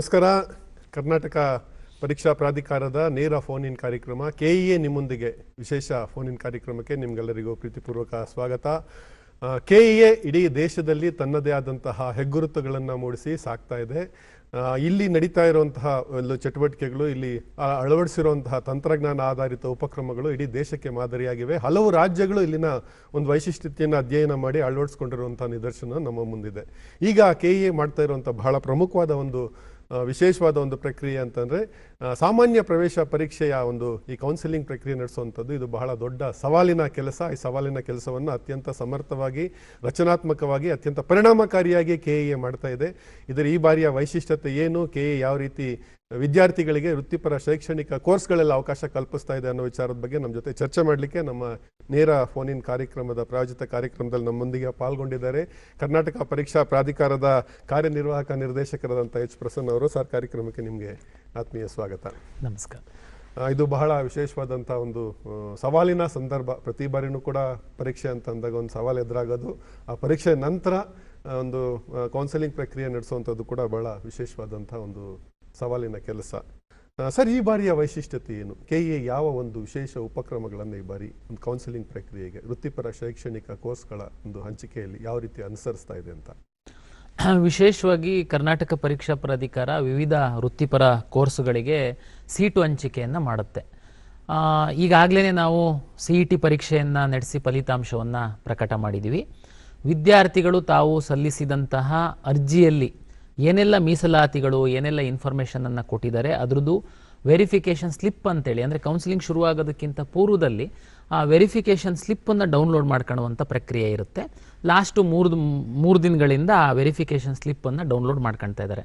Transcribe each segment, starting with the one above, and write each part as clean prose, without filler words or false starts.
ನಮಸ್ಕಾರ. ಕರ್ನಾಟಕ ಪರೀಕ್ಷಾ ಪ್ರಾಧಿಕಾರದ ನೇರ ಫೋನ್ ಇನ್ ಕಾರ್ಯಕ್ರಮ ಕೆಇಎ ನಿಮ್ಮೊಂದಿಗೆ ವಿಶೇಷ ಫೋನ್ ಇನ್ ಕಾರ್ಯಕ್ರಮಕ್ಕೆ ನಿಮ್ಗೆಲ್ಲರಿಗೂ ಪ್ರೀತಿಪೂರ್ವಕ ಸ್ವಾಗತ. ಕೆಇಎ ಇಡೀ ದೇಶದಲ್ಲಿ ತನ್ನದೇ ಆದಂತಹ ಹೆಗ್ಗುರುತುಗಳನ್ನು ಮೂಡಿಸಿ ಸಾಕ್ತಾ ಇದೆ. ಇಲ್ಲಿ ನಡೀತಾ ಇರುವಂತಹ ಚಟುವಟಿಕೆಗಳು, ಇಲ್ಲಿ ಅಳವಡಿಸಿರುವಂತಹ ತಂತ್ರಜ್ಞಾನ ಆಧಾರಿತ ಉಪಕ್ರಮಗಳು ಇಡೀ ದೇಶಕ್ಕೆ ಮಾದರಿಯಾಗಿವೆ. ಹಲವು ರಾಜ್ಯಗಳು ಇಲ್ಲಿನ ಒಂದು ವೈಶಿಷ್ಟ್ಯತೆಯನ್ನು ಅಧ್ಯಯನ ಮಾಡಿ ಅಳವಡಿಸಿಕೊಂಡಿರುವಂತಹ ನಿದರ್ಶನ ನಮ್ಮ ಮುಂದಿದೆ. ಈಗ ಕೆಇಎ ಮಾಡ್ತಾ ಇರುವಂತಹ ಬಹಳ ಪ್ರಮುಖವಾದ ಒಂದು ವಿಶೇಷವಾದ ಒಂದು ಪ್ರಕ್ರಿಯೆ ಅಂತಂದರೆ ಸಾಮಾನ್ಯ ಪ್ರವೇಶ ಪರೀಕ್ಷೆಯ ಈ ಕೌನ್ಸಿಲಿಂಗ್ ಪ್ರಕ್ರಿಯೆ ನಡೆಸುವಂಥದ್ದು. ಇದು ಬಹಳ ದೊಡ್ಡ ಸವಾಲಿನ ಕೆಲಸ. ಈ ಸವಾಲಿನ ಕೆಲಸವನ್ನು ಅತ್ಯಂತ ಸಮರ್ಥವಾಗಿ, ರಚನಾತ್ಮಕವಾಗಿ, ಅತ್ಯಂತ ಪರಿಣಾಮಕಾರಿಯಾಗಿ ಕೆಇಎ ಮಾಡ್ತಾ ಇದೆ. ಇದರ ಈ ಬಾರಿಯ ವೈಶಿಷ್ಟ್ಯತೆ ಏನು, ಕೆಇಎ ಯಾವ ರೀತಿ ವಿದ್ಯಾರ್ಥಿಗಳಿಗೆ ವೃತ್ತಿಪರ ಶೈಕ್ಷಣಿಕ ಕೋರ್ಸ್ಗಳೆಲ್ಲ ಅವಕಾಶ ಕಲ್ಪಿಸ್ತಾ ಇದೆ ಅನ್ನೋ ವಿಚಾರದ ಬಗ್ಗೆ ನಮ್ಮ ಜೊತೆ ಚರ್ಚೆ ಮಾಡಲಿಕ್ಕೆ ನಮ್ಮ ನೇರ ಫೋನ್ ಇನ್ ಕಾರ್ಯಕ್ರಮದ ಪ್ರಾಯೋಜಿತ ಕಾರ್ಯಕ್ರಮದಲ್ಲಿ ನಮ್ಮೊಂದಿಗೆ ಪಾಲ್ಗೊಂಡಿದ್ದಾರೆ ಕರ್ನಾಟಕ ಪರೀಕ್ಷಾ ಪ್ರಾಧಿಕಾರದ ಕಾರ್ಯನಿರ್ವಾಹಕ ನಿರ್ದೇಶಕರಾದಂಥ ಎಚ್ ಪ್ರಸನ್ನ ಅವರು. ಸರ್, ಕಾರ್ಯಕ್ರಮಕ್ಕೆ ನಿಮಗೆ ಆತ್ಮೀಯ ಸ್ವಾಗತ. ನಮಸ್ಕಾರ. ಇದು ಬಹಳ ವಿಶೇಷವಾದಂಥ ಒಂದು ಸವಾಲಿನ ಸಂದರ್ಭ. ಪ್ರತಿ ಬಾರಿನೂ ಕೂಡ ಪರೀಕ್ಷೆ ಅಂತ ಅಂದಾಗ ಒಂದು ಸವಾಲು ಎದುರಾಗೋದು, ಆ ಪರೀಕ್ಷೆ ನಂತರ ಒಂದು ಕೌನ್ಸಿಲಿಂಗ್ ಪ್ರಕ್ರಿಯೆ ನಡೆಸುವಂಥದ್ದು ಕೂಡ ಬಹಳ ವಿಶೇಷವಾದಂಥ ಒಂದು ಸವಾಲಿನ ಕೆಲಸ. ಸರ್, ಈ ಬಾರಿಯ ವೈಶಿಷ್ಟ್ಯತೆ ಏನು? ಕೆಇಎ ಯಾವ ಒಂದು ವಿಶೇಷ ಉಪಕ್ರಮಗಳನ್ನು ಈ ಬಾರಿ ಒಂದು ಕೌನ್ಸಿಲಿಂಗ್ ಪ್ರಕ್ರಿಯೆಗೆ, ವೃತ್ತಿಪರ ಶೈಕ್ಷಣಿಕ ಕೋರ್ಸ್ಗಳ ಒಂದು ಹಂಚಿಕೆಯಲ್ಲಿ ಯಾವ ರೀತಿ ಅನುಸರಿಸ್ತಾ ಇದೆ ಅಂತ? ವಿಶೇಷವಾಗಿ ಕರ್ನಾಟಕ ಪರೀಕ್ಷಾ ಪ್ರಾಧಿಕಾರ ವಿವಿಧ ವೃತ್ತಿಪರ ಕೋರ್ಸುಗಳಿಗೆ ಸೀಟು ಹಂಚಿಕೆಯನ್ನು ಮಾಡುತ್ತೆ. ಈಗಾಗಲೇ ನಾವು CET ಪರೀಕ್ಷೆಯನ್ನು ನಡೆಸಿ ಫಲಿತಾಂಶವನ್ನು ಪ್ರಕಟ ಮಾಡಿದ್ದೀವಿ. ವಿದ್ಯಾರ್ಥಿಗಳು ತಾವು ಸಲ್ಲಿಸಿದಂತಹ ಅರ್ಜಿಯಲ್ಲಿ ಏನೆಲ್ಲ ಮೀಸಲಾತಿಗಳು, ಏನೆಲ್ಲ ಇನ್ಫಾರ್ಮೇಷನನ್ನು ಕೊಟ್ಟಿದ್ದಾರೆ ಅದರದ್ದು ವೆರಿಫಿಕೇಷನ್ ಸ್ಲಿಪ್ ಅಂತೇಳಿ, ಅಂದರೆ ಕೌನ್ಸಿಲಿಂಗ್ ಶುರುವಾಗೋದಕ್ಕಿಂತ ಪೂರ್ವದಲ್ಲಿ ಆ ವೆರಿಫಿಕೇಷನ್ ಸ್ಲಿಪ್ಪನ್ನು ಡೌನ್ಲೋಡ್ ಮಾಡ್ಕೊಳ್ಳುವಂಥ ಪ್ರಕ್ರಿಯೆ ಇರುತ್ತೆ. ಲಾಸ್ಟು ಮೂರು ದಿನಗಳಿಂದ ಆ ವೆರಿಫಿಕೇಷನ್ ಸ್ಲಿಪ್ಪನ್ನು ಡೌನ್ಲೋಡ್ ಮಾಡ್ಕೊಳ್ತಾ ಇದ್ದಾರೆ.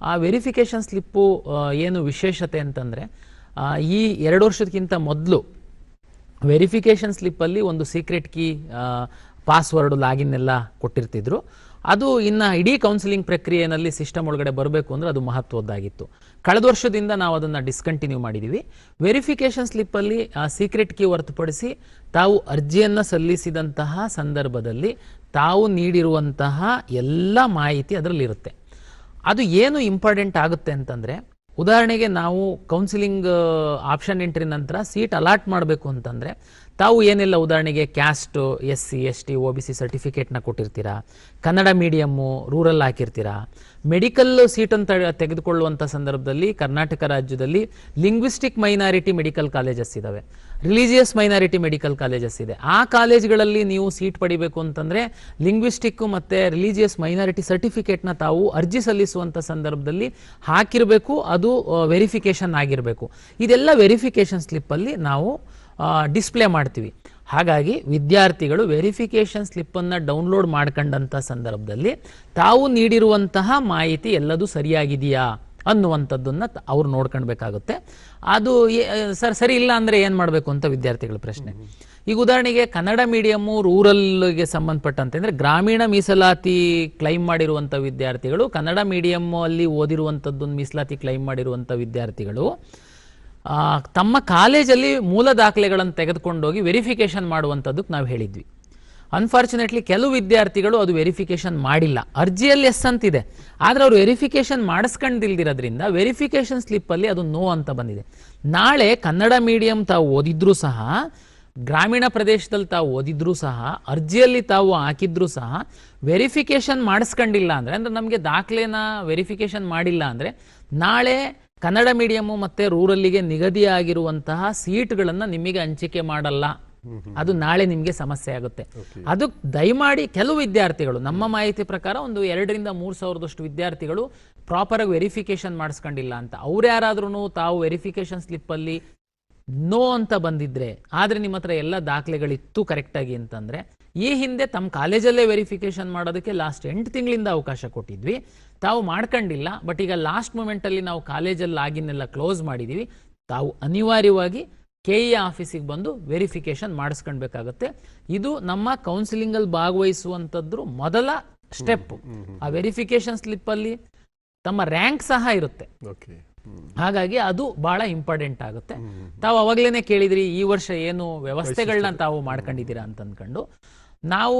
ಆ ವೆರಿಫಿಕೇಷನ್ ಸ್ಲಿಪ್ಪು ಏನು ವಿಶೇಷತೆ ಅಂತಂದರೆ, ಈ 2 ವರ್ಷಕ್ಕಿಂತ ಮೊದಲು ವೆರಿಫಿಕೇಷನ್ ಸ್ಲಿಪ್ಪಲ್ಲಿ ಒಂದು ಸೀಕ್ರೆಟ್ ಕೀ, ಪಾಸ್ವರ್ಡ್, ಲಾಗಿನ್ ಎಲ್ಲ ಕೊಟ್ಟಿರ್ತಿದ್ರು. ಅದು ಇನ್ನು ಇಡೀ ಕೌನ್ಸಿಲಿಂಗ್ ಪ್ರಕ್ರಿಯೆಯಲ್ಲಿ ಸಿಸ್ಟಮ್ ಒಳಗಡೆ ಬರಬೇಕು ಅಂದರೆ ಅದು ಮಹತ್ವದ್ದಾಗಿತ್ತು. ಕಳೆದ ವರ್ಷದಿಂದ ನಾವು ಅದನ್ನು ಡಿಸ್ಕಂಟಿನ್ಯೂ ಮಾಡಿದ್ದೀವಿ. ವೆರಿಫಿಕೇಷನ್ ಸ್ಲಿಪ್ಪಲ್ಲಿ ಆ ಸೀಕ್ರೆಟ್ ಕೀ ಹೊರತುಪಡಿಸಿ ತಾವು ಅರ್ಜಿಯನ್ನು ಸಲ್ಲಿಸಿದಂತಹ ಸಂದರ್ಭದಲ್ಲಿ ತಾವು ನೀಡಿರುವಂತಹ ಎಲ್ಲ ಮಾಹಿತಿ ಅದರಲ್ಲಿರುತ್ತೆ. ಅದು ಏನು ಇಂಪಾರ್ಟೆಂಟ್ ಆಗುತ್ತೆ ಅಂತಂದರೆ, ಉದಾಹರಣೆಗೆ ನಾವು ಕೌನ್ಸಿಲಿಂಗ್ ಆಪ್ಷನ್ ಎಂಟ್ರಿ ನಂತರ ಸೀಟ್ ಅಲಾಟ್ ಮಾಡಬೇಕು ಅಂತಂದರೆ ತಾವು ಏನೆಲ್ಲ, ಉದಾಹರಣೆಗೆ ಕ್ಯಾಸ್ಟು, SC ST OBC ಸರ್ಟಿಫಿಕೇಟ್ನ ಕೊಟ್ಟಿರ್ತೀರಾ, ಕನ್ನಡ ಮೀಡಿಯಮ್ಮು, ರೂರಲ್ ಹಾಕಿರ್ತೀರಾ. ಮೆಡಿಕಲ್ ಸೀಟನ್ನು ತೆಗೆದುಕೊಳ್ಳುವಂಥ ಸಂದರ್ಭದಲ್ಲಿ ಕರ್ನಾಟಕ ರಾಜ್ಯದಲ್ಲಿ ಲಿಂಗ್ವಿಸ್ಟಿಕ್ ಮೈನಾರಿಟಿ ಮೆಡಿಕಲ್ ಕಾಲೇಜಸ್ ಇದ್ದಾವೆ, ರಿಲಿಜಿಯಸ್ ಮೈನಾರಿಟಿ ಮೆಡಿಕಲ್ ಕಾಲೇಜಸ್ ಇದೆ. ಆ ಕಾಲೇಜ್ಗಳಲ್ಲಿ ನೀವು ಸೀಟ್ ಪಡಿಬೇಕು ಅಂತಂದರೆ ಲಿಂಗ್ವಿಸ್ಟಿಕ್ಕು ಮತ್ತು ರಿಲಿಜಿಯಸ್ ಮೈನಾರಿಟಿ ಸರ್ಟಿಫಿಕೇಟ್ನ ತಾವು ಅರ್ಜಿ ಸಲ್ಲಿಸುವಂಥ ಸಂದರ್ಭದಲ್ಲಿ ಹಾಕಿರಬೇಕು. ಅದು ವೆರಿಫಿಕೇಷನ್ ಆಗಿರಬೇಕು. ಇದೆಲ್ಲ ವೆರಿಫಿಕೇಷನ್ ಸ್ಲಿಪ್ಪಲ್ಲಿ ನಾವು ಡಿಸ್ಪ್ಲೇ ಮಾಡ್ತೀವಿ. ಹಾಗಾಗಿ ವಿದ್ಯಾರ್ಥಿಗಳು ವೆರಿಫಿಕೇಷನ್ ಸ್ಲಿಪ್ಪನ್ನು ಡೌನ್ಲೋಡ್ ಮಾಡ್ಕೊಂಡಂಥ ಸಂದರ್ಭದಲ್ಲಿ ತಾವು ನೀಡಿರುವಂತಹ ಮಾಹಿತಿ ಎಲ್ಲದೂ ಸರಿಯಾಗಿದೆಯಾ ಅನ್ನುವಂಥದ್ದನ್ನು ಅವ್ರು ನೋಡ್ಕೊಳ್ಬೇಕಾಗುತ್ತೆ. ಅದು ಸರಿ ಇಲ್ಲ ಅಂದರೆ ಏನು ಮಾಡಬೇಕು ಅಂತ ವಿದ್ಯಾರ್ಥಿಗಳ ಪ್ರಶ್ನೆ. ಈಗ ಉದಾಹರಣೆಗೆ ಕನ್ನಡ ಮೀಡಿಯಮ್ಮು, ರೂರಲ್ಗೆ ಸಂಬಂಧಪಟ್ಟಂತೆ, ಅಂದರೆ ಗ್ರಾಮೀಣ ಮೀಸಲಾತಿ ಕ್ಲೈಮ್ ಮಾಡಿರುವಂಥ ವಿದ್ಯಾರ್ಥಿಗಳು, ಕನ್ನಡ ಮೀಡಿಯಮ್ಮು ಅಲ್ಲಿ ಓದಿರುವಂಥದ್ದೊಂದು ಮೀಸಲಾತಿ ಕ್ಲೈಮ್ ಮಾಡಿರುವಂಥ ವಿದ್ಯಾರ್ಥಿಗಳು ತಮ್ಮ ಕಾಲೇಜಲ್ಲಿ ಮೂಲ ದಾಖಲೆಗಳನ್ನು ತೆಗೆದುಕೊಂಡೋಗಿ ವೆರಿಫಿಕೇಷನ್ ಮಾಡುವಂಥದ್ದಕ್ಕೆ ನಾವು ಹೇಳಿದ್ವಿ. ಅನ್ಫಾರ್ಚುನೇಟ್ಲಿ ಕೆಲವು ವಿದ್ಯಾರ್ಥಿಗಳು ಅದು ವೆರಿಫಿಕೇಷನ್ ಮಾಡಿಲ್ಲ. ಅರ್ಜಿಯಲ್ಲಿ ಎಸ್ ಅಂತಿದೆ, ಆದರೆ ಅವರು ವೆರಿಫಿಕೇಷನ್ ಮಾಡಿಸ್ಕೊಂಡಿಲ್ದಿರೋದ್ರಿಂದ ವೆರಿಫಿಕೇಷನ್ ಸ್ಲಿಪ್ಪಲ್ಲಿ ಅದು ನೋ ಅಂತ ಬಂದಿದೆ. ನಾಳೆ ಕನ್ನಡ ಮೀಡಿಯಂ ತಾವು ಓದಿದ್ರೂ ಸಹ, ಗ್ರಾಮೀಣ ಪ್ರದೇಶದಲ್ಲಿ ತಾವು ಓದಿದ್ರೂ ಸಹ, ಅರ್ಜಿಯಲ್ಲಿ ತಾವು ಹಾಕಿದ್ರೂ ಸಹ ವೆರಿಫಿಕೇಷನ್ ಮಾಡಿಸ್ಕೊಂಡಿಲ್ಲ ಅಂದರೆ, ಅಂದರೆ ನಮಗೆ ದಾಖಲೆನ ವೆರಿಫಿಕೇಷನ್ ಮಾಡಿಲ್ಲ ಅಂದರೆ, ನಾಳೆ ಕನ್ನಡ ಮೀಡಿಯಮ್ಮು ಮತ್ತು ರೂರಲ್ಲಿಗೆ ನಿಗದಿಯಾಗಿರುವಂತಹ ಸೀಟ್ಗಳನ್ನು ನಿಮಗೆ ಹಂಚಿಕೆ ಮಾಡಲ್ಲ. ಅದು ನಾಳೆ ನಿಮಗೆ ಸಮಸ್ಯೆ ಆಗುತ್ತೆ. ಅದು ದಯಮಾಡಿ ಕೆಲವು ವಿದ್ಯಾರ್ಥಿಗಳು, ನಮ್ಮ ಮಾಹಿತಿ ಪ್ರಕಾರ ಒಂದು 2,000 3 ಸಾವಿರದಷ್ಟು ವಿದ್ಯಾರ್ಥಿಗಳು ಪ್ರಾಪರಾಗಿ ವೆರಿಫಿಕೇಷನ್ ಮಾಡಿಸ್ಕೊಂಡಿಲ್ಲ ಅಂತ. ಅವ್ರು ಯಾರಾದ್ರೂ ತಾವು ವೆರಿಫಿಕೇಷನ್ ಸ್ಲಿಪ್ಪಲ್ಲಿ ನೋ ಅಂತ ಬಂದಿದ್ರೆ, ಆದರೆ ನಿಮ್ಮ ಹತ್ರ ಎಲ್ಲ ದಾಖಲೆಗಳಿತ್ತು ಕರೆಕ್ಟಾಗಿ ಅಂತಂದರೆ, ಈ ಹಿಂದೆ ತಮ್ಮ ಕಾಲೇಜಲ್ಲೇ ವೆರಿಫಿಕೇಷನ್ ಮಾಡೋದಕ್ಕೆ ಲಾಸ್ಟ್ 8 ತಿಂಗಳಿಂದ ಅವಕಾಶ ಕೊಟ್ಟಿದ್ವಿ. ತಾವು ಮಾಡ್ಕೊಂಡಿಲ್ಲ. ಬಟ್ ಈಗ ಲಾಸ್ಟ್ ಮೂಮೆಂಟಲ್ಲಿ ನಾವು ಕಾಲೇಜಲ್ಲಿ ಲಾಗಿನ್ ಕ್ಲೋಸ್ ಮಾಡಿದ್ದೀವಿ. ತಾವು ಅನಿವಾರ್ಯವಾಗಿ ಕೆಇಎ ಆಫೀಸಿಗೆ ಬಂದು ವೆರಿಫಿಕೇಷನ್ ಮಾಡಿಸ್ಕೊಳ್ಬೇಕಾಗತ್ತೆ. ಇದು ನಮ್ಮ ಕೌನ್ಸಿಲಿಂಗಲ್ಲಿ ಭಾಗವಹಿಸುವಂಥದ್ದು ಮೊದಲ ಸ್ಟೆಪ್. ಆ ವೆರಿಫಿಕೇಷನ್ ಸ್ಲಿಪ್ಪಲ್ಲಿ ತಮ್ಮ ರ್ಯಾಂಕ್ ಸಹ ಇರುತ್ತೆ. ಹಾಗಾಗಿ ಅದು ಬಹಳ ಇಂಪಾರ್ಟೆಂಟ್ ಆಗುತ್ತೆ. ತಾವು ಅವಾಗಲೇ ಕೇಳಿದ್ರಿ ಈ ವರ್ಷ ಏನು ವ್ಯವಸ್ಥೆಗಳನ್ನ ತಾವು ಮಾಡ್ಕೊಂಡಿದ್ದೀರಾ ಅಂತ ಅಂದ್ಕೊಂಡು, ನಾವು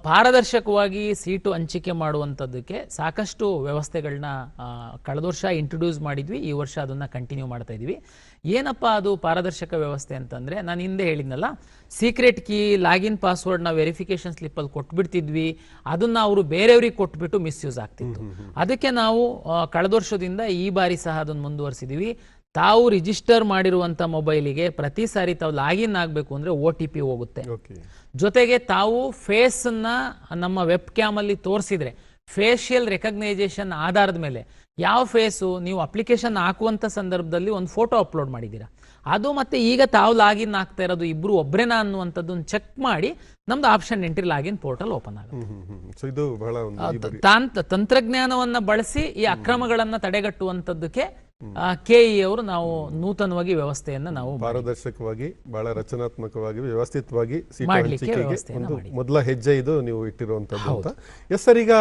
ಪಾರದರ್ಶಕವಾಗಿ ಸೀಟು ಹಂಚಿಕೆ ಮಾಡುವಂಥದ್ದಕ್ಕೆ ಸಾಕಷ್ಟು ವ್ಯವಸ್ಥೆಗಳನ್ನ ಕಳೆದ ವರ್ಷ ಇಂಟ್ರೊಡ್ಯೂಸ್ ಮಾಡಿದ್ವಿ, ಈ ವರ್ಷ ಅದನ್ನು ಕಂಟಿನ್ಯೂ ಮಾಡ್ತಾ ಇದ್ವಿ. ಏನಪ್ಪ ಅದು ಪಾರದರ್ಶಕ ವ್ಯವಸ್ಥೆ ಅಂತಂದರೆ, ನಾನು ಹಿಂದೆ ಹೇಳಿದ್ನಲ್ಲ, ಸೀಕ್ರೆಟ್ ಕೀ, ಲಾಗಿನ್ ಪಾಸ್ವರ್ಡ್ನ ವೆರಿಫಿಕೇಶನ್ ಸ್ಲಿಪ್ಪಲ್ಲಿ ಕೊಟ್ಬಿಡ್ತಿದ್ವಿ, ಅದನ್ನು ಅವರು ಬೇರೆಯವ್ರಿಗೆ ಕೊಟ್ಬಿಟ್ಟು ಮಿಸ್ಯೂಸ್ ಆಗ್ತಿತ್ತು. ಅದಕ್ಕೆ ನಾವು ಕಳೆದ ವರ್ಷದಿಂದ ಈ ಬಾರಿ ಸಹ ಅದನ್ನು ಮುಂದುವರಿಸಿದ್ದೀವಿ. ತಾವು ರಿಜಿಸ್ಟರ್ ಮಾಡಿರುವಂಥ ಮೊಬೈಲಿಗೆ ಪ್ರತಿ ಸಾರಿ ತಾವು ಲಾಗಿನ್ ಆಗಬೇಕು ಅಂದರೆ OTP ಹೋಗುತ್ತೆ. ಜೊತೆಗೆ ತಾವು ಫೇಸನ್ನು ನಮ್ಮ ವೆಬ್ ಕ್ಯಾಮಲ್ಲಿ ತೋರಿಸಿದ್ರೆ ಫೇಶಿಯಲ್ ರೆಕಗ್ನೈಸೇಷನ್ ಆಧಾರದ ಮೇಲೆ ಯಾವ ಫೇಸು ನೀವು ಅಪ್ಲಿಕೇಶನ್ ಹಾಕುವಂಥ ಸಂದರ್ಭದಲ್ಲಿ ಒಂದು ಫೋಟೋ ಅಪ್ಲೋಡ್ ಮಾಡಿದ್ದೀರಾ, ಅದು ಮತ್ತೆ ಈಗ ತಾವು ಲಾಗಿನ್ ಆಗ್ತಾ ಇರೋದು ಇಬ್ಬರು ಒಬ್ಬರೇನಾ ಅನ್ನುವಂಥದ್ದನ್ನು ಚೆಕ್ ಮಾಡಿ ನಮ್ದು option entry login portal open ಆಗುತ್ತೆ. ಇದು ಬಹಳ ತಂತ್ರಜ್ಞಾನವನ್ನ ಬಳಸಿ ಈ ಅಕ್ರಮಗಳನ್ನ ತಡೆಗಟ್ಟುವಂಥದ್ದಕ್ಕೆ KEA ಅವರು ನಾವು ನೂತನವಾಗಿ ವ್ಯವಸ್ಥೆಯನ್ನ ನಾವು ಪಾರದರ್ಶಕವಾಗಿ ಬಹಳ ರಚನಾತ್ಮಕವಾಗಿ ವ್ಯವಸ್ಥಿತವಾಗಿ ಒಂದು ಮೊದಲ ಹೆಜ್ಜೆ ಇದು ನೀವು ಇಟ್ಟಿರುವಂತದ್ದು ಅಂತ. ಎಸ್ ಸರ್, ಈಗ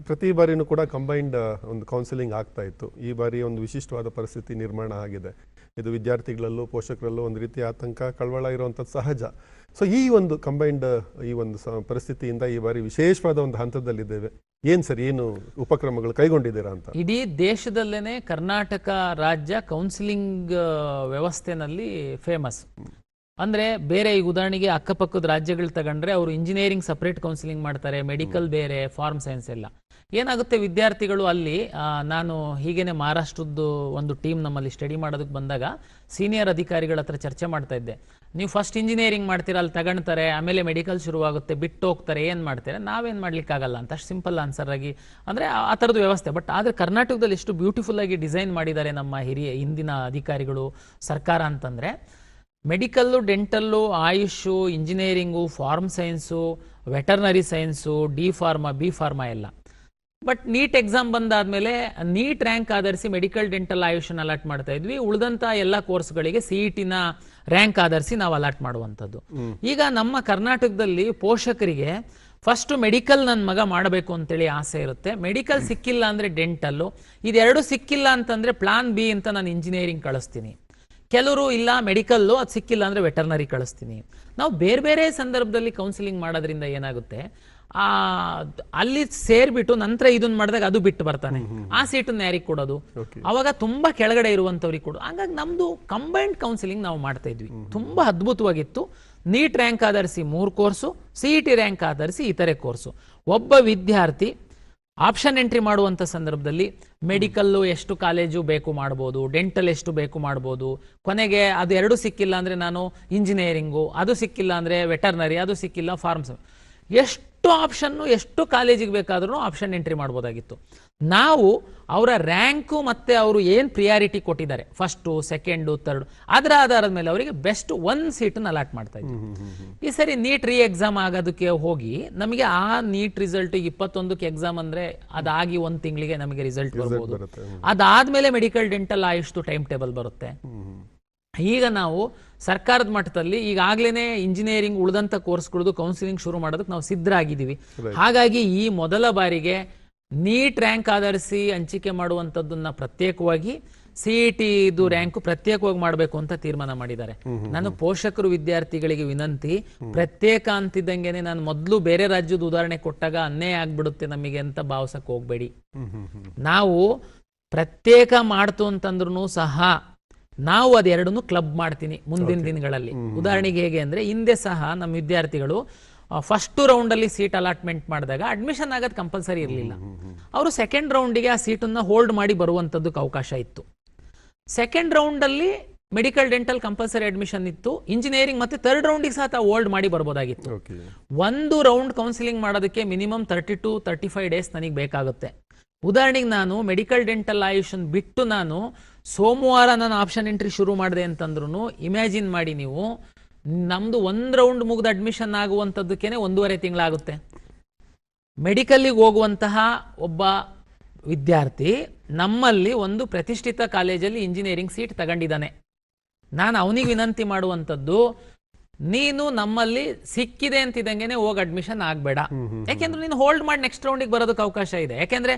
ಪ್ರತಿ ಬಾರಿನೂ ಕೂಡ ಕಂಬೈನ್ಡ್ ಒಂದು ಕೌನ್ಸಿಲಿಂಗ್ ಆಗ್ತಾ ಇತ್ತು. ಈ ಬಾರಿ ಒಂದು ವಿಶಿಷ್ಟವಾದ ಪರಿಸ್ಥಿತಿ ನಿರ್ಮಾಣ ಆಗಿದೆ. ಇದು ವಿದ್ಯಾರ್ಥಿಗಳಲ್ಲೂ ಪೋಷಕರಲ್ಲೂ ಒಂದು ರೀತಿ ಆತಂಕ, ಕಳವಳ ಇರುವಂಥದ್ದು ಸಹಜ. ಸೊ ಈ ಒಂದು ಕಂಬೈನ್ಡ್ ಈ ಒಂದು ಪರಿಸ್ಥಿತಿಯಿಂದ ಈ ಬಾರಿ ವಿಶೇಷವಾದ ಒಂದು ಹಂತದಲ್ಲಿದ್ದೇವೆ. ಏನ್ ಸರ್, ಏನು ಉಪಕ್ರಮಗಳು ಕೈಗೊಂಡಿದ್ದೀರಾ ಅಂತ? ಇಡೀ ದೇಶದಲ್ಲೇನೆ ಕರ್ನಾಟಕ ರಾಜ್ಯ ಕೌನ್ಸಿಲಿಂಗ್ ವ್ಯವಸ್ಥೆನಲ್ಲಿ ಫೇಮಸ್. ಅಂದ್ರೆ ಬೇರೆ ಈಗ ಉದಾಹರಣೆಗೆ ಅಕ್ಕಪಕ್ಕದ ರಾಜ್ಯಗಳು ತಗೊಂಡ್ರೆ ಅವರು ಇಂಜಿನಿಯರಿಂಗ್ ಸಪರೇಟ್ ಕೌನ್ಸಿಲಿಂಗ್ ಮಾಡ್ತಾರೆ, ಮೆಡಿಕಲ್ ಬೇರೆ, ಫಾರ್ಮ್ ಸೈನ್ಸ್ ಎಲ್ಲ. ಏನಾಗುತ್ತೆ, ವಿದ್ಯಾರ್ಥಿಗಳು ಅಲ್ಲಿ ನಾನು ಹೀಗೇನೆ ಮಹಾರಾಷ್ಟ್ರದ್ದು ಒಂದು ಟೀಮ್ ನಮ್ಮಲ್ಲಿ ಸ್ಟಡಿ ಮಾಡೋದಕ್ಕೆ ಬಂದಾಗ ಸೀನಿಯರ್ ಅಧಿಕಾರಿಗಳ ಹತ್ರ ಚರ್ಚೆ ಮಾಡ್ತಾ ಇದ್ದೆ. ನೀವು ಫಸ್ಟ್ ಇಂಜಿನಿಯರಿಂಗ್ ಮಾಡ್ತೀರಾ, ಅಲ್ಲಿ ತಗೊಳ್ತಾರೆ, ಆಮೇಲೆ ಮೆಡಿಕಲ್ ಶುರುವಾಗುತ್ತೆ, ಬಿಟ್ಟು ಹೋಗ್ತಾರೆ, ಏನು ಮಾಡ್ತಾರೆ, ನಾವೇನು ಮಾಡ್ಲಿಕ್ಕಾಗಲ್ಲ ಅಂತ ಅಷ್ಟು ಸಿಂಪಲ್ ಆನ್ಸರ್ ಆಗಿ, ಅಂದರೆ ಆ ಥರದ್ದು ವ್ಯವಸ್ಥೆ. ಬಟ್ ಆದರೆ ಕರ್ನಾಟಕದಲ್ಲಿ ಎಷ್ಟು ಬ್ಯೂಟಿಫುಲ್ ಆಗಿ ಡಿಸೈನ್ ಮಾಡಿದ್ದಾರೆ ನಮ್ಮ ಹಿಂದಿನ ಅಧಿಕಾರಿಗಳು, ಸರ್ಕಾರ ಅಂತಂದರೆ medical, dental, AYUSH, engineering, farm science, veterinary science, D pharma, B pharma ಎಲ್ಲ. ಬಟ್ ನೀಟ್ ಎಕ್ಸಾಮ್ ಬಂದಾದ್ಮೇಲೆ ನೀಟ್ ರ್ಯಾಂಕ್ ಆಧರಿಸಿ ಮೆಡಿಕಲ್, ಡೆಂಟಲ್, ಆಯುಷನ್ ಅಲಾಟ್ ಮಾಡ್ತಾ ಇದ್ವಿ. ಉಳಿದಂಥ ಎಲ್ಲ ಕೋರ್ಸ್ಗಳಿಗೆ CET-ನ ರ್ಯಾಂಕ್ ಆಧರಿಸಿ ನಾವು ಅಲಾಟ್ ಮಾಡುವಂಥದ್ದು. ಈಗ ನಮ್ಮ ಕರ್ನಾಟಕದಲ್ಲಿ ಪೋಷಕರಿಗೆ ಫಸ್ಟ್ ಮೆಡಿಕಲ್ ನನ್ನ ಮಗ ಮಾಡಬೇಕು ಅಂತೇಳಿ ಆಸೆ ಇರುತ್ತೆ. ಮೆಡಿಕಲ್ ಸಿಕ್ಕಿಲ್ಲ ಅಂದರೆ ಡೆಂಟಲ್ಲು, ಇದೆರಡು ಸಿಕ್ಕಿಲ್ಲ ಅಂತಂದರೆ ಪ್ಲಾನ್ B ಅಂತ ನಾನು ಇಂಜಿನಿಯರಿಂಗ್ ಕಳಿಸ್ತೀನಿ. ಕೆಲವರು ಇಲ್ಲ ಮೆಡಿಕಲ್ಲು, ಅದು ಸಿಕ್ಕಿಲ್ಲ ಅಂದರೆ ವೆಟರ್ನರಿ ಕಳಿಸ್ತೀನಿ. ನಾವು ಬೇರೆ ಬೇರೆ ಸಂದರ್ಭದಲ್ಲಿ ಕೌನ್ಸಿಲಿಂಗ್ ಮಾಡೋದ್ರಿಂದ ಏನಾಗುತ್ತೆ, ಅಲ್ಲಿ ಸೇರ್ಬಿಟ್ಟು ನಂತರ ಇದನ್ನ ಮಾಡಿದಾಗ ಅದು ಬಿಟ್ಟು ಬರ್ತಾನೆ, ಆ ಸೀಟನ್ನು ಯಾರಿಗೆ ಕೊಡೋದು, ಅವಾಗ ತುಂಬಾ ಕೆಳಗಡೆ ಇರುವಂತವ್ರಿಗೆ ಕೊಡೋದು. ಹಾಗಾಗಿ ನಮ್ದು ಕಂಬೈನ್ಡ್ ಕೌನ್ಸಿಲಿಂಗ್ ನಾವು ಮಾಡ್ತಾ ಇದ್ವಿ, ತುಂಬಾ ಅದ್ಭುತವಾಗಿತ್ತು. ನೀಟ್ ರ್ಯಾಂಕ್ ಆಧರಿಸಿ 3 ಕೋರ್ಸು, CET ರ್ಯಾಂಕ್ ಆಧರಿಸಿ ಇತರೆ ಕೋರ್ಸು. ಒಬ್ಬ ವಿದ್ಯಾರ್ಥಿ ಆಪ್ಷನ್ ಎಂಟ್ರಿ ಮಾಡುವಂಥ ಸಂದರ್ಭದಲ್ಲಿ ಮೆಡಿಕಲ್ಲು ಎಷ್ಟು ಕಾಲೇಜು ಬೇಕು ಮಾಡ್ಬೋದು, ಡೆಂಟಲ್ ಎಷ್ಟು ಬೇಕು ಮಾಡ್ಬೋದು, ಕೊನೆಗೆ ಅದು ಎರಡು ಸಿಕ್ಕಿಲ್ಲ ಅಂದರೆ ನಾನು ಇಂಜಿನಿಯರಿಂಗು, ಅದು ಸಿಕ್ಕಿಲ್ಲ ಅಂದರೆ ವೆಟರ್ನರಿ, ಅದು ಸಿಕ್ಕಿಲ್ಲ ಫಾರ್ಮ್ಸ್, ಎಷ್ಟು ಆಪ್ಷನ್ನು ಎಷ್ಟು ಕಾಲೇಜಿಗೆ ಬೇಕಾದ್ರೂ ಆಪ್ಷನ್ ಎಂಟ್ರಿ ಮಾಡ್ಬೋದಾಗಿತ್ತು. ನಾವು ಅವರ ರ್ಯಾಂಕು ಮತ್ತು ಅವರು ಏನು ಪ್ರಿಯಾರಿಟಿ ಕೊಟ್ಟಿದ್ದಾರೆ, ಫಸ್ಟು, ಸೆಕೆಂಡು, ಥರ್ಡು, ಅದರ ಆಧಾರದ ಮೇಲೆ ಅವರಿಗೆ ಬೆಸ್ಟ್ 1 ಸೀಟನ್ನು ಅಲಾಟ್ ಮಾಡ್ತಾ ಇದ್ವಿ. ಈ ಸರಿ ನೀಟ್ ಎಕ್ಸಾಮ್ ಆಗೋದಕ್ಕೆ ಹೋಗಿ ನಮಗೆ ಆ ನೀಟ್ ರಿಸಲ್ಟ್ 21ಕ್ಕೆ ಎಕ್ಸಾಮ್ ಅಂದರೆ ಅದಾಗಿ 1 ತಿಂಗಳಿಗೆ ನಮಗೆ ರಿಸಲ್ಟ್ ಬರ್ಬೋದು. ಅದಾದ್ಮೇಲೆ ಮೆಡಿಕಲ್, ಡೆಂಟಲ್, ಆಯುಷ್ದು ಟೈಮ್ ಟೇಬಲ್ ಬರುತ್ತೆ. ಈಗ ನಾವು ಸರ್ಕಾರದ ಮಟ್ಟದಲ್ಲಿ ಈಗಾಗಲೇ ಇಂಜಿನಿಯರಿಂಗ್ ಉಳಿದಂಥ ಕೋರ್ಸ್ಗಳದ್ದು ಕೌನ್ಸಿಲಿಂಗ್ ಶುರು ಮಾಡೋದಕ್ಕೆ ನಾವು ಸಿದ್ಧರಾಗಿದ್ದೀವಿ. ಹಾಗಾಗಿ ಈ ಮೊದಲ ಬಾರಿಗೆ ನೀಟ್ ರ್ಯಾಂಕ್ ಆಧರಿಸಿ ಹಂಚಿಕೆ ಮಾಡುವಂಥದ್ದನ್ನ ಪ್ರತ್ಯೇಕವಾಗಿ, CET ರ್ಯಾಂಕ್ ಪ್ರತ್ಯೇಕವಾಗಿ ಮಾಡಬೇಕು ಅಂತ ತೀರ್ಮಾನ ಮಾಡಿದ್ದಾರೆ. ನಾನು ಪೋಷಕರು ವಿದ್ಯಾರ್ಥಿಗಳಿಗೆ ವಿನಂತಿ, ಪ್ರತ್ಯೇಕ ಅಂತಿದ್ದಂಗೆನೆ ನಾನು ಮೊದಲು ಬೇರೆ ರಾಜ್ಯದ ಉದಾಹರಣೆ ಕೊಟ್ಟಾಗ ಅನ್ಯಾಯ ಆಗ್ಬಿಡುತ್ತೆ ನಮಗೆ ಅಂತ ಭಾವಿಸಕ್ಕೆ ಹೋಗ್ಬೇಡಿ. ನಾವು ಪ್ರತ್ಯೇಕ ಮಾಡ್ತು ಅಂತಂದ್ರೂ ಸಹ ನಾವು ಅದೆರಡನ್ನು ಕ್ಲಬ್ ಮಾಡ್ತೀನಿ ಮುಂದಿನ ದಿನಗಳಲ್ಲಿ. ಉದಾಹರಣೆಗೆ ಹೇಗೆ ಅಂದರೆ, ಹಿಂದೆ ಸಹ ನಮ್ಮ ವಿದ್ಯಾರ್ಥಿಗಳು ಫಸ್ಟ್ ರೌಂಡಲ್ಲಿ ಸೀಟ್ ಅಲಾಟ್ಮೆಂಟ್ ಮಾಡಿದಾಗ ಅಡ್ಮಿಷನ್ ಆಗೋದು ಕಂಪಲ್ಸರಿ ಇರಲಿಲ್ಲ. ಅವರು ಸೆಕೆಂಡ್ ರೌಂಡಿಗೆ ಆ ಸೀಟನ್ನು ಹೋಲ್ಡ್ ಮಾಡಿ ಬರುವಂಥದ್ದಕ್ಕೆ ಅವಕಾಶ ಇತ್ತು. ಸೆಕೆಂಡ್ ರೌಂಡಲ್ಲಿ ಮೆಡಿಕಲ್, ಡೆಂಟಲ್ ಕಂಪಲ್ಸರಿ ಅಡ್ಮಿಷನ್ ಇತ್ತು, ಇಂಜಿನಿಯರಿಂಗ್ ಮತ್ತೆ ಥರ್ಡ್ ರೌಂಡಿಗೆ ಸಹ ಹೋಲ್ಡ್ ಮಾಡಿ ಬರ್ಬೋದಾಗಿತ್ತು. ಒಂದು ರೌಂಡ್ ಕೌನ್ಸಿಲಿಂಗ್ ಮಾಡೋದಕ್ಕೆ ಮಿನಿಮಮ್ 30 to 35 ಡೇಸ್ ನನಗೆ ಬೇಕಾಗುತ್ತೆ. ಉದಾಹರಣೆಗೆ ನಾನು ಮೆಡಿಕಲ್, ಡೆಂಟಲ್, ಆಯುಷನ್ ಬಿಟ್ಟು ನಾನು ಸೋಮವಾರ ನಾನು ಆಪ್ಷನ್ ಎಂಟ್ರಿ ಶುರು ಮಾಡಿದೆ ಅಂತಂದ್ರೂ ಇಮ್ಯಾಜಿನ್ ಮಾಡಿ ನೀವು, ನಮ್ದು 1 ರೌಂಡ್ ಮುಗಿದ ಅಡ್ಮಿಷನ್ ಆಗುವಂಥದ್ದಕ್ಕೇನೆ 1.5 ತಿಂಗಳಾಗುತ್ತೆ. ಮೆಡಿಕಲ್ಲಿಗೆ ಹೋಗುವಂತಹ ಒಬ್ಬ ವಿದ್ಯಾರ್ಥಿ ನಮ್ಮಲ್ಲಿ ಒಂದು ಪ್ರತಿಷ್ಠಿತ ಕಾಲೇಜಲ್ಲಿ ಇಂಜಿನಿಯರಿಂಗ್ ಸೀಟ್ ತಗೊಂಡಿದ್ದಾನೆ. ನಾನು ಅವನಿಗೆ ವಿನಂತಿ ಮಾಡುವಂಥದ್ದು, ನೀನು ನಮ್ಮಲ್ಲಿ ಸಿಕ್ಕಿದೆ ಅಂತಿದ್ದಂಗೆನೆ ಹೋಗಿ ಅಡ್ಮಿಷನ್ ಆಗಬೇಡ. ಯಾಕೆಂದ್ರೆ ನೀನು ಹೋಲ್ಡ್ ಮಾಡಿ ನೆಕ್ಸ್ಟ್ ರೌಂಡಿಗೆ ಬರೋದಕ್ಕೆ ಅವಕಾಶ ಇದೆ. ಯಾಕೆಂದ್ರೆ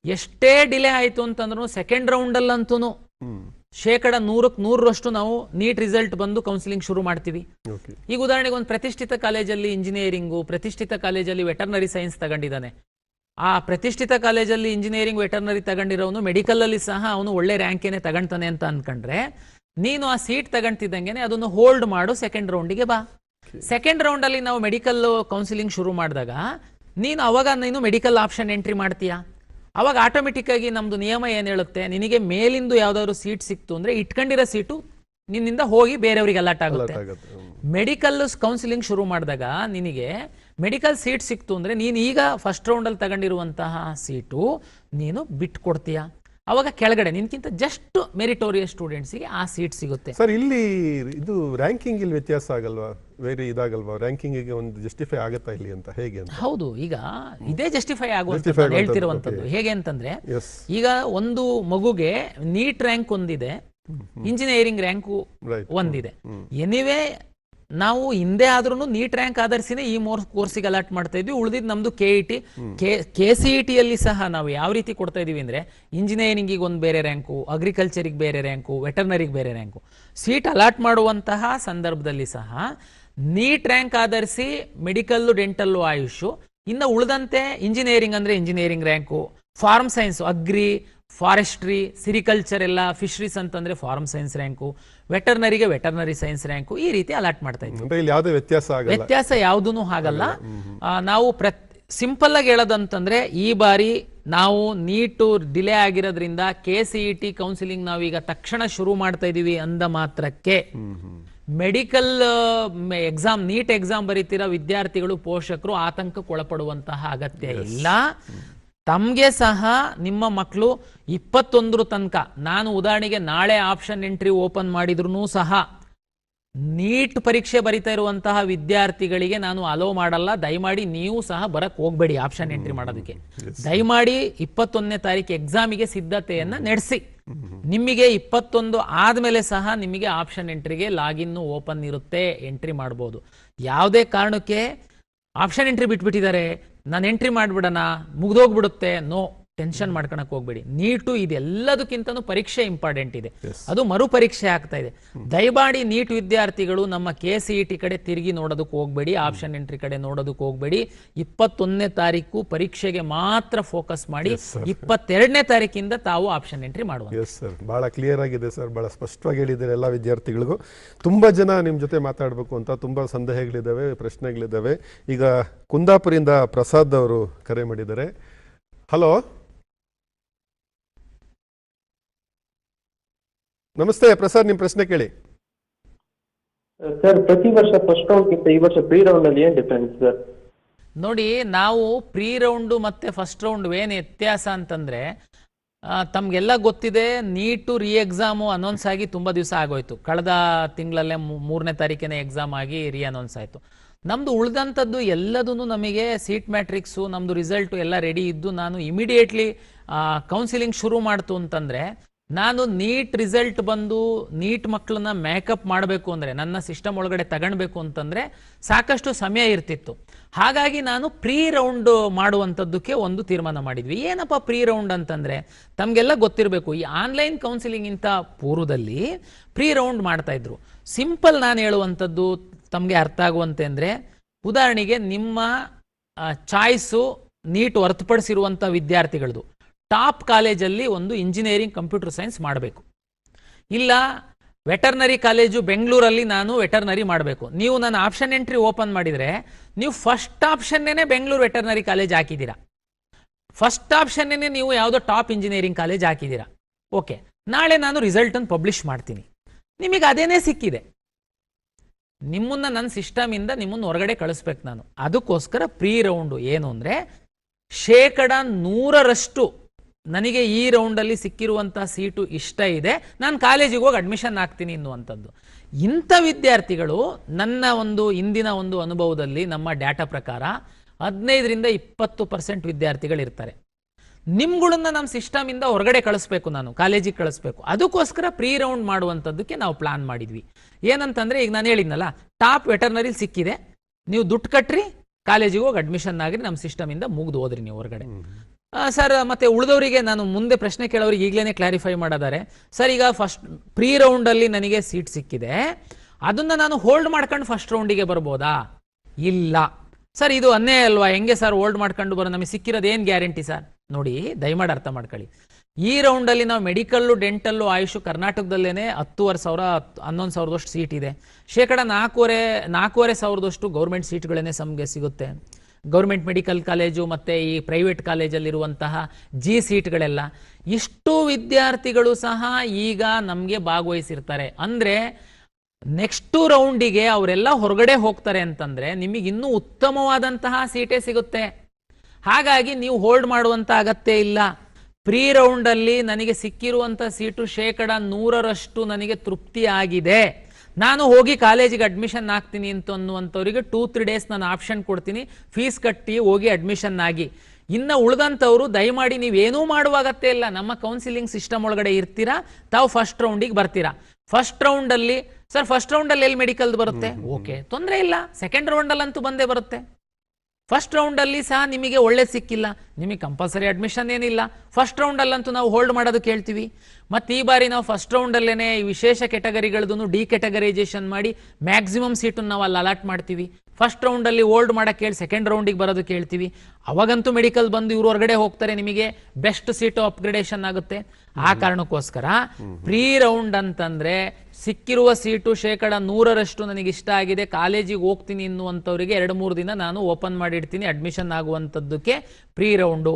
ಎಷ್ಟೇ ಡಿಲೇ ಆಯಿತು ಅಂತಂದ್ರೂ ಸೆಕೆಂಡ್ ರೌಂಡಲ್ಲಂತೂ 100ಕ್ಕೆ 100ರಷ್ಟು ನಾವು ನೀಟ್ ರಿಸಲ್ಟ್ ಬಂದು ಕೌನ್ಸಿಲಿಂಗ್ ಶುರು ಮಾಡ್ತೀವಿ. ಓಕೆ. ಈಗ ಉದಾಹರಣೆಗೆ ಒಂದು ಪ್ರತಿಷ್ಠಿತ ಕಾಲೇಜಲ್ಲಿ ಇಂಜಿನಿಯರಿಂಗು, ಪ್ರತಿಷ್ಠಿತ ಕಾಲೇಜಲ್ಲಿ ವೆಟರ್ನರಿ ಸೈನ್ಸ್ ತಗೊಂಡಿದ್ದಾನೆ. ಆ ಪ್ರತಿಷ್ಠಿತ ಕಾಲೇಜಲ್ಲಿ ಇಂಜಿನಿಯರಿಂಗ್ ವೆಟರ್ನರಿ ತಗೊಂಡಿರೋನು ಮೆಡಿಕಲಲ್ಲಿ ಸಹ ಅವನು ಒಳ್ಳೆ ರ್ಯಾಂಕೇನೆ ತಗೊಂತಾನೆ ಅಂತ ಅಂದ್ಕೊಂಡ್ರೆ ನೀನು ಆ ಸೀಟ್ ತಗೊಂತಿದ್ದಂಗೆ ಅದನ್ನು ಹೋಲ್ಡ್ ಮಾಡು, ಸೆಕೆಂಡ್ ರೌಂಡಿಗೆ ಬಾ. ಸೆಕೆಂಡ್ ರೌಂಡಲ್ಲಿ ನಾವು ಮೆಡಿಕಲ್ ಕೌನ್ಸಿಲಿಂಗ್ ಶುರು ಮಾಡಿದಾಗ ನೀನು ಮೆಡಿಕಲ್ ಆಪ್ಷನ್ ಎಂಟ್ರಿ ಮಾಡ್ತೀಯಾ. ಅವಾಗ ಆಟೋಮೆಟಿಕ್ ಆಗಿ ನಮ್ದು ನಿಯಮ ಏನು ಹೇಳುತ್ತೆ, ನಿನಗೆ ಮೇಲಿಂದು ಯಾವ್ದಾದ್ರು ಸೀಟ್ ಸಿಕ್ತು ಅಂದ್ರೆ ಇಟ್ಕೊಂಡಿರೋ ಸೀಟು ನಿನ್ನಿಂದ ಹೋಗಿ ಬೇರೆಯವರಿಗೆ ಅಲಾಟ್ ಆಗುತ್ತೆ. ಮೆಡಿಕಲ್ ಕೌನ್ಸಿಲಿಂಗ್ ಶುರು ಮಾಡಿದಾಗ ನಿನಗೆ ಮೆಡಿಕಲ್ ಸೀಟ್ ಸಿಕ್ತು ಅಂದ್ರೆ ನೀನು ಈಗ ಫಸ್ಟ್ ರೌಂಡಲ್ಲಿ ತಗೊಂಡಿರುವಂತಹ ಸೀಟು ನೀನು ಬಿಟ್ಕೊಡ್ತೀಯ. ಅವಾಗ ಕೆಳಗಡೆ ನಿನ್ಕಿಂತ ಜಸ್ಟ್ ಮೆರಿಟೋರಿಯಸ್ ಸ್ಟೂಡೆಂಟ್ಸಿಗೆ ಆ ಸೀಟ್ ಸಿಗುತ್ತೆ. ಸರ್, ಇಲ್ಲಿ ಇದು ರ್ಯಾಂಕಿಂಗ್ ಇಲ್ಲಿ ವ್ಯತ್ಯಾಸ ಆಗಲ್ವಾ, ಬೇರೆ ಇದಾಗಲ್ವಾ, ರ್ಯಾಂಕಿಂಗಿಗೆ ಒಂದು ಜಸ್ಟಿಫೈ ಆಗುತ್ತಾ ಇಲ್ಲಿ ಅಂತ, ಹೇಗೆ ಅಂತ? ಹೌದು, ಈಗ ಇದೇ ಜಸ್ಟಿಫೈ ಆಗುವಂತ ಹೇಳ್ತಿರುವಂತದ್ದು. ಹೇಗೆ ಅಂತಂದ್ರೆ ಈಗ ಒಂದು ಮಗುಗೆ ನೀಟ್ ರ್ಯಾಂಕ್ ಒಂದಿದೆ, ಇಂಜಿನಿಯರಿಂಗ್ ರ್ಯಾಂಕು ಒಂದಿದೆ. ಎನಿವೇ ನಾವು ಹಿಂದೆ ಆದ್ರೂ ನೀಟ್ ರ್ಯಾಂಕ್ ಆಧರಿಸಿನೇ ಈ ಕೋರ್ಸಿಗೆ ಅಲಾಟ್ ಮಾಡ್ತಾ ಇದ್ವಿ. ಉಳಿದಿದ್ದು ನಮ್ದು KET, KCET ಯಲ್ಲಿ ಸಹ ನಾವು ಯಾವ ರೀತಿ ಕೊಡ್ತಾ ಇದೀವಿ ಅಂದ್ರೆ ಇಂಜಿನಿಯರಿಂಗಿಗೆ ಒಂದು ಬೇರೆ ರ್ಯಾಂಕು, ಅಗ್ರಿಕಲ್ಚರಿಗೆ ಬೇರೆ ರ್ಯಾಂಕು, ವೆಟರ್ನರಿಗೆ ಬೇರೆ ರ್ಯಾಂಕು. ಸೀಟ್ ಅಲಾಟ್ ಮಾಡುವಂತಹ ಸಂದರ್ಭದಲ್ಲಿ ಸಹ ನೀಟ್ ರ್ಯಾಂಕ್ ಆಧರಿಸಿ ಮೆಡಿಕಲ್ಲು, ಡೆಂಟಲ್ಲು, ಆಯುಷು, ಇನ್ನು ಉಳಿದಂತೆ ಇಂಜಿನಿಯರಿಂಗ್ ಅಂದ್ರೆ engineering rank, farm science, agri, forestry, sericulture ಎಲ್ಲ, ಫಿಶರೀಸ್ ಅಂತಂದ್ರೆ ಫಾರ್ಮ್ ಸೈನ್ಸ್ ರ್ಯಾಂಕು, ವೆಟರ್ನರಿಗೆ ವೆಟರ್ನರಿ ಸೈನ್ಸ್ ರ್ಯಾಂಕು, ಈ ರೀತಿ ಅಲಾಟ್ ಮಾಡ್ತಾ ಇದ್ವಿ. ವ್ಯತ್ಯಾಸ ಯಾವುದೂ ಆಗಲ್ಲ. ನಾವು ಸಿಂಪಲ್ ಆಗಿ ಹೇಳೋದಂತಂದ್ರೆ ಈ ಬಾರಿ ನಾವು ನೀಟು ಡಿಲೇ ಆಗಿರೋದ್ರಿಂದ KCET ಕೌನ್ಸಿಲಿಂಗ್ ನಾವೀಗ ತಕ್ಷಣ ಶುರು ಮಾಡ್ತಾ ಇದೀವಿ ಅಂದ ಮಾತ್ರಕ್ಕೆ ಮೆಡಿಕಲ್ ಎಕ್ಸಾಮ್, ನೀಟ್ ಎಕ್ಸಾಮ್ ಬರೀತಿರೋ ವಿದ್ಯಾರ್ಥಿಗಳು, ಪೋಷಕರು ಆತಂಕಕ್ಕೊಳಪಡುವಂತಹ ಅಗತ್ಯ ಇಲ್ಲ. ತಮಗೆ ಸಹ ನಿಮ್ಮ ಮಕ್ಕಳು 21 ತನಕ, ನಾನು ಉದಾಹರಣೆಗೆ ನಾಳೆ ಆಪ್ಷನ್ ಎಂಟ್ರಿ ಓಪನ್ ಮಾಡಿದ್ರು ಸಹ ನೀಟ್ ಪರೀಕ್ಷೆ ಬರಿತಾ ಇರುವಂತಹ ವಿದ್ಯಾರ್ಥಿಗಳಿಗೆ ನಾನು ಅಲೋ ಮಾಡಲ್ಲ. ದಯಮಾಡಿ ನೀವು ಸಹ ಬರಕ್ ಹೋಗ್ಬೇಡಿ ಆಪ್ಷನ್ ಎಂಟ್ರಿ ಮಾಡೋದಕ್ಕೆ. ದಯಮಾಡಿ 21ನೇ ತಾರೀಕು ಎಕ್ಸಾಮಿಗೆ ಸಿದ್ಧತೆಯನ್ನ ನಡೆಸಿ. ನಿಮಗೆ 21 ಆದ್ಮೇಲೆ ಸಹ ನಿಮಗೆ ಆಪ್ಷನ್ ಎಂಟ್ರಿಗೆ ಲಾಗಿನ್ ಓಪನ್ ಇರುತ್ತೆ, ಎಂಟ್ರಿ ಮಾಡ್ಬೋದು. ಯಾವುದೇ ಕಾರಣಕ್ಕೆ ಆಪ್ಷನ್ ಎಂಟ್ರಿ ಬಿಟ್ಬಿಟ್ಟಿದ್ದಾರೆ, ನಾನು ಎಂಟ್ರಿ ಮಾಡ್ಬಿಡೋಣ, ಮುಗ್ದೋಗ್ಬಿಡುತ್ತೆ, ನೋ, ಟೆನ್ಷನ್ ಮಾಡ್ಕೊಳಕ್ ಹೋಗ್ಬೇಡಿ. ನೀಟು ಇದೆಲ್ಲದಕ್ಕಿಂತನೂ ಪರೀಕ್ಷೆ ಇಂಪಾರ್ಟೆಂಟ್ ಇದೆ, ಅದು ಮರು ಪರೀಕ್ಷೆ ಆಗ್ತಾ ಇದೆ. ದಯಮಾಡಿ ನೀಟ್ ವಿದ್ಯಾರ್ಥಿಗಳು ನಮ್ಮ KCET ಕಡೆ ತಿರುಗಿ ನೋಡೋದಕ್ಕೆ ಹೋಗ್ಬೇಡಿ, ಆಪ್ಷನ್ ಎಂಟ್ರಿ ಕಡೆ ನೋಡೋದಕ್ಕೆ ಹೋಗ್ಬೇಡಿ. 21ನೇ ತಾರೀಕು ಪರೀಕ್ಷೆಗೆ ಮಾತ್ರ ಫೋಕಸ್ ಮಾಡಿ. 22ನೇ ತಾರೀಕಿಂದ ತಾವು ಆಪ್ಷನ್ ಎಂಟ್ರಿ ಮಾಡುವ. ಬಹಳ ಕ್ಲಿಯರ್ ಆಗಿದೆ ಸರ್, ಬಹಳ ಸ್ಪಷ್ಟವಾಗಿ ಹೇಳಿದ್ದಾರೆ ಎಲ್ಲ ವಿದ್ಯಾರ್ಥಿಗಳಿಗೂ. ತುಂಬಾ ಜನ ನಿಮ್ ಜೊತೆ ಮಾತಾಡಬೇಕು ಅಂತ ತುಂಬಾ ಸಂದೇಹಗಳಿದ್ದಾವೆ, ಪ್ರಶ್ನೆಗಳಿದ್ದಾವೆ. ಈಗ ಕುಂದಾಪುರಿಂದ ಪ್ರಸಾದ್ ಅವರು ಕರೆ ಮಾಡಿದ್ದಾರೆ. ಹಲೋ, ನಮಸ್ತೆ ಪ್ರಸಾದ್, ನಿಮ್ ಪ್ರಶ್ನೆ ಕೇಳಿ. ಸರ್, ಪ್ರತಿ ವರ್ಷ ಫಸ್ಟ್ ರೌಂಡ್ಗಿಂತ ಈ ವರ್ಷ ಪ್ರೀ ರೌಂಡ್ ಅಲ್ಲಿ ಏನ್ ಡಿಫರೆನ್ಸ್ ಸರ್? ನೋಡಿ, ನಾವು ಪ್ರೀ ರೌಂಡು ಮತ್ತೆ ಫಸ್ಟ್ ರೌಂಡ್ ಏನು ವ್ಯತ್ಯಾಸ ಅಂತಂದ್ರೆ, ತಮಗೆಲ್ಲ ಗೊತ್ತಿದೆ, ನೀಟು ರೀ ಎಕ್ಸಾಮು ಅನೌನ್ಸ್ ಆಗಿ ತುಂಬಾ ದಿವಸ ಆಗೋಯ್ತು. ಕಳೆದ ತಿಂಗಳಲ್ಲೇ 3ನೇ ತಾರೀಕಿನ ಎಕ್ಸಾಮ್ ಆಗಿ ರೀ ಅನೌನ್ಸ್ ಆಯ್ತು. ನಮ್ದು ಉಳಿದಂಥದ್ದು ಎಲ್ಲದೂ ನಮಗೆ ಸೀಟ್ ಮ್ಯಾಟ್ರಿಕ್ಸು, ನಮ್ದು ರಿಸಲ್ಟು ಎಲ್ಲ ರೆಡಿ ಇದ್ದು ನಾನು ಇಮಿಡಿಯೇಟ್ಲಿ ಕೌನ್ಸಿಲಿಂಗ್ ಶುರು ಮಾಡ್ತು ಅಂತಂದ್ರೆ, ನಾನು ನೀಟ್ ರಿಸಲ್ಟ್ ಬಂದು ನೀಟ್ ಮಕ್ಕಳನ್ನ ಮೇಕಪ್ ಮಾಡಬೇಕು ಅಂದರೆ, ನನ್ನ ಸಿಸ್ಟಮ್ ಒಳಗಡೆ ತಗೊಳ್ಬೇಕು ಅಂತಂದರೆ ಸಾಕಷ್ಟು ಸಮಯ ಇರ್ತಿತ್ತು. ಹಾಗಾಗಿ ನಾನು ಪ್ರೀ ರೌಂಡ್ ಮಾಡುವಂಥದ್ದಕ್ಕೆ ಒಂದು ತೀರ್ಮಾನ ಮಾಡಿದ್ವಿ. ಏನಪ್ಪ ಪ್ರೀ ರೌಂಡ್ ಅಂತಂದರೆ, ತಮಗೆಲ್ಲ ಗೊತ್ತಿರಬೇಕು, ಈ ಆನ್ಲೈನ್ ಕೌನ್ಸಿಲಿಂಗಿಂತ ಪೂರ್ವದಲ್ಲಿ ಪ್ರೀ ರೌಂಡ್ ಮಾಡ್ತಾ ಇದ್ರು. ಸಿಂಪಲ್ ನಾನು ಹೇಳುವಂಥದ್ದು ತಮಗೆ ಅರ್ಥ ಆಗುವಂತೆ ಅಂದರೆ, ಉದಾಹರಣೆಗೆ ನಿಮ್ಮ ಚಾಯ್ಸು ನೀಟ್ ಹೊರತುಪಡಿಸಿರುವಂಥ ವಿದ್ಯಾರ್ಥಿಗಳದು ಟಾಪ್ ಕಾಲೇಜಲ್ಲಿ ಒಂದು ಇಂಜಿನಿಯರಿಂಗ್ ಕಂಪ್ಯೂಟರ್ ಸೈನ್ಸ್ ಮಾಡಬೇಕು, ಇಲ್ಲ ವೆಟರ್ನರಿ ಕಾಲೇಜು ಬೆಂಗಳೂರಲ್ಲಿ ನಾನು ವೆಟರ್ನರಿ ಮಾಡಬೇಕು. ನೀವು ನನ್ನ ಆಪ್ಷನ್ ಎಂಟ್ರಿ ಓಪನ್ ಮಾಡಿದರೆ ನೀವು ಫಸ್ಟ್ ಆಪ್ಷನ್ನೇ ಬೆಂಗಳೂರು ವೆಟರ್ನರಿ ಕಾಲೇಜ್ ಹಾಕಿದ್ದೀರಾ, ಫಸ್ಟ್ ಆಪ್ಷನ್ನೇ ನೀವು ಯಾವುದೋ ಟಾಪ್ ಇಂಜಿನಿಯರಿಂಗ್ ಕಾಲೇಜ್ ಹಾಕಿದ್ದೀರಾ. ಓಕೆ, ನಾಳೆ ನಾನು ರಿಸಲ್ಟನ್ನು ಪಬ್ಲಿಷ್ ಮಾಡ್ತೀನಿ, ನಿಮಗೆ ಅದೇನೇ ಸಿಕ್ಕಿದೆ, ನಿಮ್ಮನ್ನ ನನ್ನ ಸಿಸ್ಟಮಿಂದ ನಿಮ್ಮನ್ನು ಹೊರಗಡೆ ಕಳಿಸ್ಬೇಕು ನಾನು. ಅದಕ್ಕೋಸ್ಕರ ಪ್ರೀ ರೌಂಡು ಏನು ಅಂದರೆ, 100% ನನಗೆ ಈ ರೌಂಡಲ್ಲಿ ಸಿಕ್ಕಿರುವಂಥ ಸೀಟು ಇಷ್ಟ ಇದೆ, ನಾನು ಕಾಲೇಜಿಗೆ ಹೋಗಿ ಅಡ್ಮಿಷನ್ ಆಗ್ತೀನಿ ಎನ್ನುವಂಥದ್ದು. ಇಂಥ ವಿದ್ಯಾರ್ಥಿಗಳು ನನ್ನ ಒಂದು ಇಂದಿನ ಒಂದು ಅನುಭವದಲ್ಲಿ ನಮ್ಮ ಡಾಟಾ ಪ್ರಕಾರ 15ರಿಂದ 20% ವಿದ್ಯಾರ್ಥಿಗಳಿರ್ತಾರೆ. ನಿಮ್ಗಳನ್ನ ನಮ್ಮ ಸಿಸ್ಟಮಿಂದ ಹೊರಗಡೆ ಕಳಿಸ್ಬೇಕು, ನಾನು ಕಾಲೇಜಿಗೆ ಕಳಿಸ್ಬೇಕು. ಅದಕ್ಕೋಸ್ಕರ ಪ್ರೀ ರೌಂಡ್ ಮಾಡುವಂಥದ್ದಕ್ಕೆ ನಾವು ಪ್ಲಾನ್ ಮಾಡಿದ್ವಿ. ಏನಂತಂದರೆ, ಈಗ ನಾನು ಹೇಳಿದ್ನಲ್ಲ, ಟಾಪ್ ವೆಟರ್ನರಿ ಸಿಕ್ಕಿದೆ, ನೀವು ದುಡ್ಡು ಕಟ್ಟ್ರಿ, ಕಾಲೇಜಿಗೆ ಹೋಗಿ ಅಡ್ಮಿಷನ್ ಆಗ್ರಿ, ನಮ್ಮ ಸಿಸ್ಟಮಿಂದ ಮುಗ್ದು ಹೋದ್ರಿ ನೀವು ಹೊರಗಡೆ. ಸರ್ ಮತ್ತೆ ಉಳಿದವರಿಗೆ ನಾನು ಮುಂದೆ ಪ್ರಶ್ನೆ ಕೇಳೋರಿಗೆ ಈಗಲೇ ಕ್ಲಾರಿಫೈ ಮಾಡಿದ್ದಾರೆ. ಸರ್ ಈಗ ಫಸ್ಟ್ ಪ್ರೀ ರೌಂಡಲ್ಲಿ ನನಗೆ ಸೀಟ್ ಸಿಕ್ಕಿದೆ, ಅದನ್ನು ನಾನು ಹೋಲ್ಡ್ ಮಾಡ್ಕೊಂಡು ಫಸ್ಟ್ ರೌಂಡಿಗೆ ಬರ್ಬೋದಾ? ಇಲ್ಲ ಸರ್, ಇದು ಅನ್ನೇ ಅಲ್ವಾ, ಹೆಂಗೆ ಸರ್ ಹೋಲ್ಡ್ ಮಾಡ್ಕೊಂಡು ಬರೋ, ನಮಗೆ ಸಿಕ್ಕಿರೋದು ಏನು ಗ್ಯಾರಂಟಿ ಸರ್? ನೋಡಿ, ದಯಮಾಡಿ ಅರ್ಥ ಮಾಡ್ಕೊಳ್ಳಿ. ಈ ರೌಂಡಲ್ಲಿ ನಾವು ಮೆಡಿಕಲ್ಲು, ಡೆಂಟಲ್ಲು, ಆಯುಷ್ ಕರ್ನಾಟಕದಲ್ಲೇ 10,000 11,000 ಸೀಟ್ ಇದೆ. ಶೇಕಡ 4,500 ಗೌರ್ಮೆಂಟ್ ಸೀಟ್ಗಳೇ ನಮಗೆ ಸಿಗುತ್ತೆ. ಗೌರ್ಮೆಂಟ್ ಮೆಡಿಕಲ್ ಕಾಲೇಜು ಮತ್ತು ಈ ಪ್ರೈವೇಟ್ ಕಾಲೇಜಲ್ಲಿರುವಂತಹ ಸೀಟ್ಗಳೆಲ್ಲ. ಇಷ್ಟು ವಿದ್ಯಾರ್ಥಿಗಳು ಸಹ ಈಗ ನಮಗೆ ಭಾಗವಹಿಸಿರ್ತಾರೆ. ಅಂದರೆ ನೆಕ್ಸ್ಟ್ ರೌಂಡಿಗೆ ಅವರೆಲ್ಲ ಹೊರಗಡೆ ಹೋಗ್ತಾರೆ ಅಂತಂದರೆ ನಿಮಗೆ ಇನ್ನೂ ಉತ್ತಮವಾದಂತಹ ಸೀಟೇ ಸಿಗುತ್ತೆ. ಹಾಗಾಗಿ ನೀವು ಹೋಲ್ಡ್ ಮಾಡುವಂಥ ಅಗತ್ಯ ಇಲ್ಲ. ಪ್ರೀ ರೌಂಡಲ್ಲಿ ನನಗೆ ಸಿಕ್ಕಿರುವಂಥ ಸೀಟು ಶೇಕಡ 100ರಷ್ಟು ನನಗೆ ತೃಪ್ತಿ ಆಗಿದೆ, ನಾನು ಹೋಗಿ ಕಾಲೇಜಿಗೆ ಅಡ್ಮಿಷನ್ ಆಗ್ತೀನಿ ಅನ್ನುವಂಥವ್ರಿಗೆ 2-3 ಡೇಸ್ ನಾನು ಆಪ್ಷನ್ ಕೊಡ್ತೀನಿ, ಫೀಸ್ ಕಟ್ಟಿ ಹೋಗಿ ಅಡ್ಮಿಷನ್ ಆಗಿ. ಇನ್ನು ಉಳಿದಂಥವ್ರು ದಯಮಾಡಿ ನೀವೇನೂ ಮಾಡುವ ಅಗತ್ಯ ಇಲ್ಲ, ನಮ್ಮ ಕೌನ್ಸಿಲಿಂಗ್ ಸಿಸ್ಟಮ್ ಒಳಗಡೆ ಇರ್ತೀರಾ, ತಾವು ಫಸ್ಟ್ ರೌಂಡಿಗೆ ಬರ್ತೀರಾ. ಫಸ್ಟ್ ರೌಂಡಲ್ಲಿ ಸರ್, ಫಸ್ಟ್ ರೌಂಡಲ್ಲಿ ಎಲ್ಲಿ ಮೆಡಿಕಲ್ ಬರುತ್ತೆ? ಓಕೆ, ತೊಂದರೆ ಇಲ್ಲ, ಸೆಕೆಂಡ್ ರೌಂಡಲ್ಲಂತೂ ಬಂದೇ ಬರುತ್ತೆ. ಫಸ್ಟ್ ರೌಂಡಲ್ಲಿ ಸಹ ನಿಮಗೆ ಒಳ್ಳೆ ಸಿಕ್ಕಿಲ್ಲ, ನಿಮಗೆ ಕಂಪಲ್ಸರಿ ಅಡ್ಮಿಷನ್ ಏನಿಲ್ಲ, ಫಸ್ಟ್ ರೌಂಡಲ್ಲಂತೂ ನಾವು ಹೋಲ್ಡ್ ಮಾಡೋದಕ್ಕೆ ಹೇಳ್ತೀವಿ. ಮತ್ತು ಈ ಬಾರಿ ನಾವು ಫಸ್ಟ್ ರೌಂಡಲ್ಲೇ ಈ ವಿಶೇಷ ಕೆಟಗರಿಗಳದ್ದು ಡಿಕೆಟಗರೈಸೇಷನ್ ಮಾಡಿ ಮ್ಯಾಕ್ಸಿಮಮ್ ಸೀಟನ್ನು ನಾವು ಅಲ್ಲಿ ಅಲಾಟ್ ಮಾಡ್ತೀವಿ. ಫಸ್ಟ್ ರೌಂಡಲ್ಲಿ ಹೋಲ್ಡ್ ಮಾಡೋಕ್ಕೆ ಹೇಳಿ ಸೆಕೆಂಡ್ ರೌಂಡಿಗೆ ಬರೋದಕ್ಕೆ ಹೇಳ್ತೀವಿ. ಅವಾಗಂತೂ ಮೆಡಿಕಲ್ ಬಂದು ಇವರು ಹೊರಗಡೆ ಹೋಗ್ತಾರೆ, ನಿಮಗೆ ಬೆಸ್ಟ್ ಸೀಟು ಅಪ್ಗ್ರೇಡೇಷನ್ ಆಗುತ್ತೆ. ಆ ಕಾರಣಕ್ಕೋಸ್ಕರ ಪ್ರೀ ರೌಂಡ್ ಅಂತಂದರೆ ಸಿಕ್ಕಿರುವ ಸೀಟು ಶೇಕಡ 100ರಷ್ಟು ನನಗೆ ಇಷ್ಟ ಆಗಿದೆ, ಕಾಲೇಜಿಗೆ ಹೋಗ್ತೀನಿ ಅನ್ನುವಂಥವ್ರಿಗೆ 2-3 ದಿನ ನಾನು ಓಪನ್ ಮಾಡಿಡ್ತೀನಿ ಅಡ್ಮಿಷನ್ ಆಗುವಂಥದ್ದಕ್ಕೆ ಪ್ರೀ ರೌಂಡು.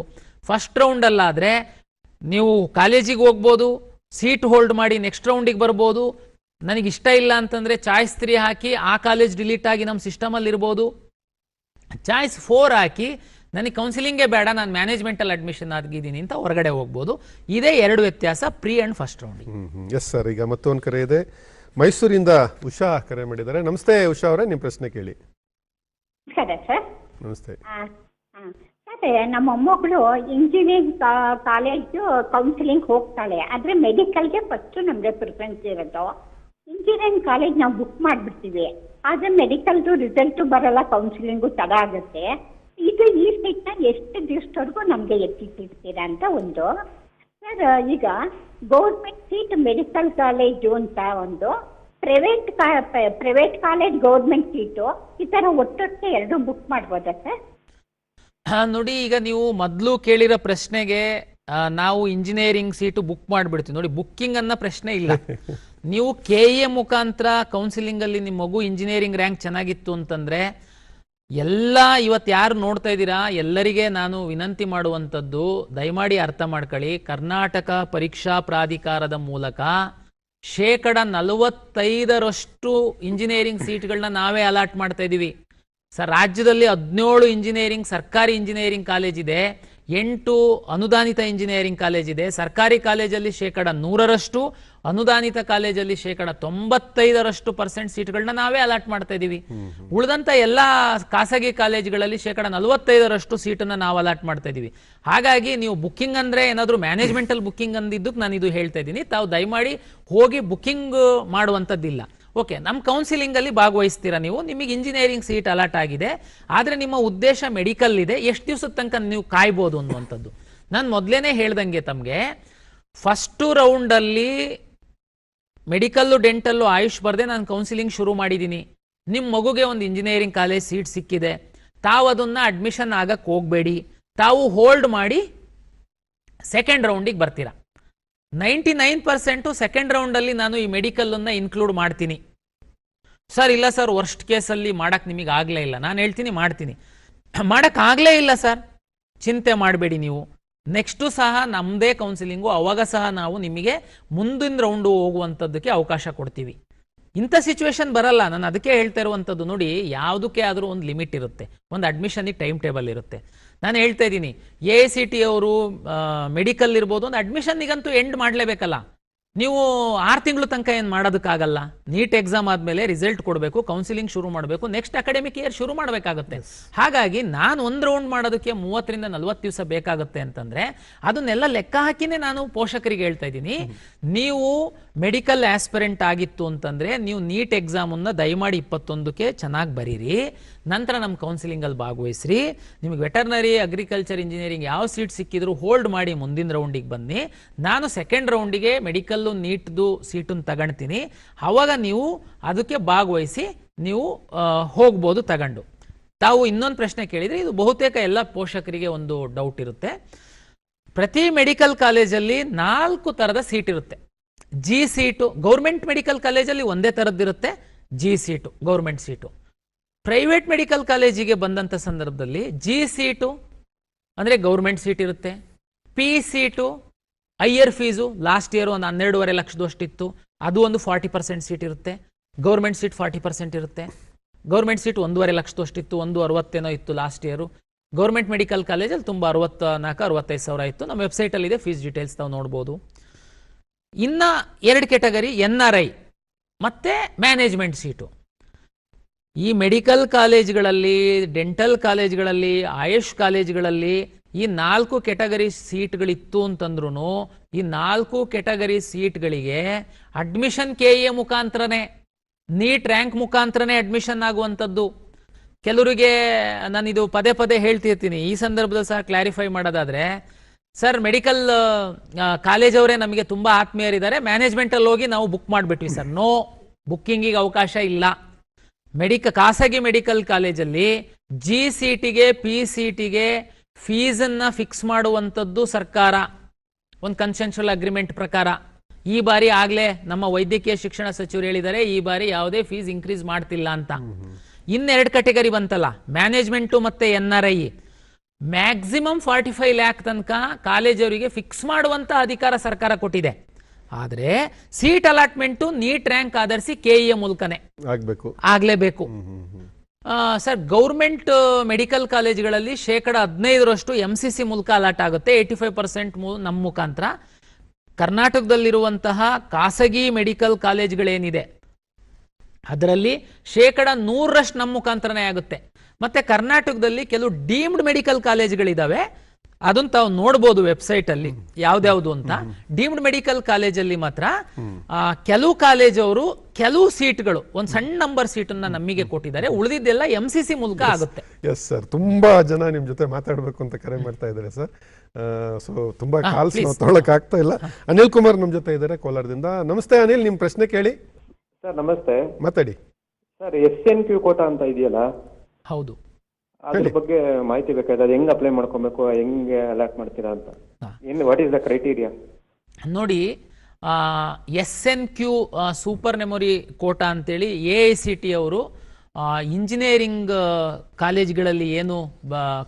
ಫಸ್ಟ್ ರೌಂಡಲ್ಲಾದರೆ ನೀವು ಕಾಲೇಜಿಗೆ ಹೋಗ್ಬೋದು, ಸೀಟ್ ಹೋಲ್ಡ್ ಮಾಡಿ ನೆಕ್ಸ್ಟ್ ರೌಂಡಿಗೆ ಬರ್ಬೋದು. ನನಗಿಷ್ಟ ಇಲ್ಲ ಅಂತಂದರೆ ಚಾಯ್ಸ್ 3 ಹಾಕಿ ಆ ಕಾಲೇಜ್ ಡಿಲೀಟ್ ಆಗಿ ನಮ್ಮ ಸಿಸ್ಟಮಲ್ಲಿ ಇರ್ಬೋದು. ಚಾಯ್ಸ್ 4 ಹಾಕಿ ನನಗೆ ಕೌನ್ಸಿಲಿಂಗೇ ಬೇಡ, ನಾನು ಮ್ಯಾನೇಜ್ಮೆಂಟಲ್ಲಿ ಅಡ್ಮಿಷನ್ ಆಗಿದ್ದೀನಿ ಅಂತ ಹೊರಗಡೆ ಹೋಗ್ಬೋದು. ಇದೇ 2 ವ್ಯತ್ಯಾಸ ಪ್ರೀ ಆ್ಯಂಡ್ ಫಸ್ಟ್ ರೌಂಡಿಗೆ. ಎಸ್ ಸರ್, ಈಗ ಮತ್ತೊಂದು ಕರೆ ಇದೆ. ಮೈಸೂರಿಂದ ಉಷಾ ಕರೆ ಮಾಡಿದ್ದಾರೆ. ನಮಸ್ತೆ ಉಷಾ ಅವರೇ, ನಿಮ್ಮ ಪ್ರಶ್ನೆ ಕೇಳಿ. ಸರ್ ನಮಸ್ತೆ. ಸರ್, ನಮ್ಮ ಮೊಮ್ಮಗಳು ಇಂಜಿನಿಯರಿಂಗ್ ಕಾಲೇಜು ಕೌನ್ಸಿಲಿಂಗ್ ಹೋಗ್ತಾಳೆ, ಆದರೆ ಮೆಡಿಕಲ್ಗೆ ಫಸ್ಟ್ ನಮಗೆ ಪ್ರಿಫರೆನ್ಸ್ ಇರೋದು. ಇಂಜಿನಿಯರಿಂಗ್ ಕಾಲೇಜ್ ನಾವು ಬುಕ್ ಮಾಡಿಬಿಡ್ತೀವಿ, ಆದರೆ ಮೆಡಿಕಲ್ದು ರಿಸಲ್ಟು ಬರಲ್ಲ, ಕೌನ್ಸಿಲಿಂಗು ತಡ ಆಗುತ್ತೆ. ಇದು ಈ ಸೀಟ್ನ ಎಷ್ಟು ದಿವಸದವರೆಗೂ ನಮಗೆ ಎತ್ತಿಟ್ಟಿರ್ತೀರಾ ಅಂತ ಒಂದು. ಸರ್, ಈಗ ಗೌರ್ಮೆಂಟ್ ಸೀಟ್ ಮೆಡಿಕಲ್ ಕಾಲೇಜು ಅಂತ ಒಂದು, ಪ್ರೈವೇಟ್ ಕಾಲೇಜ್ ಗೌರ್ಮೆಂಟ್ ಸೀಟು, ಈ ಥರ ಒಟ್ಟೊಟ್ಟಿಗೆ 2 ಬುಕ್ ಮಾಡ್ಬೋದಾ ಸರ್? ನೋಡಿ, ಈಗ ನೀವು ಮೊದಲು ಕೇಳಿರೋ ಪ್ರಶ್ನೆಗೆ ನಾವು ಇಂಜಿನಿಯರಿಂಗ್ ಸೀಟು ಬುಕ್ ಮಾಡಿಬಿಡ್ತೀವಿ. ನೋಡಿ, ಬುಕ್ಕಿಂಗ್ ಅನ್ನೋ ಪ್ರಶ್ನೆ ಇಲ್ಲ. ನೀವು KE ಮುಖಾಂತರ ಕೌನ್ಸಿಲಿಂಗಲ್ಲಿ ನಿಮ್ಮ ಮಗು ಇಂಜಿನಿಯರಿಂಗ್ ರ್ಯಾಂಕ್ ಚೆನ್ನಾಗಿತ್ತು ಅಂತಂದರೆ ಎಲ್ಲ ಇವತ್ತು ಯಾರು ನೋಡ್ತಾ ಇದ್ದೀರಾ ಎಲ್ಲರಿಗೆ ನಾನು ವಿನಂತಿ ಮಾಡುವಂಥದ್ದು, ದಯಮಾಡಿ ಅರ್ಥ ಮಾಡ್ಕೊಳ್ಳಿ. ಕರ್ನಾಟಕ ಪರೀಕ್ಷಾ ಪ್ರಾಧಿಕಾರದ ಮೂಲಕ ಶೇಕಡ 45ರಷ್ಟು ಇಂಜಿನಿಯರಿಂಗ್ ಸೀಟ್ಗಳನ್ನ ನಾವೇ ಅಲಾಟ್ ಮಾಡ್ತಾ ಇದ್ದೀವಿ. ಸರ್, ರಾಜ್ಯದಲ್ಲಿ 17 ಇಂಜಿನಿಯರಿಂಗ್ ಸರ್ಕಾರಿ ಇಂಜಿನಿಯರಿಂಗ್ ಕಾಲೇಜ್ ಇದೆ, 8 ಅನುದಾನಿತ ಇಂಜಿನಿಯರಿಂಗ್ ಕಾಲೇಜ್ ಇದೆ. ಸರ್ಕಾರಿ ಕಾಲೇಜಲ್ಲಿ ಶೇಕಡ 100ರಷ್ಟು, ಅನುದಾನಿತ ಕಾಲೇಜಲ್ಲಿ ಶೇಕಡ 95% ಸೀಟ್ಗಳನ್ನ ನಾವೇ ಅಲಾಟ್ ಮಾಡ್ತಾ ಇದ್ದೀವಿ. ಉಳಿದಂಥ ಎಲ್ಲ ಖಾಸಗಿ ಕಾಲೇಜುಗಳಲ್ಲಿ ಶೇಕಡ 45ರಷ್ಟು ಸೀಟನ್ನು ನಾವು ಅಲಾಟ್ ಮಾಡ್ತಾ ಇದ್ದೀವಿ. ಹಾಗಾಗಿ ನೀವು ಬುಕ್ಕಿಂಗ್ ಅಂದರೆ ಏನಾದರೂ ಮ್ಯಾನೇಜ್ಮೆಂಟಲ್ ಬುಕ್ಕಿಂಗ್ ಅಂದಿದ್ದಕ್ಕೆ ನಾನು ಇದು ಹೇಳ್ತಾ ಇದ್ದೀನಿ. ತಾವು ದಯಮಾಡಿ ಹೋಗಿ ಬುಕ್ಕಿಂಗ್ ಮಾಡುವಂಥದ್ದಿಲ್ಲ. ಓಕೆ, ನಮ್ಮ ಕೌನ್ಸಿಲಿಂಗಲ್ಲಿ ಭಾಗವಹಿಸ್ತೀರಾ ನೀವು, ನಿಮಗೆ ಇಂಜಿನಿಯರಿಂಗ್ ಸೀಟ್ ಅಲಾಟ್ ಆಗಿದೆ, ಆದರೆ ನಿಮ್ಮ ಉದ್ದೇಶ ಮೆಡಿಕಲ್ ಇದೆ, ಎಷ್ಟು ದಿವಸದ ತನಕ ನೀವು ಕಾಯ್ಬೋದು ಅನ್ನುವಂಥದ್ದು. ನಾನು ಮೊದಲೇ ಹೇಳ್ದಂಗೆ ತಮಗೆ ಫಸ್ಟು ರೌಂಡಲ್ಲಿ ಮೆಡಿಕಲ್ಲು, ಡೆಂಟಲ್ಲು, ಆಯುಷ್ ಬರದೆ ನಾನು ಕೌನ್ಸಿಲಿಂಗ್ ಶುರು ಮಾಡಿದ್ದೀನಿ. ನಿಮ್ಮ ಮಗುಗೆ ಒಂದು ಇಂಜಿನಿಯರಿಂಗ್ ಕಾಲೇಜ್ ಸೀಟ್ ಸಿಕ್ಕಿದೆ, ತಾವು ಅದನ್ನು ಅಡ್ಮಿಷನ್ ಆಗಕ್ಕೆ ಹೋಗಬೇಡಿ, ತಾವು ಹೋಲ್ಡ್ ಮಾಡಿ ಸೆಕೆಂಡ್ ರೌಂಡಿಗೆ ಬರ್ತೀರಾ. 99% ಸೆಕೆಂಡ್ ರೌಂಡಲ್ಲಿ ನಾನು ಈ ಮೆಡಿಕಲ್ಲನ್ನು ಇನ್ಕ್ಲೂಡ್ ಮಾಡ್ತೀನಿ. ಸರ್, ಇಲ್ಲ ಸರ್, ವರ್ಸ್ಟ್ ಕೇಸಲ್ಲಿ ಮಾಡೋಕ್ಕೆ ನಿಮಗೆ ಆಗಲೇ ಇಲ್ಲ. ನಾನು ಹೇಳ್ತೀನಿ ಮಾಡ್ತೀನಿ. ಮಾಡೋಕ್ಕಾಗಲೇ ಇಲ್ಲ ಸರ್, ಚಿಂತೆ ಮಾಡಬೇಡಿ ನೀವು, ನೆಕ್ಸ್ಟು ಸಹ ನಮ್ಮದೇ ಕೌನ್ಸಿಲಿಂಗು, ಅವಾಗ ಸಹ ನಾವು ನಿಮಗೆ ಮುಂದಿನ ರೌಂಡು ಹೋಗುವಂಥದ್ದಕ್ಕೆ ಅವಕಾಶ ಕೊಡ್ತೀವಿ. ಇಂಥ ಸಿಚುವೇಶನ್ ಬರಲ್ಲ. ನಾನು ಅದಕ್ಕೆ ಹೇಳ್ತಾ ಇರುವಂಥದ್ದು, ನೋಡಿ, ಯಾವುದಕ್ಕೆ ಆದರೂ ಒಂದು ಲಿಮಿಟ್ ಇರುತ್ತೆ, ಒಂದು ಅಡ್ಮಿಷನಿಗೆ ಟೈಮ್ ಟೇಬಲ್ ಇರುತ್ತೆ. ನಾನು ಹೇಳ್ತಾ ಇದ್ದೀನಿ, AICTE ಅವರು ಮೆಡಿಕಲ್ ಇರ್ಬೋದು, ಒಂದು ಅಡ್ಮಿಷನ್ನಿಗಂತೂ ಎಂಡ್ ಮಾಡಲೇಬೇಕಲ್ಲ. ನೀವು 6 ತಿಂಗಳು ತನಕ ಏನು ಮಾಡೋದಕ್ಕಾಗಲ್ಲ. ನೀಟ್ ಎಕ್ಸಾಮ್ ಆದಮೇಲೆ ರಿಸಲ್ಟ್ ಕೊಡಬೇಕು, ಕೌನ್ಸಿಲಿಂಗ್ ಶುರು ಮಾಡಬೇಕು, ನೆಕ್ಸ್ಟ್ ಅಕಾಡೆಮಿಕ್ ಇಯರ್ ಶುರು ಮಾಡಬೇಕಾಗುತ್ತೆ. ಹಾಗಾಗಿ ನಾನು ಒಂದು ರೌಂಡ್ ಮಾಡೋದಕ್ಕೆ 30 ರಿಂದ 40 ದಿವಸ ಬೇಕಾಗುತ್ತೆ ಅಂತಂದ್ರೆ ಅದನ್ನೆಲ್ಲ ಲೆಕ್ಕ ಹಾಕಿನೇ ನಾನು ಪೋಷಕರಿಗೆ ಹೇಳ್ತಾ ಇದ್ದೀನಿ. ನೀವು ಮೆಡಿಕಲ್ ಆಸ್ಪಿರೆಂಟ್ ಆಗಿತ್ತು ಅಂತಂದ್ರೆ ನೀವು ನೀಟ್ ಎಕ್ಸಾಮನ್ನು ದಯಮಾಡಿ 21ಕ್ಕೆ ಚೆನ್ನಾಗಿ ಬರೀರಿ, ನಂತರ ನಮ್ಮ ಕೌನ್ಸಿಲಿಂಗಲ್ಲಿ ಭಾಗವಹಿಸ್ರಿ. ನಿಮಗೆ ವೆಟರ್ನರಿ, ಅಗ್ರಿಕಲ್ಚರ್, ಇಂಜಿನಿಯರಿಂಗ್ ಯಾವ ಸೀಟ್ ಸಿಕ್ಕಿದ್ರು ಹೋಲ್ಡ್ ಮಾಡಿ ಮುಂದಿನ ರೌಂಡಿಗೆ ಬನ್ನಿ. ನಾನು ಸೆಕೆಂಡ್ ರೌಂಡಿಗೆ ಮೆಡಿಕಲ್ಲು ನೀಟ್ದು ಸೀಟನ್ನು ತಗೊಳ್ತೀನಿ. ಆವಾಗ ನೀವು ಅದಕ್ಕೆ ಭಾಗವಹಿಸಿ ನೀವು ಹೋಗ್ಬೋದು ತಗೊಂಡು. ತಾವು ಇನ್ನೊಂದು ಪ್ರಶ್ನೆ ಕೇಳಿದರೆ ಇದು ಬಹುತೇಕ ಎಲ್ಲ ಪೋಷಕರಿಗೆ ಒಂದು ಡೌಟ್ ಇರುತ್ತೆ. ಪ್ರತಿ ಮೆಡಿಕಲ್ ಕಾಲೇಜಲ್ಲಿ 4 ಥರದ ಸೀಟ್ ಇರುತ್ತೆ. ಜಿ ಸೀಟು ಗೌರ್ಮೆಂಟ್ ಮೆಡಿಕಲ್ ಕಾಲೇಜಲ್ಲಿ ಒಂದೇ ಥರದ್ದಿರುತ್ತೆ, G seat government seat. Private medical ಕಾಲೇಜಿಗೆ ಬಂದಂಥ ಸಂದರ್ಭದಲ್ಲಿ ಜಿ ಸೀಟು ಅಂದರೆ ಗೌರ್ಮೆಂಟ್ ಸೀಟ್ ಇರುತ್ತೆ, P seat higher fees last year ಒಂದು 12.5 ಲಕ್ಷದಷ್ಟಿತ್ತು, ಅದು ಒಂದು 40% ಸೀಟ್ ಇರುತ್ತೆ. ಗೌರ್ಮೆಂಟ್ ಸೀಟ್ 40% ಇರುತ್ತೆ. ಗೌರ್ಮೆಂಟ್ ಸೀಟ್ 1.5 ಲಕ್ಷದಷ್ಟಿತ್ತು, 1.60 ಇತ್ತು ಲಾಸ್ಟ್ ಇಯರು. ಗೌರ್ಮೆಂಟ್ ಮೆಡಿಕಲ್ ಕಾಲೇಜಲ್ಲಿ ತುಂಬ 64-65 ಸಾವಿರ ಇತ್ತು. ನಮ್ಮ ವೆಬ್ಸೈಟಲ್ಲಿದೆ, ಫೀಸ್ ಡೀಟೇಲ್ಸ್ ತಾವು ನೋಡ್ಬೋದು. ಇನ್ನು 2 ಕೆಟಗರಿ NRI ಮತ್ತು ಮ್ಯಾನೇಜ್ಮೆಂಟ್ ಸೀಟು. ಈ ಮೆಡಿಕಲ್ ಕಾಲೇಜ್ಗಳಲ್ಲಿ, ಡೆಂಟಲ್ ಕಾಲೇಜ್ಗಳಲ್ಲಿ, ಆಯುಷ್ ಕಾಲೇಜ್ಗಳಲ್ಲಿ ಈ 4 ಕೆಟಗರಿ ಸೀಟ್ಗಳಿತ್ತು ಅಂತಂದ್ರೂ ಈ 4 ಕೆಟಗರಿ ಸೀಟ್ಗಳಿಗೆ ಅಡ್ಮಿಷನ್ KE ಮುಖಾಂತರನೇ, ನೀಟ್ ರ್ಯಾಂಕ್ ಮುಖಾಂತರನೇ ಅಡ್ಮಿಷನ್ ಆಗುವಂಥದ್ದು. ಕೆಲವರಿಗೆ ನಾನಿದು ಪದೇ ಪದೇ ಹೇಳ್ತಿರ್ತೀನಿ, ಈ ಸಂದರ್ಭದಲ್ಲಿ ಸಹ ಕ್ಲಾರಿಫೈ ಮಾಡೋದಾದರೆ, ಸರ್ ಮೆಡಿಕಲ್ ಕಾಲೇಜವರೇ ನಮಗೆ ತುಂಬ ಆತ್ಮೀಯರಿದ್ದಾರೆ, ಮ್ಯಾನೇಜ್ಮೆಂಟಲ್ಲಿ ಹೋಗಿ ನಾವು ಬುಕ್ ಮಾಡಿಬಿಟ್ವಿ ಸರ್. ನೋ, ಬುಕ್ಕಿಂಗಿಗೆ ಅವಕಾಶ ಇಲ್ಲ. ಖಾಸಗಿ ಮೆಡಿಕಲ್ ಕಾಲೇಜಲ್ಲಿ ಜಿ ಸೀಟಿಗೆ, ಪಿ ಸೀಟಿಗೆ ಫೀಸನ್ನು ಫಿಕ್ಸ್ ಮಾಡುವಂಥದ್ದು ಸರ್ಕಾರ ಒಂದು ಕನ್ಸೆನ್ಷುವಲ್ ಅಗ್ರಿಮೆಂಟ್ ಪ್ರಕಾರ. ಈ ಬಾರಿ ಆಗಲೇ ನಮ್ಮ ವೈದ್ಯಕೀಯ ಶಿಕ್ಷಣ ಸಚಿವರು ಹೇಳಿದ್ದಾರೆ, ಈ ಬಾರಿ ಯಾವುದೇ ಫೀಸ್ ಇನ್ಕ್ರೀಸ್ ಮಾಡ್ತಿಲ್ಲ ಅಂತ. ಇನ್ನೆರಡು ಕೆಟಗರಿ ಬಂತಲ್ಲ, ಮ್ಯಾನೇಜ್ಮೆಂಟು ಮತ್ತು NRI. ಮ್ಯಾಕ್ಸಿಮಮ್ 45 ಲ್ಯಾಕ್ ತನಕ ಕಾಲೇಜವರಿಗೆ ಫಿಕ್ಸ್ ಮಾಡುವಂಥ ಅಧಿಕಾರ ಸರ್ಕಾರ ಕೊಟ್ಟಿದೆ. ಆದರೆ ಸೀಟ್ ಅಲಾಟ್ಮೆಂಟು ನೀಟ್ ರ್ಯಾಂಕ್ ಆಧರಿಸಿ KE ಮೂಲಕನೇ ಆಗಲೇಬೇಕು. ಸರ್, ಗೌರ್ಮೆಂಟ್ ಮೆಡಿಕಲ್ ಕಾಲೇಜ್ಗಳಲ್ಲಿ 15% MCC ಮೂಲಕ ಅಲಾಟ್ ಆಗುತ್ತೆ, 85% ನಮ್ಮ ಮುಖಾಂತರ. ಕರ್ನಾಟಕದಲ್ಲಿರುವಂತಹ ಖಾಸಗಿ ಮೆಡಿಕಲ್ ಕಾಲೇಜ್ಗಳೇನಿದೆ ಅದರಲ್ಲಿ 100% ನಮ್ಮ ಮುಖಾಂತರನೇ ಆಗುತ್ತೆ. ಮತ್ತೆ ಕರ್ನಾಟಕದಲ್ಲಿ ಕೆಲವು ಡೀಮ್ಡ್ ಮೆಡಿಕಲ್ ಕಾಲೇಜ್ಗಳಿದ್ದಾವೆ, ಅದನ್ನು ತಾವು ನೋಡ್ಬೋದು ವೆಬ್ಸೈಟಲ್ಲಿ ಯಾವ್ದ್ಯಾವುದು ಅಂತ. ಡೀಮ್ಡ್ ಮೆಡಿಕಲ್ ಕಾಲೇಜಲ್ಲಿ ಮಾತ್ರ ಕೆಲವು ಕಾಲೇಜವರು ಕೆಲವು ಸೀಟ್ಗಳು ಒಂದು ಸಣ್ಣ ನಂಬರ್ ಸೀಟನ್ನ ನಮಗೆ ಕೊಟ್ಟಿದ್ದಾರೆ, ಉಳಿದಿದ್ದೆಲ್ಲ MCC ಮೂಲಕ ಆಗುತ್ತೆ. ಎಸ್ ಸರ್, ತುಂಬಾ ಜನ ನಿಮ್ ಜೊತೆ ಮಾತಾಡಬೇಕು ಅಂತ ಕರೆ ಮಾಡ್ತಾ ಇದ್ದಾರೆ ಸರ್. ಸೊ ತುಂಬಾ ಕಾಲ್ಸ್ ನಾವು ತಗೊಳಕ್ ಆಗ್ತಾ ಇಲ್ಲ. ಅನಿಲ್ ಕುಮಾರ್ ನಮ್ ಜೊತೆ ಇದ್ದಾರೆ ಕೋಲಾರದಿಂದ. ನಮಸ್ತೆ ಅನಿಲ್, ನಿಮ್ ಪ್ರಶ್ನೆ ಕೇಳಿ. ಸರ್ ನಮಸ್ತೆ. ಮಾತಾಡಿ ಸರ್. SNQ ಕೋಟಾ ಅಂತ ಇದೆಯಲ್ಲ, ಹೌದು, ಅದ್ರ ಬಗ್ಗೆ ಮಾಹಿತಿ ಬೇಕಾಗಿದೆ. ಅದು ಹೆಂಗ್ ಅಪ್ಲೈ ಮಾಡ್ಕೊಬೇಕು, ಹೆಂಗೆ ಅಲಾಟ್ ಮಾಡ್ತೀರಾ ಅಂತ, ವಾಟ್ ಇಸ್ ದ ಕ್ರೈಟೀರಿಯಾ? ನೋಡಿ, SNQ ಸೂಪರ್ ಮೆಮೊರಿ ಕೋಟಾ ಅಂತೇಳಿ AICT ಅವರು ಇಂಜಿನಿಯರಿಂಗ್ ಕಾಲೇಜ್ಗಳಲ್ಲಿ ಏನು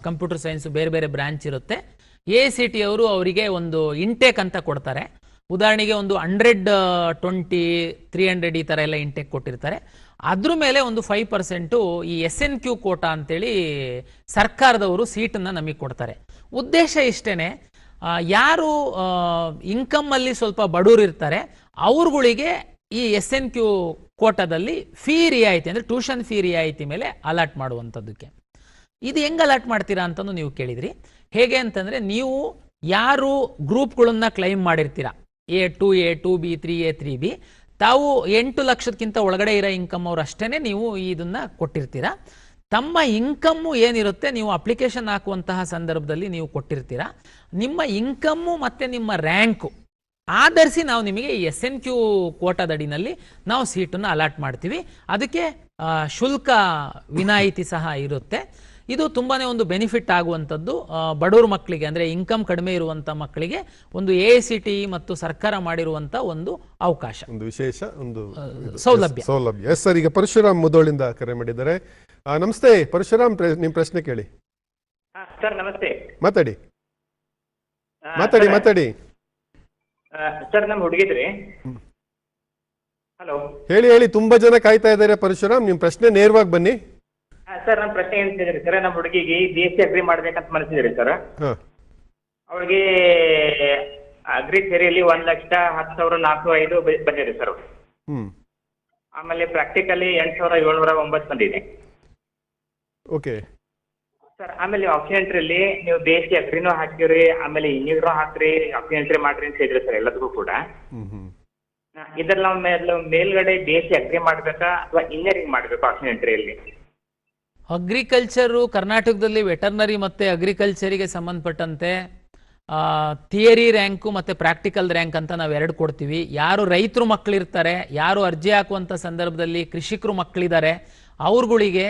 ಕಂಪ್ಯೂಟರ್ ಸೈನ್ಸ್ ಬೇರೆ ಬೇರೆ ಬ್ರಾಂಚ್ ಇರುತ್ತೆ, AICT ಅವರು ಅವರಿಗೆ ಒಂದು ಇಂಟೇಕ್ ಅಂತ ಕೊಡ್ತಾರೆ. ಉದಾಹರಣೆಗೆ ಒಂದು 120, 300 ಈ ಥರ ಎಲ್ಲ ಇಂಟೇಕ್ ಕೊಟ್ಟಿರ್ತಾರೆ. ಅದ್ರ ಮೇಲೆ ಒಂದು 5% ಈ SNQ ಕೋಟಾ ಅಂತೇಳಿ ಸರ್ಕಾರದವರು ಸೀಟನ್ನು ನಮಗೆ ಕೊಡ್ತಾರೆ. ಉದ್ದೇಶ ಇಷ್ಟೇ, ಯಾರು ಇನ್ಕಮ್ಮಲ್ಲಿ ಸ್ವಲ್ಪ ಬಡವರು ಇರ್ತಾರೆ ಅವ್ರುಗಳಿಗೆ ಈ SNQ ಕೋಟಾದಲ್ಲಿ ಫೀ ರಿಯಾಯಿತಿ ಅಂದರೆ ಟ್ಯೂಷನ್ ಫೀ ರಿಯಾಯಿತಿ ಮೇಲೆ ಅಲಾಟ್ ಮಾಡುವಂಥದ್ದಕ್ಕೆ. ಇದು ಹೆಂಗೆ ಅಲಾಟ್ ಮಾಡ್ತೀರಾ ಅಂತಲೂ ನೀವು ಕೇಳಿದ್ರಿ. ಹೇಗೆ ಅಂತಂದರೆ, ನೀವು ಯಾರು ಗ್ರೂಪ್ಗಳನ್ನ claim ಮಾಡಿರ್ತೀರಾ, A, 2A, 2B, 3A, 3B, ತಾವು 8 ಲಕ್ಷಕ್ಕಿಂತ ಒಳಗಡೆ ಇರೋ ಇನ್ಕಮ್ ಅವ್ರು ಅಷ್ಟೇ ನೀವು ಇದನ್ನು ಕೊಟ್ಟಿರ್ತೀರಾ. ತಮ್ಮ ಇನ್ಕಮ್ಮು ಏನಿರುತ್ತೆ ನೀವು ಅಪ್ಲಿಕೇಶನ್ ಹಾಕುವಂತಹ ಸಂದರ್ಭದಲ್ಲಿ ನೀವು ಕೊಟ್ಟಿರ್ತೀರಾ. ನಿಮ್ಮ ಇನ್ಕಮ್ಮು ಮತ್ತು ನಿಮ್ಮ ರ್ಯಾಂಕು ಆಧರಿಸಿ ನಾವು ನಿಮಗೆ ಈ SNQ ಕೋಟಾದಡಿನಲ್ಲಿ ನಾವು ಸೀಟನ್ನು ಅಲಾಟ್ ಮಾಡ್ತೀವಿ. ಅದಕ್ಕೆ ಶುಲ್ಕ ವಿನಾಯಿತಿ ಸಹ ಇರುತ್ತೆ. ಇದು ತುಂಬಾ ಒಂದು ಬೆನಿಫಿಟ್ ಆಗುವಂಥದ್ದು ಬಡವ್ರ ಮಕ್ಕಳಿಗೆ, ಅಂದರೆ ಇನ್ಕಮ್ ಕಡಿಮೆ ಇರುವಂಥ ಮಕ್ಕಳಿಗೆ ಒಂದು AICT ಮತ್ತು ಸರ್ಕಾರ ಮಾಡಿರುವಂಥ ಒಂದು ಅವಕಾಶ, ಒಂದು ವಿಶೇಷ ಒಂದು ಸೌಲಭ್ಯ. ಎಸ್ ಸರ್, ಈಗ ಪರಶುರಾಮ್ ಮುದೋಳಿಂದ ಕರೆ ಮಾಡಿದ್ದಾರೆ. ನಮಸ್ತೆ ಪರಶುರಾಮ್, ನಿಮ್ಮ ಪ್ರಶ್ನೆ ಕೇಳಿ. ಸರ್ ನಮಸ್ತೆ. ಮಾತಾಡಿ ಮಾತಾಡಿ ಮಾತಾಡಿ. ಸರ್ ನಮ್ಮ ಹುಡುಗಿದ್ರಿ. ಹಲೋ, ಹೇಳಿ ಹೇಳಿ, ತುಂಬಾ ಜನ ಕಾಯ್ತಾ ಇದ್ದಾರೆ ಪರಶುರಾಮ್, ನಿಮ್ಮ ಪ್ರಶ್ನೆ ನೇರವಾಗಿ ಬನ್ನಿ. ಸರ್ ನಮ್ಮ ಪ್ರಶ್ನೆ ಏನಿದ್ರಿ ಸರ್, ನಮ್ಮ ಹುಡುಗಿಗೆ BSc ಅಗ್ರಿ ಮಾಡ್ಬೇಕಂತ ಮನಸ್ಸಿದ್ರಿ ಸರ್. ಅವಳಿಗೆ ಅಗ್ರಿ ಥಿಯರಿಯಲ್ಲಿ 1,10,10,405 ಬಂದಿದೆ ಸರ್. ಹ್ಮ್ ಆಮೇಲೆ ಪ್ರಾಕ್ಟಿಕಲಿ 8,709 ಬಂದಿದೆ ಓಕೆ ಸರ್. ಆಮೇಲೆ ಆಪ್ಷನ್ ಎಂಟ್ರಿಲಿ ನೀವು ಬೇಸಿ ಅಗ್ರಿನೂ ಹಾಕಿರಿ, ಆಮೇಲೆ ಇಂಜಿನಿಯರ್ ಹಾಕ್ರಿ, ಆಪ್ಷನ್ ಎಂಟ್ರಿ ಮಾಡ್ರಿ ಅಂತ ಹೇಳಿದ್ರಿ ಸರ್ ಎಲ್ಲದಕ್ಕೂ ಕೂಡ. ಇದ್ರಲ್ಲಿ ನಾವು ಮೇಲ್ಗಡೆ ಬೇಸಿ ಅಗ್ರಿ ಮಾಡ್ಬೇಕಾ ಅಥವಾ ಇಂಜಿನಿಯರಿಂಗ್ ಮಾಡ್ಬೇಕು ಆಪ್ಷನ್ ಎಂಟ್ರಿಯಲ್ಲಿ? ಅಗ್ರಿಕಲ್ಚರು ಕರ್ನಾಟಕದಲ್ಲಿ ವೆಟರ್ನರಿ ಮತ್ತು ಅಗ್ರಿಕಲ್ಚರಿಗೆ ಸಂಬಂಧಪಟ್ಟಂತೆ ಥಿಯರಿ ರ್ಯಾಂಕು ಮತ್ತು ಪ್ರಾಕ್ಟಿಕಲ್ ರ್ಯಾಂಕ್ ಅಂತ ನಾವು ಎರಡು ಕೊಡ್ತೀವಿ. ಯಾರು ರೈತರು ಮಕ್ಕಳಿರ್ತಾರೆ, ಯಾರು ಅರ್ಜಿ ಹಾಕುವಂಥ ಸಂದರ್ಭದಲ್ಲಿ ಕೃಷಿಕರು ಮಕ್ಕಳಿದ್ದಾರೆ, ಅವ್ರುಗಳಿಗೆ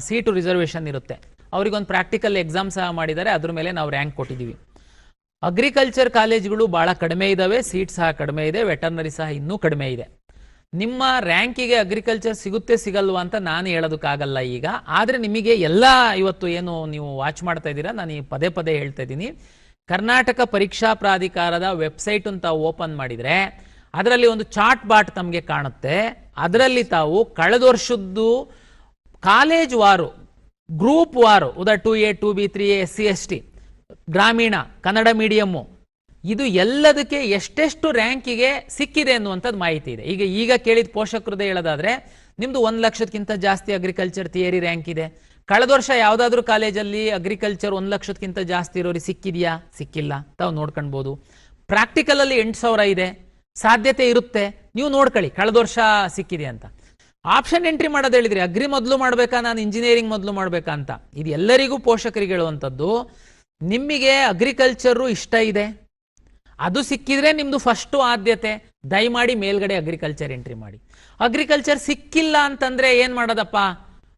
ಸೀಟು ರಿಸರ್ವೇಷನ್ ಇರುತ್ತೆ. ಅವ್ರಿಗೊಂದು ಪ್ರಾಕ್ಟಿಕಲ್ ಎಕ್ಸಾಮ್ ಸಹ ಮಾಡಿದ್ದಾರೆ, ಅದ್ರ ಮೇಲೆ ನಾವು ರ್ಯಾಂಕ್ ಕೊಟ್ಟಿದ್ದೀವಿ. ಅಗ್ರಿಕಲ್ಚರ್ ಕಾಲೇಜ್ಗಳು ಭಾಳ ಕಡಿಮೆ ಇದ್ದಾವೆ, ಸೀಟ್ ಸಹ ಕಡಿಮೆ ಇದೆ, ವೆಟರ್ನರಿ ಸಹ ಇನ್ನೂ ಕಡಿಮೆ ಇದೆ. ನಿಮ್ಮ ರ್ಯಾಂಕಿಗೆ ಅಗ್ರಿಕಲ್ಚರ್ ಸಿಗುತ್ತೆ ಸಿಗಲ್ವಾ ಅಂತ ನಾನು ಹೇಳೋದಕ್ಕಾಗಲ್ಲ ಈಗ. ಆದರೆ ನಿಮಗೆ ಎಲ್ಲ ಇವತ್ತು ಏನು ನೀವು ವಾಚ್ ಮಾಡ್ತಾ ಇದ್ದೀರಾ, ನಾನು ಪದೇ ಪದೇ ಹೇಳ್ತಾ ಇದ್ದೀನಿ, ಕರ್ನಾಟಕ ಪರೀಕ್ಷಾ ಪ್ರಾಧಿಕಾರದ ವೆಬ್ಸೈಟ್ ಅಂತ ಓಪನ್ ಮಾಡಿದರೆ ಅದರಲ್ಲಿ ಒಂದು ಚಾರ್ಟ್ ಬಾಟ್ ತಮಗೆ ಕಾಣುತ್ತೆ. ಅದರಲ್ಲಿ ತಾವು ಕಳೆದ ವರ್ಷದ್ದು ಕಾಲೇಜ್ ವಾರು, ಗ್ರೂಪ್ ವಾರು, ಉದಾ 2A 2B 3A SC ST, ಗ್ರಾಮೀಣ, ಕನ್ನಡ ಮೀಡಿಯಮ್ಮು, ಇದು ಎಲ್ಲದಕ್ಕೆ ಎಷ್ಟೆಷ್ಟು ರ್ಯಾಂಕಿಗೆ ಸಿಕ್ಕಿದೆ ಅನ್ನುವಂಥದ್ದು ಮಾಹಿತಿ ಇದೆ. ಈಗ ಕೇಳಿದ ಪೋಷಕರದೇ ಹೇಳೋದಾದ್ರೆ ನಿಮ್ದು 1,00,000ಕ್ಕಿಂತ ಜಾಸ್ತಿ ಅಗ್ರಿಕಲ್ಚರ್ ಥಿಯರಿ ರ್ಯಾಂಕ್ ಇದೆ. ಕಳೆದ ವರ್ಷ ಯಾವುದಾದ್ರೂ ಕಾಲೇಜಲ್ಲಿ ಅಗ್ರಿಕಲ್ಚರ್ 1,00,000ಕ್ಕಿಂತ ಜಾಸ್ತಿ ಇರೋರಿಗೆ ಸಿಕ್ಕಿದೆಯಾ? ಸಿಕ್ಕಿಲ್ಲ, ತಾವು ನೋಡ್ಕೊಳ್ಬೋದು. ಪ್ರಾಕ್ಟಿಕಲಲ್ಲಿ 8,000 ಇದೆ, ಸಾಧ್ಯತೆ ಇರುತ್ತೆ, ನೀವು ನೋಡ್ಕೊಳ್ಳಿ ಕಳೆದ ವರ್ಷ ಸಿಕ್ಕಿದೆ ಅಂತ. ಆಪ್ಷನ್ ಎಂಟ್ರಿ ಮಾಡೋದು ಹೇಳಿದ್ರಿ, ಅಗ್ರಿ ಮೊದಲು ಮಾಡಬೇಕಾ ನಾನು ಇಂಜಿನಿಯರಿಂಗ್ ಮೊದಲು ಮಾಡಬೇಕಾ ಅಂತ. ಇದು ಎಲ್ಲರಿಗೂ ಪೋಷಕರಿಗೆ ಹೇಳುವಂಥದ್ದು. ನಿಮಗೆ ಅಗ್ರಿಕಲ್ಚರು ಇಷ್ಟ ಇದೆ, ಅದು ಸಿಕ್ಕಿದ್ರೆ ನಿಮ್ಮದು ಫಸ್ಟು ಆದ್ಯತೆ, ದಯಮಾಡಿ ಮೇಲ್ಗಡೆ ಅಗ್ರಿಕಲ್ಚರ್ ಎಂಟ್ರಿ ಮಾಡಿ. ಅಗ್ರಿಕಲ್ಚರ್ ಸಿಕ್ಕಿಲ್ಲ ಅಂತಂದರೆ ಏನು ಮಾಡೋದಪ್ಪ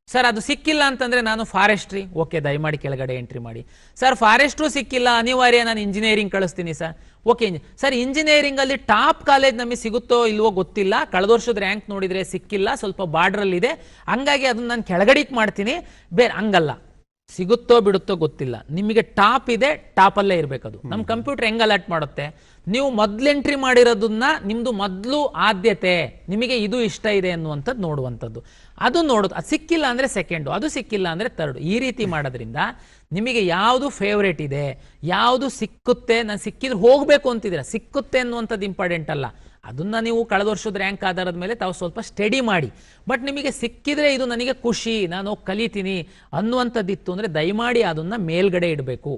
ಸರ್? ಅದು ಸಿಕ್ಕಿಲ್ಲ ಅಂತಂದರೆ ನಾನು ಫಾರೆಸ್ಟ್ರಿ, ಓಕೆ ದಯಮಾಡಿ ಕೆಳಗಡೆ ಎಂಟ್ರಿ ಮಾಡಿ. ಸರ್ ಫಾರೆಸ್ಟ್ರು ಸಿಕ್ಕಿಲ್ಲ, ಅನಿವಾರ್ಯ ನಾನು ಇಂಜಿನಿಯರಿಂಗ್ ಕಳಿಸ್ತೀನಿ ಸರ್, ಓಕೆ ಸರ್ ಇಂಜಿನಿಯರಿಂಗಲ್ಲಿ ಟಾಪ್ ಕಾಲೇಜ್ ನಮಗೆ ಸಿಗುತ್ತೋ ಇಲ್ವೋ ಗೊತ್ತಿಲ್ಲ, ಕಳೆದ ವರ್ಷದ ರ್ಯಾಂಕ್ ನೋಡಿದರೆ ಸಿಕ್ಕಿಲ್ಲ, ಸ್ವಲ್ಪ ಬಾರ್ಡ್ರಲ್ಲಿದೆ, ಹಂಗಾಗಿ ಅದನ್ನು ನಾನು ಕೆಳಗಡೆಗೆ ಮಾಡ್ತೀನಿ, ಬೇರೆ ಹಂಗಲ್ಲ, ಸಿಗುತ್ತೋ ಬಿಡುತ್ತೋ ಗೊತ್ತಿಲ್ಲ, ನಿಮಗೆ ಟಾಪ್ ಇದೆ, ಟಾಪಲ್ಲೇ ಇರಬೇಕದು. ನಮ್ಮ ಕಂಪ್ಯೂಟರ್ ಹೆಂಗೆ ಅಲರ್ಟ್ ಮಾಡುತ್ತೆ, ನೀವು ಮೊದಲು ಎಂಟ್ರಿ ಮಾಡಿರೋದನ್ನ ನಿಮ್ಮದು ಮೊದಲು ಆದ್ಯತೆ, ನಿಮಗೆ ಇದು ಇಷ್ಟ ಇದೆ ಅನ್ನುವಂಥದ್ದು ನೋಡುವಂಥದ್ದು. ಅದು ನೋಡೋದು, ಅದು ಸಿಕ್ಕಿಲ್ಲ ಅಂದರೆ ಸೆಕೆಂಡು, ಅದು ಸಿಕ್ಕಿಲ್ಲ ಅಂದರೆ ತರ್ಡು. ಈ ರೀತಿ ಮಾಡೋದ್ರಿಂದ ನಿಮಗೆ ಯಾವುದು ಫೇವ್ರೇಟ್ ಇದೆ, ಯಾವುದು ಸಿಕ್ಕುತ್ತೆ, ನಾನು ಸಿಕ್ಕಿದ್ರೆ ಹೋಗಬೇಕು ಅಂತಿದ್ದೀರಾ, ಸಿಕ್ಕುತ್ತೆ ಅನ್ನುವಂಥದ್ದು ಇಂಪಾರ್ಟೆಂಟ್ ಅಲ್ಲ. ಅದನ್ನು ನೀವು ಕಳೆದ ವರ್ಷದ ರ್ಯಾಂಕ್ ಆಧಾರದ ಮೇಲೆ ತಾವು ಸ್ವಲ್ಪ ಸ್ಟಡಿ ಮಾಡಿ. ಬಟ್ ನಿಮಗೆ ಸಿಕ್ಕಿದ್ರೆ ಇದು ನನಗೆ ಖುಷಿ, ನಾನು ಕಲಿತೀನಿ ಅನ್ನುವಂಥದ್ದಿತ್ತು ಅಂದರೆ ದಯಮಾಡಿ ಅದನ್ನು ಮೇಲ್ಗಡೆ ಇಡಬೇಕು.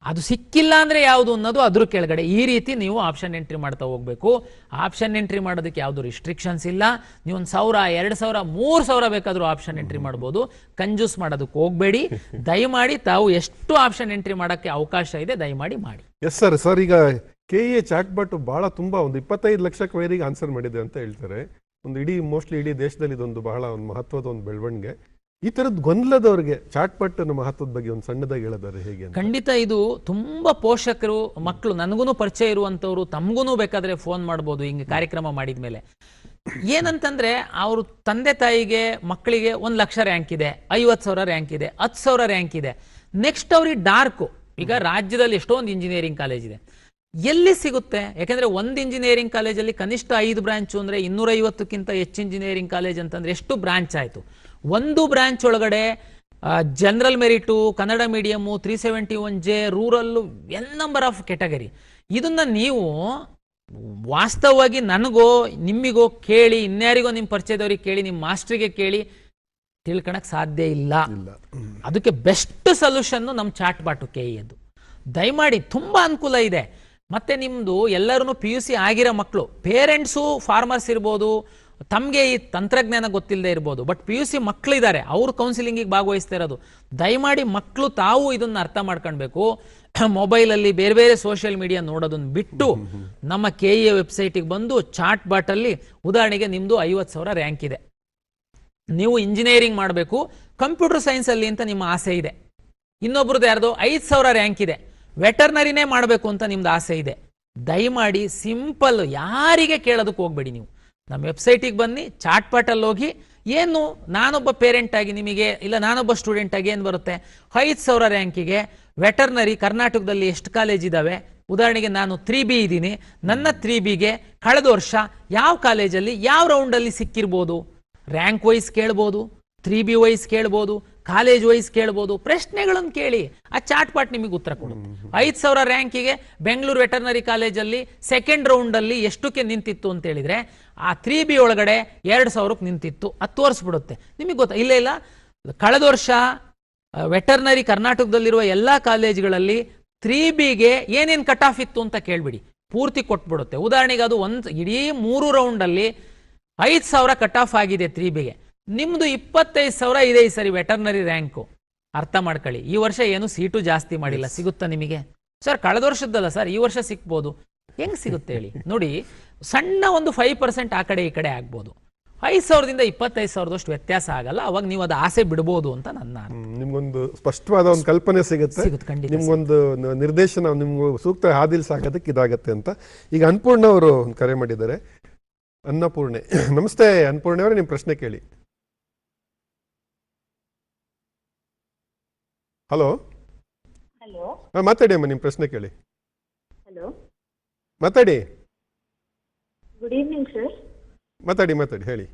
ಅದು ಸಿಕ್ಕಿಲ್ಲ ಅಂದರೆ ಯಾವುದು ಅನ್ನೋದು ಅದ್ರ ಕೆಳಗಡೆ. ಈ ರೀತಿ ನೀವು ಆಪ್ಷನ್ ಎಂಟ್ರಿ ಮಾಡ್ತಾ ಹೋಗಬೇಕು. ಆಪ್ಷನ್ ಎಂಟ್ರಿ ಮಾಡೋದಕ್ಕೆ ಯಾವುದು ರಿಸ್ಟ್ರಿಕ್ಷನ್ಸ್ ಇಲ್ಲ. ನೀವು 1,000, 2,000, 3,000 ಬೇಕಾದರೂ ಆಪ್ಷನ್ ಎಂಟ್ರಿ ಮಾಡ್ಬೋದು. ಕಂಜೂಸ್ ಮಾಡೋದಕ್ಕೆ ಹೋಗಬೇಡಿ. ದಯಮಾಡಿ ತಾವು ಎಷ್ಟು ಆಪ್ಷನ್ ಎಂಟ್ರಿ ಮಾಡೋಕ್ಕೆ ಅವಕಾಶ ಇದೆ ದಯಮಾಡಿ ಮಾಡಿ. ಎಸ್ ಸರ್ ಈಗ KEA ಚಾಟ್ ಬಾಟ್ ಬಹಳ ತುಂಬಾ ಒಂದು 25 ಲಕ್ಷ ಕ್ವೈರಿಗೆ ಆನ್ಸರ್ ಮಾಡಿದೆ ಅಂತ ಹೇಳ್ತಾರೆ. ಒಂದು ಮೋಸ್ಟ್ಲಿ ಇಡೀ ದೇಶದಲ್ಲಿ ಇದೊಂದು ಬಹಳ ಒಂದು ಮಹತ್ವದ ಒಂದು ಬೆಳವಣಿಗೆ. ಈ ತರದ್ ಗೊಂದಲದವರಿಗೆ ಚಾಟ್ ಬಾಟ್ ಮಹತ್ವದ ಬಗ್ಗೆ ಒಂದು ಸಣ್ಣದಾಗಿ ಹೇಳೋದಾರೆ ಹೇಗೆ? ಖಂಡಿತ ಇದು ತುಂಬಾ ಪೋಷಕರು, ಮಕ್ಕಳು, ನನಗೂ ಪರಿಚಯ ಇರುವಂತವ್ರು, ತಮಗೂ ಬೇಕಾದ್ರೆ ಫೋನ್ ಮಾಡ್ಬೋದು ಹಿಂಗೆ ಕಾರ್ಯಕ್ರಮ ಮಾಡಿದ ಮೇಲೆ. ಏನಂತಂದ್ರೆ ಅವರು ತಂದೆ ತಾಯಿಗೆ ಮಕ್ಕಳಿಗೆ 1,00,000 ರ್ಯಾಂಕ್ ಇದೆ, 50,000 ರ್ಯಾಂಕ್ ಇದೆ, 10,000 ರ್ಯಾಂಕ್ ಇದೆ. ನೆಕ್ಸ್ಟ್ ಅವ್ರಿಗೆ ಡಾರ್ಕು. ಈಗ ರಾಜ್ಯದಲ್ಲಿ ಎಷ್ಟೊಂದು ಇಂಜಿನಿಯರಿಂಗ್ ಕಾಲೇಜ್ ಇದೆ, ಎಲ್ಲಿ ಸಿಗುತ್ತೆ? ಯಾಕೆಂದ್ರೆ ಒಂದು ಇಂಜಿನಿಯರಿಂಗ್ ಕಾಲೇಜಲ್ಲಿ ಕನಿಷ್ಠ 5 ಬ್ರಾಂಚು ಅಂದರೆ 250ಕ್ಕಿಂತ ಹೆಚ್ಚು ಇಂಜಿನಿಯರಿಂಗ್ ಕಾಲೇಜ್ ಅಂತಂದ್ರೆ ಎಷ್ಟು ಬ್ರಾಂಚ್ ಆಯಿತು? ಒಂದು ಬ್ರಾಂಚ್ ಒಳಗಡೆ general merit, Kannada medium, 371J, rural, N number of category. ಇದನ್ನ ನೀವು ವಾಸ್ತವವಾಗಿ ನನಗೋ ನಿಮ್ಮಿಗೋ ಕೇಳಿ, ಇನ್ಯಾರಿಗೋ ನಿಮ್ಮ ಪರಿಚಯದವ್ರಿಗೆ ಕೇಳಿ, ನಿಮ್ಮ ಮಾಸ್ಟ್ರಿಗೆ ಕೇಳಿ ತಿಳ್ಕೊಳಕ್ ಸಾಧ್ಯ ಇಲ್ಲ. ಅದಕ್ಕೆ ಬೆಸ್ಟ್ ಸೊಲ್ಯೂಷನ್ನು ನಮ್ಮ ಚಾಟ್ ಬಾಟು KEAದು. ದಯಮಾಡಿ ತುಂಬಾ ಅನುಕೂಲ ಇದೆ. ಮತ್ತೆ ನಿಮ್ಮದು ಎಲ್ಲರೂ PUC ಆಗಿರೋ ಮಕ್ಕಳು, ಪೇರೆಂಟ್ಸು ಫಾರ್ಮರ್ಸ್ ಇರ್ಬೋದು, ತಮಗೆ ಈ ತಂತ್ರಜ್ಞಾನ ಗೊತ್ತಿಲ್ಲದೆ ಇರ್ಬೋದು, ಬಟ್ PUC ಮಕ್ಕಳಿದ್ದಾರೆ, ಅವರು ಕೌನ್ಸಿಲಿಂಗಿಗೆ ಭಾಗವಹಿಸ್ತಾ ಇರೋದು. ದಯಮಾಡಿ ಮಕ್ಕಳು ತಾವು ಇದನ್ನು ಅರ್ಥ ಮಾಡ್ಕೊಳ್ಬೇಕು. ಮೊಬೈಲಲ್ಲಿ ಬೇರೆ ಬೇರೆ ಸೋಷಿಯಲ್ ಮೀಡಿಯಾ ನೋಡೋದನ್ನು ಬಿಟ್ಟು ನಮ್ಮ KEA ವೆಬ್ಸೈಟಿಗೆ ಬಂದು ಚಾಟ್ ಬಾಟಲ್ಲಿ, ಉದಾಹರಣೆಗೆ ನಿಮ್ಮದು 50,000 ರ್ಯಾಂಕ್ ಇದೆ, ನೀವು ಇಂಜಿನಿಯರಿಂಗ್ ಮಾಡಬೇಕು ಕಂಪ್ಯೂಟರ್ ಸೈನ್ಸಲ್ಲಿ ಅಂತ ನಿಮ್ಮ ಆಸೆ ಇದೆ, ಇನ್ನೊಬ್ರದ್ದು ಯಾರ್ದು 5,000 ರ್ಯಾಂಕ್ ಇದೆ, ವೆಟರ್ನರಿನೇ ಮಾಡಬೇಕು ಅಂತ ನಿಮ್ದು ಆಸೆ ಇದೆ, ದಯಮಾಡಿ ಸಿಂಪಲ್, ಯಾರಿಗೆ ಕೇಳೋದಕ್ಕೆ ಹೋಗ್ಬೇಡಿ. ನೀವು ನಮ್ಮ ವೆಬ್ಸೈಟಿಗೆ ಬನ್ನಿ, ಚಾಟ್ ಬಾಟಲ್ಲಿ ಹೋಗಿ, ಏನು ನಾನೊಬ್ಬ ಪೇರೆಂಟ್ ಆಗಿ ನಿಮಗೆ, ಇಲ್ಲ ನಾನೊಬ್ಬ ಸ್ಟೂಡೆಂಟ್ ಆಗಿ ಏನು ಬರುತ್ತೆ, 5,000 ರ್ಯಾಂಕಿಗೆ ವೆಟರ್ನರಿ ಕರ್ನಾಟಕದಲ್ಲಿ ಎಷ್ಟು ಕಾಲೇಜ್ ಇದ್ದಾವೆ, ಉದಾಹರಣೆಗೆ ನಾನು 3B ಇದ್ದೀನಿ, ನನ್ನ 3Bಗೆ ಕಳೆದ ವರ್ಷ ಯಾವ ಕಾಲೇಜಲ್ಲಿ ಯಾವ ರೌಂಡಲ್ಲಿ ಸಿಕ್ಕಿರ್ಬೋದು, ರ್ಯಾಂಕ್ ವೈಸ್ ಕೇಳ್ಬೋದು, 3B ವೈಸ್ ಕೇಳ್ಬೋದು, ಕಾಲೇಜ್ ವೈಸ್ ಕೇಳ್ಬೋದು, ಪ್ರಶ್ನೆಗಳನ್ನು ಕೇಳಿ, ಆ ಚಾಟ್ ಪಾಟ್ ನಿಮಗೆ ಉತ್ತರ ಕೊಡುತ್ತೆ. 5,000 ರ್ಯಾಂಕಿಗೆ ಬೆಂಗಳೂರು ವೆಟರ್ನರಿ ಕಾಲೇಜಲ್ಲಿ ಸೆಕೆಂಡ್ ರೌಂಡಲ್ಲಿ ಎಷ್ಟಕ್ಕೆ ನಿಂತಿತ್ತು ಅಂತ ಹೇಳಿದ್ರೆ ಆ 3B ಒಳಗಡೆ 2,000ಕ್ಕೆ ನಿಂತಿತ್ತು. ಅದು ತೋರಿಸ್ಬಿಡುತ್ತೆ ನಿಮಗೆ ಗೊತ್ತಾ. ಇಲ್ಲ ಕಳೆದ ವರ್ಷ ವೆಟರ್ನರಿ ಕರ್ನಾಟಕದಲ್ಲಿರುವ ಎಲ್ಲ ಕಾಲೇಜುಗಳಲ್ಲಿ 3Bಗೆ ಏನೇನು ಕಟ್ ಆಫ್ ಇತ್ತು ಅಂತ ಕೇಳ್ಬಿಡಿ, ಪೂರ್ತಿ ಕೊಟ್ಬಿಡುತ್ತೆ. ಉದಾಹರಣೆಗೆ ಅದು ಇಡೀ 3 ರೌಂಡಲ್ಲಿ 5,000 ಕಟ್ ಆಫ್ ಆಗಿದೆ 3Bಗೆ, ನಿಮ್ದು 25,000 ಇದೆ ಈ ಸರಿ ವೆಟರ್ನರಿ ರ್ಯಾಂಕು. ಅರ್ಥ ಮಾಡ್ಕೊಳ್ಳಿ, ಈ ವರ್ಷ ಏನು ಸೀಟು ಜಾಸ್ತಿ ಮಾಡಿಲ್ಲ. ಸಿಗುತ್ತಾ ನಿಮಗೆ? ಸರ್ ಕಳೆದ ವರ್ಷದ್ದಲ್ಲ ಸರ್, ಈ ವರ್ಷ ಸಿಕ್ಬೋದು. ಹೆಂಗ್ ಸಿಗುತ್ತೆ ಹೇಳಿ ನೋಡಿ. ಸಣ್ಣ ಒಂದು 5% ಆ ಕಡೆ ಈ ಕಡೆ ಆಗ್ಬೋದು. 5,000ದಿಂದ 25,000ದಷ್ಟು ವ್ಯತ್ಯಾಸ ಆಗಲ್ಲ. ಅವಾಗ ನೀವು ಅದು ಆಸೆ ಬಿಡ್ಬೋದು ಅಂತ ನನ್ನ ನಿಮ್ಗೊಂದು ಸ್ಪಷ್ಟವಾದ ಒಂದು ಕಲ್ಪನೆ ಸಿಗುತ್ತೆ, ನಿಮ್ಗೊಂದು ನಿರ್ದೇಶನ, ನಿಮ್ಗೆ ಸೂಕ್ತ ಹಾದಿಲ್ ಸಾಕೋದಕ್ಕೆ ಇದಾಗತ್ತೆ ಅಂತ. ಈಗ ಅನ್ನಪೂರ್ಣ ಅವರು ಕರೆ ಮಾಡಿದ್ದಾರೆ. ಅನ್ನಪೂರ್ಣೆ, ನಮಸ್ತೆ ಅನ್ನಪೂರ್ಣೆ ಅವರೇ, ನಿಮ್ಮ ಪ್ರಶ್ನೆ ಕೇಳಿ. ಹಲೋ. ಹಲೋ. ಮಾತಾಡಿ ಅಮ್ಮ, ನಿಮ್ಮ ಪ್ರಶ್ನೆ ಕೇಳಿ. ಹಲೋ, ಮಾತಾಡಿ. Good evening sir. ಮಾತಾಡಿ ಹೇಳಿ.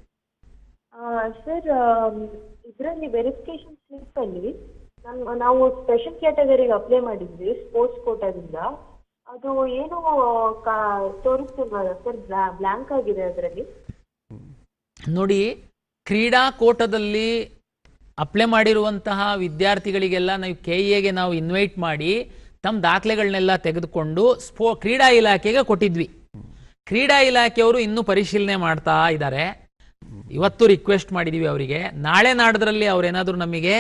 ಸರ್, ಇದರಲ್ಲಿ ವೆರಿಫಿಕೇಶನ್ ಸ್ಲಿಪ್ ಅಲ್ಲಿ ನಾವು ಸ್ಪೆಷಲ್ ಕ್ಯಾಟಗರಿಗೆ ಅಪ್ಲೈ ಮಾಡಿದ್ವಿ ಸ್ಪೋರ್ಟ್ಸ್ ಕೋಟಾದಿಂದ. ಅದು ಏನು ತೋರಿಸ್ತಿಲ್ವಲ್ಲ ಸರ್, ಬ್ಲ್ಯಾಂಕ್ ಆಗಿದೆ ಅದರಲ್ಲಿ. ನೋಡಿ, ಕ್ರೀಡಾ ಕೋಟದಲ್ಲಿ ಅಪ್ಲೈ ಮಾಡಿರುವಂತಹ ವಿದ್ಯಾರ್ಥಿಗಳಿಗೆಲ್ಲ ನಾವು KEAಗೆ ನಾವು ಇನ್ವೈಟ್ ಮಾಡಿ ತಮ್ಮ ದಾಖಲೆಗಳನ್ನೆಲ್ಲ ತೆಗೆದುಕೊಂಡು ಕ್ರೀಡಾ ಇಲಾಖೆಗೆ ಕೊಟ್ಟಿದ್ವಿ. ಕ್ರೀಡಾ ಇಲಾಖೆಯವರು ಇನ್ನೂ ಪರಿಶೀಲನೆ ಮಾಡ್ತಾ ಇದ್ದಾರೆ. ಇವತ್ತು ರಿಕ್ವೆಸ್ಟ್ ಮಾಡಿದೀವಿ ಅವರಿಗೆ. ನಾಳೆ ನಾಡದ್ರಲ್ಲಿ ಅವ್ರೇನಾದರೂ ನಮಗೆ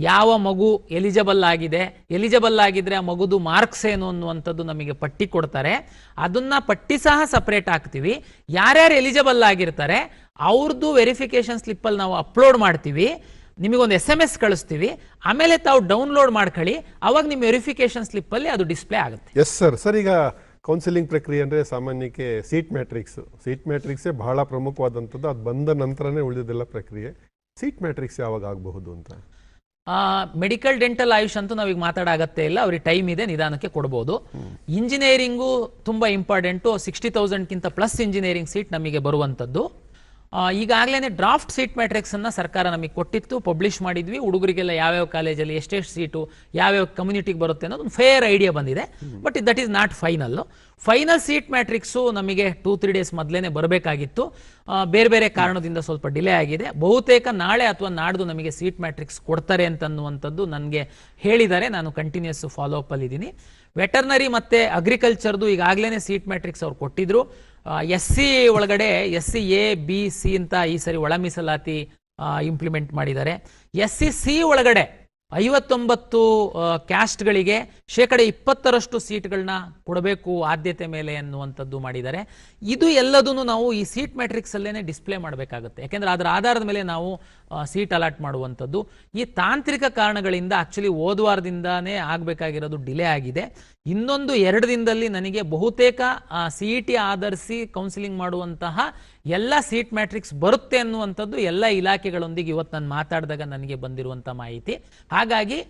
ಯಾವ ಮಗು ಎಲಿಜಿಬಲ್ ಆಗಿದ್ರೆ ಆ ಮಗುದು ಮಾರ್ಕ್ಸ್ ಏನು ಅನ್ನುವಂಥದ್ದು ನಮಗೆ ಪಟ್ಟಿ ಕೊಡ್ತಾರೆ. ಅದನ್ನ ಪಟ್ಟಿ ಸಹ ಸಪ್ರೇಟ್ ಹಾಕ್ತೀವಿ. ಯಾರ್ಯಾರು ಎಲಿಜಿಬಲ್ ಆಗಿರ್ತಾರೆ ಅವ್ರದ್ದು ವೆರಿಫಿಕೇಶನ್ ಸ್ಲಿಪ್ಪಲ್ಲಿ ನಾವು ಅಪ್ಲೋಡ್ ಮಾಡ್ತೀವಿ. ನಿಮಗೊಂದು SMS ಕಳಿಸ್ತೀವಿ. ಆಮೇಲೆ ತಾವು ಡೌನ್ಲೋಡ್ ಮಾಡ್ಕೊಳ್ಳಿ. ಅವಾಗ ನಿಮ್ಮ ವೆರಿಫಿಕೇಶನ್ ಸ್ಲಿಪ್ಪಲ್ಲಿ ಅದು ಡಿಸ್ಪ್ಲೇ ಆಗುತ್ತೆ. S sir. ಈಗ ಕೌನ್ಸಿಲಿಂಗ್ ಪ್ರಕ್ರಿಯೆ ಅಂದರೆ ಸಾಮಾನ್ಯಕ್ಕೆ ಸೀಟ್ ಮ್ಯಾಟ್ರಿಕ್ಸೇ ಬಹಳ ಪ್ರಮುಖವಾದಂಥದ್ದು. ಅದು ಬಂದ ನಂತರನೇ ಉಳಿದಿದ್ದೆಲ್ಲ ಪ್ರಕ್ರಿಯೆ. ಸೀಟ್ ಮ್ಯಾಟ್ರಿಕ್ಸ್ ಯಾವಾಗ ಆಗಬಹುದು ಅಂತ? ಮೆಡಿಕಲ್, ಡೆಂಟಲ್, ಆಯುಷ್ ಅಂತೂ ನಾವೀಗ ಮಾತಾಡೋಗತ್ತೆ ಇಲ್ಲ, ಅವ್ರಿಗೆ ಟೈಮ್ ಇದೆ, ನಿಧಾನಕ್ಕೆ ಕೊಡ್ಬೋದು. ಇಂಜಿನಿಯರಿಂಗು ತುಂಬ ಇಂಪಾರ್ಟೆಂಟು. 60,000ಕ್ಕಿಂತ ಪ್ಲಸ್ ಇಂಜಿನಿಯರಿಂಗ್ ಸೀಟ್ ನಮಗೆ ಬರುವಂಥದ್ದು. ಈಗಾಗಲೇ ಡ್ರಾಫ್ಟ್ ಸೀಟ್ ಮ್ಯಾಟ್ರಿಕ್ಸ್ ಅನ್ನ ಸರ್ಕಾರ ನಮಗೆ ಕೊಟ್ಟಿತ್ತು, ಪಬ್ಲಿಷ್ ಮಾಡಿದ್ವಿ. ಹುಡುಗರಿಗೆಲ್ಲ ಯಾವ್ಯಾವ ಕಾಲೇಜಲ್ಲಿ ಎಷ್ಟೆಷ್ಟು ಸೀಟು ಯಾವ್ಯಾವ ಕಮ್ಯುನಿಟಿಗೆ ಬರುತ್ತೆ ಅನ್ನೋದು ಒಂದು ಫೇರ್ ಐಡಿಯಾ ಬಂದಿದೆ. But that is not final seat matrix ನಮಗೆ 2-3 ಡೇಸ್ ಮೊದಲೇ ಬರಬೇಕಾಗಿತ್ತು. ಬೇರೆ ಬೇರೆ ಕಾರಣದಿಂದ ಸ್ವಲ್ಪ ಡಿಲೇ ಆಗಿದೆ. ಬಹುತೇಕ ನಾಳೆ ಅಥವಾ ನಾಡ್ದು ನಮಗೆ ಸೀಟ್ ಮ್ಯಾಟ್ರಿಕ್ಸ್ ಕೊಡ್ತಾರೆ ಅಂತನ್ನುವಂಥದ್ದು ನನಗೆ ಹೇಳಿದ್ದಾರೆ. ನಾನು ಕಂಟಿನ್ಯೂಸ್ ಫಾಲೋ ಅಪ್ ಅಲ್ಲಿ ಇದ್ದೀನಿ. ವೆಟರ್ನರಿ ಮತ್ತೆ ಅಗ್ರಿಕಲ್ಚರ್ದು ಈಗಾಗಲೇ ಸೀಟ್ ಮ್ಯಾಟ್ರಿಕ್ಸ್ ಅವ್ರು ಕೊಟ್ಟಿದ್ರು. SC ಒಳಗಡೆ SC A B C ಅಂತ ಈ ಸರಿ ಒಳ ಮೀಸಲಾತಿ ಇಂಪ್ಲಿಮೆಂಟ್ ಮಾಡಿದ್ದಾರೆ. SC C ಒಳಗಡೆ 59 ಕ್ಯಾಸ್ಟ್ಗಳಿಗೆ 20% ಸೀಟ್ಗಳನ್ನ ಕೊಡಬೇಕು ಆದ್ಯತೆ ಮೇಲೆ ಅನ್ನುವಂಥದ್ದು ಮಾಡಿದ್ದಾರೆ. ಇದು ಎಲ್ಲದನ್ನು ನಾವು ಈ ಸೀಟ್ ಮ್ಯಾಟ್ರಿಕ್ಸ್ ಅಲ್ಲೇನೆ ಡಿಸ್ಪ್ಲೇ ಮಾಡಬೇಕಾಗುತ್ತೆ. ಯಾಕೆಂದ್ರೆ ಅದರ ಆಧಾರದ ಮೇಲೆ ನಾವು ಸೀಟ್ ಅಲಾಟ್ ಮಾಡುವಂಥದ್ದು. ಈ ತಾಂತ್ರಿಕ ಕಾರಣಗಳಿಂದ ಆಕ್ಚುಲಿ ಹೋದ್ವಾರದಿಂದಾನೇ ಆಗಬೇಕಾಗಿರೋದು ಡಿಲೇ ಆಗಿದೆ. ಇನ್ನೊಂದು 2 ದಿನದಲ್ಲಿ ನನಗೆ ಬಹುತೇಕ CET ಆಧರಿಸಿ ಕೌನ್ಸಿಲಿಂಗ್ ಮಾಡುವಂತಹ ಎಲ್ಲ ಸೀಟ್ ಮ್ಯಾಟ್ರಿಕ್ಸ್ ಬರುತ್ತೆ ಅನ್ನುವಂಥದ್ದು ಎಲ್ಲ ಇಲಾಖೆಗಳೊಂದಿಗೆ ಇವತ್ತು ನಾನು ಮಾತಾಡಿದಾಗ ನನಗೆ ಬಂದಿರುವಂಥ ಮಾಹಿತಿ. ಹಾಗಾಗಿ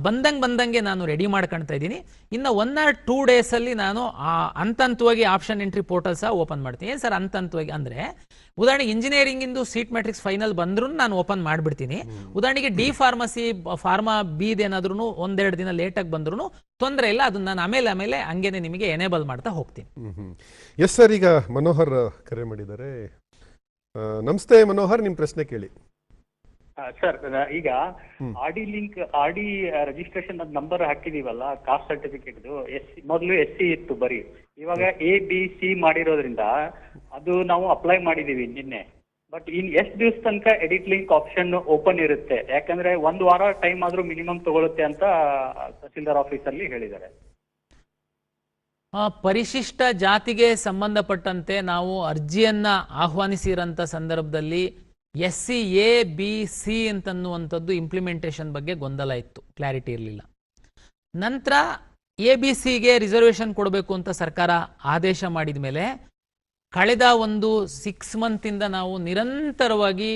ಬಂದಂಗೆ ನಾನು ರೆಡಿ ಮಾಡ್ಕೊಳ್ತಾ ಇದ್ದೀನಿ. ಇನ್ನು 1 or 2 ಡೇಸಲ್ಲಿ ನಾನು ಹಂತವಾಗಿ ಆಪ್ಷನ್ ಎಂಟ್ರಿ ಪೋರ್ಟಲ್ ಸಹ ಓಪನ್ ಮಾಡ್ತೀನಿ. ಏನು ಸರ್ ಹಂತವಾಗಿ ಅಂದರೆ, ಉದಾಹರಣೆಗೆ ಇಂಜಿನಿಯರಿಂಗಿಂದು ಸೀಟ್ ಮ್ಯಾಟ್ರಿಕ್ಸ್ ಫೈನಲ್ ಬಂದ್ರೂ ನಾನು ಓಪನ್ ಮಾಡಿಬಿಡ್ತೀನಿ. ಉದಾಹರಣೆಗೆ D ಫಾರ್ಮಸಿ, ಫಾರ್ಮಾ ಬಿದೇನಾದ್ರೂ 1-2 ದಿನ ಲೇಟಾಗಿ ಬಂದ್ರೂ ತೊಂದರೆ ಇಲ್ಲ. ಅದನ್ನ ನಾನು ಆಮೇಲೆ ಹಂಗೇನೆ ನಿಮಗೆ ಎನೇಬಲ್ ಮಾಡ್ತಾ ಹೋಗ್ತೀನಿ. S sir. ಈಗ ಮನೋಹರ್ ಕರೆ ಮಾಡಿದ್ದಾರೆ. ನಮಸ್ತೆ ಮನೋಹರ್, ನಿಮ್ಮ ಪ್ರಶ್ನೆ ಕೇಳಿ. ಸರ್, ಈಗ ಆರ್ ಡಿ ರಿಜಿಸ್ಟ್ರೇಷನ್ ನಂಬರ್ ಹಾಕಿದೀವಲ್ಲ, ಕಾಸ್ಟ್ ಸರ್ಟಿಫಿಕೇಟ್ ಮೊದಲು SC ಇತ್ತು ಬರೀ. ಇವಾಗ ABC ಮಾಡಿರೋದ್ರಿಂದ ಅದು ನಾವು ಅಪ್ಲೈ ಮಾಡಿದೀವಿ ನಿನ್ನೆ. ಬಟ್ ಇನ್ ಎಷ್ಟು ದಿವಸ ತನಕ ಎಡಿಟ್ ಲಿಂಕ್ ಆಪ್ಷನ್ ಓಪನ್ ಇರುತ್ತೆ? ಯಾಕಂದ್ರೆ 1 ವಾರ ಟೈಮ್ ಆದ್ರೂ ಮಿನಿಮಮ್ ತಗೊಳುತ್ತೆ ಅಂತ ತಹಸೀಲ್ದಾರ್ ಆಫೀಸ್ ಅಲ್ಲಿ ಹೇಳಿದ್ದಾರೆ. ಪರಿಶಿಷ್ಟ ಜಾತಿಗೆ ಸಂಬಂಧಪಟ್ಟಂತೆ ನಾವು ಅರ್ಜಿಯನ್ನ ಆಹ್ವಾನಿಸಿರಂತ ಸಂದರ್ಭದಲ್ಲಿ SC A B C ಅಂತನ್ನುವಂಥದ್ದು ಇಂಪ್ಲಿಮೆಂಟೇಷನ್ ಬಗ್ಗೆ ಗೊಂದಲ ಇತ್ತು, ಕ್ಲಾರಿಟಿ ಇರಲಿಲ್ಲ. ನಂತರ ABCಗೆ ರಿಸರ್ವೇಷನ್ ಕೊಡಬೇಕು ಅಂತ ಸರ್ಕಾರ ಆದೇಶ ಮಾಡಿದ ಮೇಲೆ ಕಳೆದ ಒಂದು 6 ಮಂತಿಂದ ನಾವು ನಿರಂತರವಾಗಿ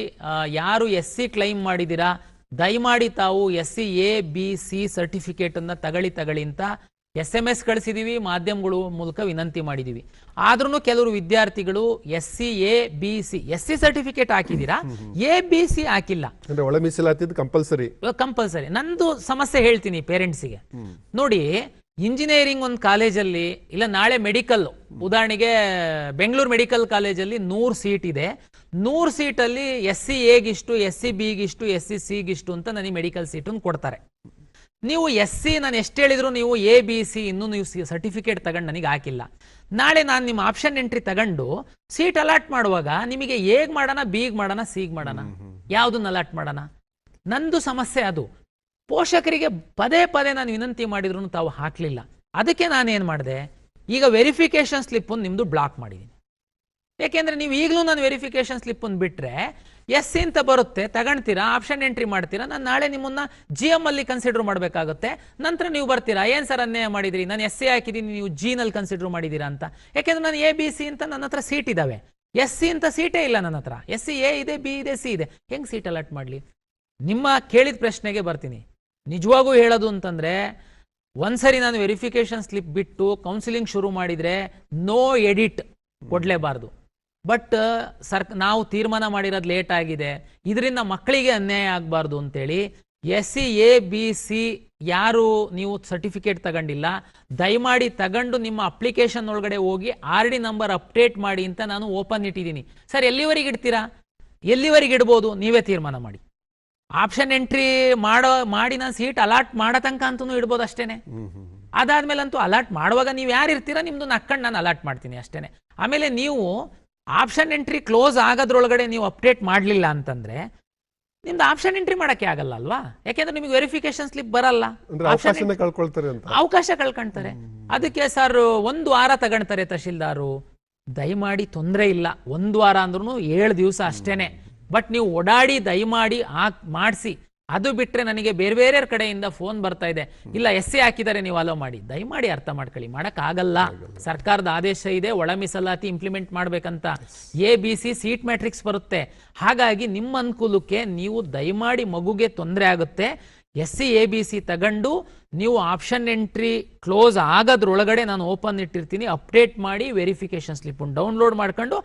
ಯಾರು SC ಕ್ಲೈಮ್ ಮಾಡಿದ್ದೀರಾ ದಯಮಾಡಿ ತಾವು SC A B C certificate ಅನ್ನ ತಗೊಳ್ಳಿ ಅಂತ SMS ಕಳಿಸಿದೀವಿ, ಮಾಧ್ಯಮಗಳು ಮೂಲಕ ವಿನಂತಿ ಮಾಡಿದೀವಿ. ಆದ್ರೂ ಕೆಲವರು ವಿದ್ಯಾರ್ಥಿಗಳು SC A B C SC certificate ಹಾಕಿದೀರಾ, ABC ಹಾಕಿಲ್ಲ. ಅಂದ್ರೆ ಒಳ ಮೀಸಲಾತಿದ್ದು ಕಂಪಲ್ಸರಿ. ನಂದು ಸಮಸ್ಯೆ ಹೇಳ್ತೀನಿ ಪೇರೆಂಟ್ಸಿಗೆ. ನೋಡಿ, ಇಂಜಿನಿಯರಿಂಗ್ ಒಂದು ಕಾಲೇಜಲ್ಲಿ ಇಲ್ಲ ನಾಳೆ ಮೆಡಿಕಲ್, ಉದಾಹರಣೆಗೆ ಬೆಂಗಳೂರು ಮೆಡಿಕಲ್ ಕಾಲೇಜಲ್ಲಿ 100 ಸೀಟ್ ಇದೆ. 100 ಸೀಟಲ್ಲಿ SC A ಗಿಷ್ಟು, SC B ಗಿಷ್ಟು, SC C ಗಿಷ್ಟು ಅಂತ ನನಗೆ ಮೆಡಿಕಲ್ ಸೀಟನ್ನು ಕೊಡ್ತಾರೆ. ನೀವು SC ನಾನು ಎಷ್ಟು ಹೇಳಿದ್ರು ನೀವು ABC ಇನ್ನೂ ನೀವು ಸರ್ಟಿಫಿಕೇಟ್ ತಗೊಂಡು ನನಗೆ ಹಾಕಿಲ್ಲ. ನಾಳೆ ನಾನು ನಿಮ್ಮ ಆಪ್ಷನ್ ಎಂಟ್ರಿ ತಗೊಂಡು ಸೀಟ್ ಅಲಾಟ್ ಮಾಡುವಾಗ ನಿಮಗೆ ಎಗ್ ಮಾಡೋಣ, ಬಿಗ್ ಮಾಡೋಣ, ಸಿಗ್ ಮಾಡೋಣ, ಯಾವುದನ್ನ ಅಲಾಟ್ ಮಾಡೋಣ? ನಂದು ಸಮಸ್ಯೆ ಅದು. ಪೋಷಕರಿಗೆ ಪದೇ ಪದೇ ನಾನು ವಿನಂತಿ ಮಾಡಿದ್ರು ತಾವು ಹಾಕಲಿಲ್ಲ. ಅದಕ್ಕೆ ನಾನೇನು ಮಾಡಿದೆ, ಈಗ ವೆರಿಫಿಕೇಶನ್ ಸ್ಲಿಪ್ ನಿಮ್ಮದು ಬ್ಲಾಕ್ ಮಾಡಿದ್ದೀನಿ. ಯಾಕೆಂದ್ರೆ ನೀವು ಈಗಲೂ ನಾನು ವೆರಿಫಿಕೇಶನ್ ಸ್ಲಿಪ್ ಬಿಟ್ಟರೆ SC ಅಂತ ಬರುತ್ತೆ, ತಗೊಳ್ತೀರಾ, ಆಪ್ಷನ್ ಎಂಟ್ರಿ ಮಾಡ್ತೀರಾ, ನಾನು ನಾಳೆ ನಿಮ್ಮನ್ನ GM ಅಲ್ಲಿ ಕನ್ಸಿಡರ್ ಮಾಡಬೇಕಾಗುತ್ತೆ. ನಂತರ ನೀವು ಬರ್ತೀರಾ, ಏನು ಸರ್ ಅನ್ಯಾಯ ಮಾಡಿದ್ರಿ, ನಾನು SC ಹಾಕಿದ್ದೀನಿ, ನೀವು G ನಲ್ಲಿ ಕನ್ಸಿಡರ್ ಮಾಡಿದ್ದೀರಾ ಅಂತ. ಯಾಕೆಂದ್ರೆ ನಾನು ABC ಅಂತ ನನ್ನ ಹತ್ರ ಸೀಟ್ ಇದ್ದಾವೆ, SC ಅಂತ ಸೀಟೇ ಇಲ್ಲ ನನ್ನ ಹತ್ರ. SC A ಇದೆ, B ಇದೆ, C ಇದೆ, ಹೆಂಗೆ ಸೀಟ್ ಅಲಾಟ್ ಮಾಡಲಿ? ನಿಮ್ಮ ಕೇಳಿದ ಪ್ರಶ್ನೆಗೆ ಬರ್ತೀನಿ. ನಿಜವಾಗೂ ಹೇಳೋದು ಅಂತಂದ್ರೆ, ಒಂದ್ಸರಿ ನಾನು ವೆರಿಫಿಕೇಶನ್ ಸ್ಲಿಪ್ ಬಿಟ್ಟು ಕೌನ್ಸಿಲಿಂಗ್ ಶುರು ಮಾಡಿದ್ರೆ ನೋ ಎಡಿಟ್ ಕೊಡಲೇಬಾರ್ದು. ಬಟ್ ನಾವು ತೀರ್ಮಾನ ಮಾಡಿರೋದು ಲೇಟ್ ಆಗಿದೆ, ಇದರಿಂದ ಮಕ್ಕಳಿಗೆ ಅನ್ಯಾಯ ಆಗಬಾರ್ದು ಅಂತೇಳಿ SC A B C ಯಾರು ನೀವು ಸರ್ಟಿಫಿಕೇಟ್ ತಗೊಂಡಿಲ್ಲ, ದಯಮಾಡಿ ತಗೊಂಡು ನಿಮ್ಮ ಅಪ್ಲಿಕೇಶನ್ ಒಳಗಡೆ ಹೋಗಿ RD ನಂಬರ್ ಅಪ್ಡೇಟ್ ಮಾಡಿ ಅಂತ ನಾನು ಓಪನ್ ಇಟ್ಟಿದ್ದೀನಿ. ಸರ್ ಎಲ್ಲಿವರೆಗೆ ಇಡ್ತೀರಾ? ಎಲ್ಲಿವರೆಗೆ ಇಡ್ಬೋದು ನೀವೇ ತೀರ್ಮಾನ ಮಾಡಿ. ಆಪ್ಷನ್ ಎಂಟ್ರಿ ಮಾಡಿ ನಾನು ಸೀಟ್ ಅಲಾಟ್ ಮಾಡೋ ತನಕ ಅಂತೂ ಇಡ್ಬೋದು ಅಷ್ಟೇನೆ. ಅದಾದ್ಮೇಲಂತೂ ಅಲಾಟ್ ಮಾಡುವಾಗ ನೀವು ಯಾರು ಇರ್ತೀರಾ ನಿಮ್ದು ನಕ್ಕೊಂಡು ನಾನು ಅಲಾಟ್ ಮಾಡ್ತೀನಿ ಅಷ್ಟೇನೆ. ಆಮೇಲೆ ನೀವು ಆಪ್ಷನ್ ಎಂಟ್ರಿ ಕ್ಲೋಸ್ ಆಗೋದ್ರೊಳಗಡೆ ನೀವು ಅಪ್ಡೇಟ್ ಮಾಡಲಿಲ್ಲ ಅಂತಂದ್ರೆ ನಿಮ್ದು ಆಪ್ಷನ್ ಎಂಟ್ರಿ ಮಾಡಕ್ಕೆ ಆಗಲ್ಲ ಅಲ್ವಾ? ಯಾಕೆಂದ್ರೆ ನಿಮಗೆ ವೆರಿಫಿಕೇಶನ್ ಸ್ಲಿಪ್ ಬರಲ್ಲ, ಅವಕಾಶ ಕಳ್ಕೊಳ್ತಾರೆ. ಅದಕ್ಕೆ ಸರ್ 1 ವಾರ ತಗೊಳ್ತಾರೆ ತಹಶೀಲ್ದಾರು. ದಯಮಾಡಿ ತೊಂದರೆ ಇಲ್ಲ, 1 ವಾರ ಅಂದ್ರೂ 7 ದಿವಸ ಅಷ್ಟೇನೆ. ಬಟ್ ನೀವು ಓಡಾಡಿ ದಯಮಾಡಿ ಮಾಡಿಸಿ. ಅದು ಬಿಟ್ಟರೆ ನನಗೆ ಬೇರೆ ಬೇರೆ ಕಡೆಯಿಂದ ಫೋನ್ ಬರ್ತಾ ಇದೆ, ಇಲ್ಲ SC ಹಾಕಿದ್ದಾರೆ ನೀವು ಅಲೋ ಮಾಡಿ. ದಯಮಾಡಿ ಅರ್ಥ ಮಾಡ್ಕೊಳ್ಳಿ, ಮಾಡೋಕ್ಕಾಗಲ್ಲ. ಸರ್ಕಾರದ ಆದೇಶ ಇದೆ, ಒಳ ಮೀಸಲಾತಿ ಇಂಪ್ಲಿಮೆಂಟ್ ಮಾಡಬೇಕಂತ. ABC ಸೀಟ್ ಮ್ಯಾಟ್ರಿಕ್ಸ್ ಬರುತ್ತೆ. ಹಾಗಾಗಿ ನಿಮ್ಮ ಅನುಕೂಲಕ್ಕೆ ನೀವು ದಯಮಾಡಿ, ಮಗುಗೆ ತೊಂದರೆ ಆಗುತ್ತೆ, SC ABC ತಗೊಂಡು ನೀವು ಆಪ್ಷನ್ ಎಂಟ್ರಿ ಕ್ಲೋಸ್ ಆಗೋದ್ರೊಳಗಡೆ ನಾನು ಓಪನ್ ಇಟ್ಟಿರ್ತೀನಿ, ಅಪ್ಡೇಟ್ ಮಾಡಿ ವೆರಿಫಿಕೇಶನ್ ಸ್ಲಿಪ್ ಡೌನ್ಲೋಡ್ ಮಾಡ್ಕೊಂಡು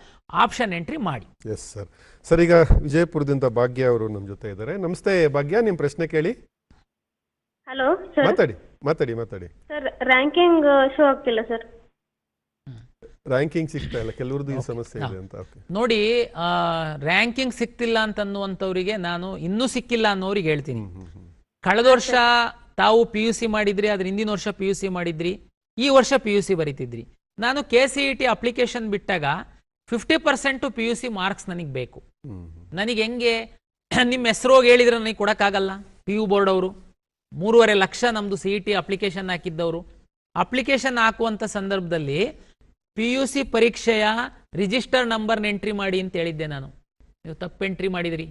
ಆಪ್ಷನ್ ಎಂಟ್ರಿ ಮಾಡಿ. Yes sir. ಸರ್, ಈಗ ವಿಜಯಪುರದಿಂದ ಭಾಗ್ಯ ಅವರು ನಮ್ಮ ಜೊತೆ ಇದ್ದಾರೆ. ನಮಸ್ತೆ ಭಾಗ್ಯ, ನಿಮ್ಮ ಪ್ರಶ್ನೆ ಕೇಳಿ. Hello sir. ಮಾತಾಡಿ ಸರ್, ರ್ಯಾಂಕಿಂಗ್ ಶೋ ಆಗ್ತಿಲ್ಲ ಸರ್. ರ್ಯಾಂಕಿಂಗ್ ಸಿಗ್ತಾ ಇಲ್ಲ, ಕೆಲವ್ರದ್ದು ಈ ಸಮಸ್ಯೆ ಇದೆ ಅಂತ. ನೋಡಿ, ರ್ಯಾಂಕಿಂಗ್ ಸಿಕ್ತಿಲ್ಲ ಅಂತನ್ನುವಂಥವ್ರಿಗೆ ನಾನು ಇನ್ನೂ ಸಿಕ್ಕಿಲ್ಲ ಅನ್ನೋರಿಗೆ ಹೇಳ್ತೀನಿ. ಕಳೆದ ವರ್ಷ ತಾವು PUC ಮಾಡಿದ್ರಿ, ಅದ್ರ ಹಿಂದಿನ ವರ್ಷ PUC ಮಾಡಿದ್ರಿ, ಈ ವರ್ಷ PUC ಬರೀತಿದ್ರಿ. ನಾನು KCET ಅಪ್ಲಿಕೇಶನ್ ಬಿಟ್ಟಾಗ 50% PUC ಮಾರ್ಕ್ಸ್ ನನಗೆ ಬೇಕು. ನನಗೆ ಹೆಂಗೆ ನಿಮ್ಮ ಹೆಸರೋಗಿ ಹೇಳಿದ್ರೆ ನನಗೆ ಕೊಡೋಕ್ಕಾಗಲ್ಲ. PU ಬೋರ್ಡ್ ಅವರು 3.5 ಲಕ್ಷ ನಮ್ಮದು CET ಅಪ್ಲಿಕೇಶನ್ ಹಾಕಿದ್ದವರು. ಅಪ್ಲಿಕೇಶನ್ ಹಾಕುವಂಥ ಸಂದರ್ಭದಲ್ಲಿ PUC ಪರೀಕ್ಷೆಯ ರಿಜಿಸ್ಟರ್ ನಂಬರ್ನ ಎಂಟ್ರಿ ಮಾಡಿ ಅಂತ ಹೇಳಿದ್ದೆ ನಾನು. ನೀವು ತಪ್ಪು ಎಂಟ್ರಿ ಮಾಡಿದ್ರಿ.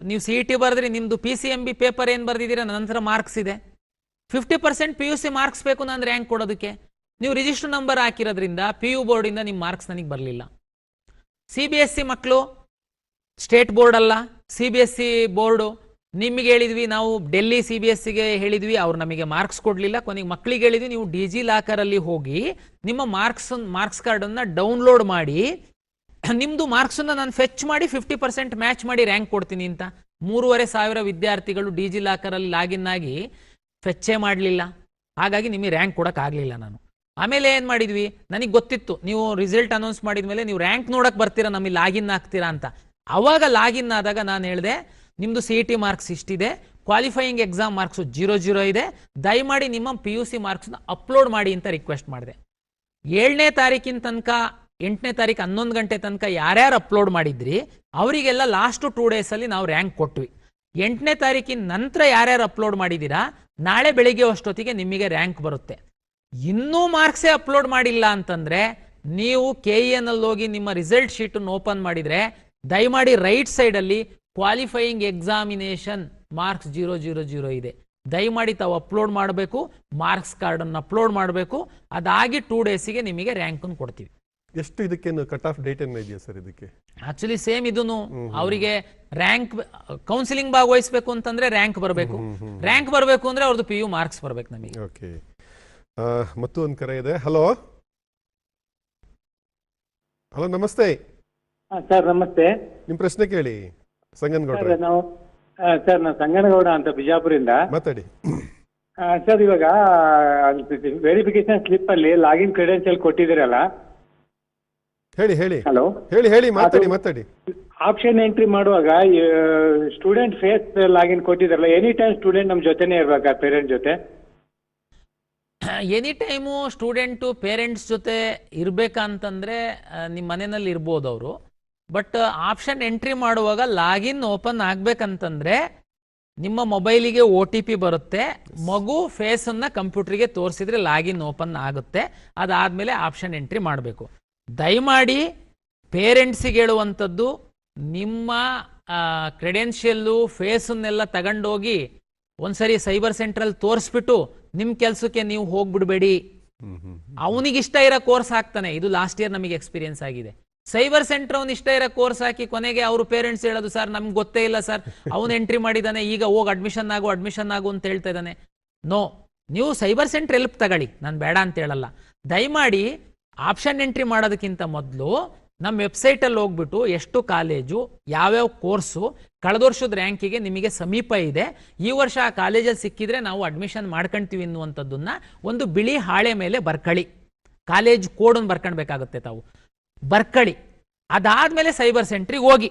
ನೀವು CET ಬರೆದ್ರಿ, ನಿಮ್ಮದು PCMB ಪೇಪರ್ ಏನು ಬರೆದಿದ್ದೀರಾ, ನಂತರ ಮಾರ್ಕ್ಸ್ ಇದೆ. 50% PUC ಮಾರ್ಕ್ಸ್ ಬೇಕು ನಾನು ರ್ಯಾಂಕ್ ಕೊಡೋದಕ್ಕೆ. ನೀವು ರಿಜಿಸ್ಟರ್ ನಂಬರ್ ಹಾಕಿರೋದ್ರಿಂದ PU ಬೋರ್ಡಿಂದ ನಿಮ್ಮ ಮಾರ್ಕ್ಸ್ ನನಗೆ ಬರಲಿಲ್ಲ. CBSE ಮಕ್ಕಳು, ಸ್ಟೇಟ್ ಬೋರ್ಡ್ ಅಲ್ಲ, CBSE ಬೋರ್ಡು. ನಿಮಗೆ ಹೇಳಿದ್ವಿ ನಾವು, ಡೆಲ್ಲಿ CBSEಗೆ ಹೇಳಿದ್ವಿ, ಅವ್ರು ನಮಗೆ ಮಾರ್ಕ್ಸ್ ಕೊಡಲಿಲ್ಲ. ಕೊನೆಗೆ ಮಕ್ಕಳಿಗೆ ಹೇಳಿದ್ವಿ, ನೀವು DG ಲಾಕರಲ್ಲಿ ಹೋಗಿ ನಿಮ್ಮ ಮಾರ್ಕ್ಸ್ ಕಾರ್ಡನ್ನು ಡೌನ್ಲೋಡ್ ಮಾಡಿ, ನಿಮ್ಮದು ಮಾರ್ಕ್ಸನ್ನು ನಾನು ಫೆಚ್ ಮಾಡಿ 50% ಮ್ಯಾಚ್ ಮಾಡಿ ರ್ಯಾಂಕ್ ಕೊಡ್ತೀನಿ ಅಂತ. 3,500 ವಿದ್ಯಾರ್ಥಿಗಳು DG ಲಾಕರಲ್ಲಿ ಲಾಗಿನ್ ಆಗಿ ಫೆಚ್ಚೇ ಮಾಡಲಿಲ್ಲ. ಹಾಗಾಗಿ ನಿಮಗೆ ರ್ಯಾಂಕ್ ಕೊಡೋಕ್ಕಾಗಲಿಲ್ಲ ನಾನು. ಆಮೇಲೆ ಏನು ಮಾಡಿದ್ವಿ, ನನಗೆ ಗೊತ್ತಿತ್ತು ನೀವು ರಿಸಲ್ಟ್ ಅನೌನ್ಸ್ ಮಾಡಿದ ಮೇಲೆ ನೀವು ರ್ಯಾಂಕ್ ನೋಡಕ್ಕೆ ಬರ್ತೀರಾ, ನಮಗೆ ಲಾಗಿನ್ ಆಗ್ತೀರಾ ಅಂತ. ಅವಾಗ ಲಾಗಿನ್ ಆದಾಗ ನಾನು ಹೇಳಿದೆ, ನಿಮ್ಮದು CET ಮಾರ್ಕ್ಸ್ ಇಷ್ಟಿದೆ, ಕ್ವಾಲಿಫೈಯಿಂಗ್ ಎಕ್ಸಾಮ್ ಮಾರ್ಕ್ಸು 0 ಇದೆ, ದಯಮಾಡಿ ನಿಮ್ಮ PUC ಮಾರ್ಕ್ಸ್ನ ಅಪ್ಲೋಡ್ ಮಾಡಿ ಅಂತ ರಿಕ್ವೆಸ್ಟ್ ಮಾಡಿದೆ. 7ನೇ ತಾರೀಕಿನ ತನಕ 8ನೇ ತಾರೀಕು 11 ಗಂಟೆ ತನಕ ಯಾರ್ಯಾರು ಅಪ್ಲೋಡ್ ಮಾಡಿದ್ರಿ ಅವರಿಗೆಲ್ಲ ಲಾಸ್ಟ್ 2 ಡೇಸಲ್ಲಿ ನಾವು ರ್ಯಾಂಕ್ ಕೊಟ್ವಿ. 8ನೇ ತಾರೀಕಿನ ನಂತರ ಯಾರ್ಯಾರು ಅಪ್ಲೋಡ್ ಮಾಡಿದ್ದೀರಾ, ನಾಳೆ ಬೆಳಿಗ್ಗೆ ಅಷ್ಟೊತ್ತಿಗೆ ನಿಮಗೆ ರ್ಯಾಂಕ್ ಬರುತ್ತೆ. ಇನ್ನೂ ಮಾರ್ಕ್ಸೇ ಅಪ್ಲೋಡ್ ಮಾಡಿಲ್ಲ ಅಂತಂದ್ರೆ ನೀವು KEN ಅಲ್ಲಿ ಹೋಗಿ ನಿಮ್ಮ ರಿಸಲ್ಟ್ ಶೀಟನ್ನು ಓಪನ್ ಮಾಡಿದರೆ ದಯಮಾಡಿ ರೈಟ್ ಸೈಡಲ್ಲಿ ಕ್ವಾಲಿಫೈಯಿಂಗ್ ಎಕ್ಸಾಮಿನೇಷನ್ ಮಾರ್ಕ್ಸ್ 000 ಇದೆ. ದಯಮಾಡಿ ತಾವು ಅಪ್ಲೋಡ್ ಮಾಡಬೇಕು, ಮಾರ್ಕ್ಸ್ ಕಾರ್ಡನ್ನು ಅಪ್ಲೋಡ್ ಮಾಡಬೇಕು. ಅದಾಗಿ 2 ಡೇಸಿಗೆ ನಿಮಗೆ ರ್ಯಾಂಕನ್ನು ಕೊಡ್ತೀವಿ. ಎಷ್ಟು ಇದಕ್ಕೇನು ಕಟ್ ಆಫ್ ಡೇಟ್ ಏನು ಇದೆಯಾ ಸರ್ ಇದಕ್ಕೆ? ಆಕ್ಚುಲಿ ಸೇಮ್ ಇದೂನು ಅವರಿಗೆ ರ್ಯಾಂಕ್ ಕೌನ್ಸಿಲಿಂಗ್ ಭಾಗವಹಿಸಬೇಕು ಅಂತಂದ್ರೆ ರ್ಯಾಂಕ್ ಬರಬೇಕು, ರ್ಯಾಂಕ್ ಬರಬೇಕು ಅಂದ್ರೆ ಅವ್ರದ್ದು PU ಮಾರ್ಕ್ಸ್ ಬರಬೇಕು ನಮಗೆ. ಓಕೆ, ಮತ್ತು ಒಂದು ಕರೆ ಇದೆ. ಹಲೋ ಹಲೋ, ನಮಸ್ತೆ ಸರ್. ನಮಸ್ತೆ. ನಿಮ್ಮ ಪ್ರಶ್ನೆ ಕೇಳಿ ಸಂಗನಗೌಡ. ಸರ್ ನಾವು ಸಂಗನಗೌಡ ಅಂತ ಬಿಜಾಪುರಿಂದ ಮಾತಾಡಿ. ಸರ್ ಇವಾಗ ವೆರಿಫಿಕೇಶನ್ ಸ್ಲಿಪ್ ಅಲ್ಲಿ ಲಾಗಿನ್ ಕ್ರೆಡೆನ್ಷಿಯಲ್ ಕೊಟ್ಟಿದ್ದೀರಲ್ಲ. ಹೇಳಿ ಹೇಳಿ. ಹಲೋ, ಹೇಳಿ ಮಾತಾಡಿ. ಆಪ್ಷನ್ ಎಂಟ್ರಿ ಮಾಡುವಾಗ ಸ್ಟೂಡೆಂಟ್ ಫೇಸ್ ಲಾಗಿನ್ ಕೊಟ್ಟಿದ್ದಾರಲ್ಲ, ಎನಿ ಟೈಮ್ ಸ್ಟೂಡೆಂಟ್ ನಮ್ಮ ಜೊತೆನೇ ಇರ್ಬೇಕಾ ಪೇರೆಂಟ್ ಜೊತೆ? ಎನಿ ಟೈಮು ಸ್ಟೂಡೆಂಟು ಪೇರೆಂಟ್ಸ್ ಜೊತೆ ಇರಬೇಕಂತಂದರೆ ನಿಮ್ಮ ಮನೆಯಲ್ಲಿ ಇರ್ಬೋದು ಅವರು. ಬಟ್ ಆಪ್ಷನ್ ಎಂಟ್ರಿ ಮಾಡುವಾಗ ಲಾಗಿನ್ ಓಪನ್ ಆಗಬೇಕಂತಂದರೆ ನಿಮ್ಮ ಮೊಬೈಲಿಗೆ OTP ಬರುತ್ತೆ, ಮಗು ಫೇಸನ್ನು ಕಂಪ್ಯೂಟ್ರಿಗೆ ತೋರಿಸಿದ್ರೆ ಲಾಗಿನ್ ಓಪನ್ ಆಗುತ್ತೆ. ಅದಾದಮೇಲೆ ಆಪ್ಷನ್ ಎಂಟ್ರಿ ಮಾಡಬೇಕು. ದಯಮಾಡಿ ಪೇರೆಂಟ್ಸಿಗೆ ಹೇಳುವಂಥದ್ದು, ನಿಮ್ಮ ಕ್ರೆಡೆನ್ಷಿಯಲ್ಲು ಫೇಸನ್ನೆಲ್ಲ ತಗೊಂಡೋಗಿ ಒಂದ್ಸರಿ ಸೈಬರ್ ಸೆಂಟ್ರಲ್ಲಿ ತೋರಿಸ್ಬಿಟ್ಟು ನಿಮ್ಮ ಕೆಲಸಕ್ಕೆ ನೀವು ಹೋಗ್ಬಿಡ್ಬೇಡಿ. ಅವನಿಗಿಷ್ಟ ಇರೋ ಕೋರ್ಸ್ ಹಾಕ್ತಾನೆ. ಇದು ಲಾಸ್ಟ್ ಇಯರ್ ನಮಗೆ ಎಕ್ಸ್ಪೀರಿಯನ್ಸ್ ಆಗಿದೆ. ಸೈಬರ್ ಸೆಂಟರ್ ಅವ್ನು ಇಷ್ಟ ಇರೋ ಕೋರ್ಸ್ ಹಾಕಿ ಕೊನೆಗೆ ಅವರು ಪೇರೆಂಟ್ಸ್ ಹೇಳೋದು, ಸರ್ ನಮ್ಗೆ ಗೊತ್ತೇ ಇಲ್ಲ ಸರ್, ಅವನು ಎಂಟ್ರಿ ಮಾಡಿದ್ದಾನೆ, ಈಗ ಹೋಗಿ ಅಡ್ಮಿಷನ್ ಆಗು ಅಂತ ಹೇಳ್ತಾ ಇದ್ದಾನೆ. ನೋ, ನೀವು ಸೈಬರ್ ಸೆಂಟರ್ ಹೆಲ್ಪ್ ತಗೊಳ್ಳಿ, ನಾನು ಬೇಡ ಅಂತ ಹೇಳಲ್ಲ. ದಯಮಾಡಿ ಆಪ್ಷನ್ ಎಂಟ್ರಿ ಮಾಡೋದಕ್ಕಿಂತ ಮೊದಲು ನಮ್ಮ ವೆಬ್ಸೈಟಲ್ಲಿ ಹೋಗ್ಬಿಟ್ಟು ಎಷ್ಟು ಕಾಲೇಜು, ಯಾವ್ಯಾವ ಕೋರ್ಸು, ಕಳೆದ ವರ್ಷದ ರ್ಯಾಂಕಿಗೆ ನಿಮಗೆ ಸಮೀಪ ಇದೆ, ಈ ವರ್ಷ ಆ ಕಾಲೇಜಲ್ಲಿ ಸಿಕ್ಕಿದ್ರೆ ನಾವು ಅಡ್ಮಿಷನ್ ಮಾಡ್ಕೊಳ್ತೀವಿ ಅನ್ನುವಂಥದ್ದನ್ನ ಒಂದು ಬಿಳಿ ಹಾಳೆ ಮೇಲೆ ಬರ್ಕಳಿ. ಕಾಲೇಜ್ ಕೋಡನ್ನು ಬರ್ಕೊಳ್ಬೇಕಾಗುತ್ತೆ ತಾವು, ಬರ್ಕಳಿ. ಅದಾದ್ಮೇಲೆ ಸೈಬರ್ ಸೆಂಟ್ರಿಗೆ ಹೋಗಿ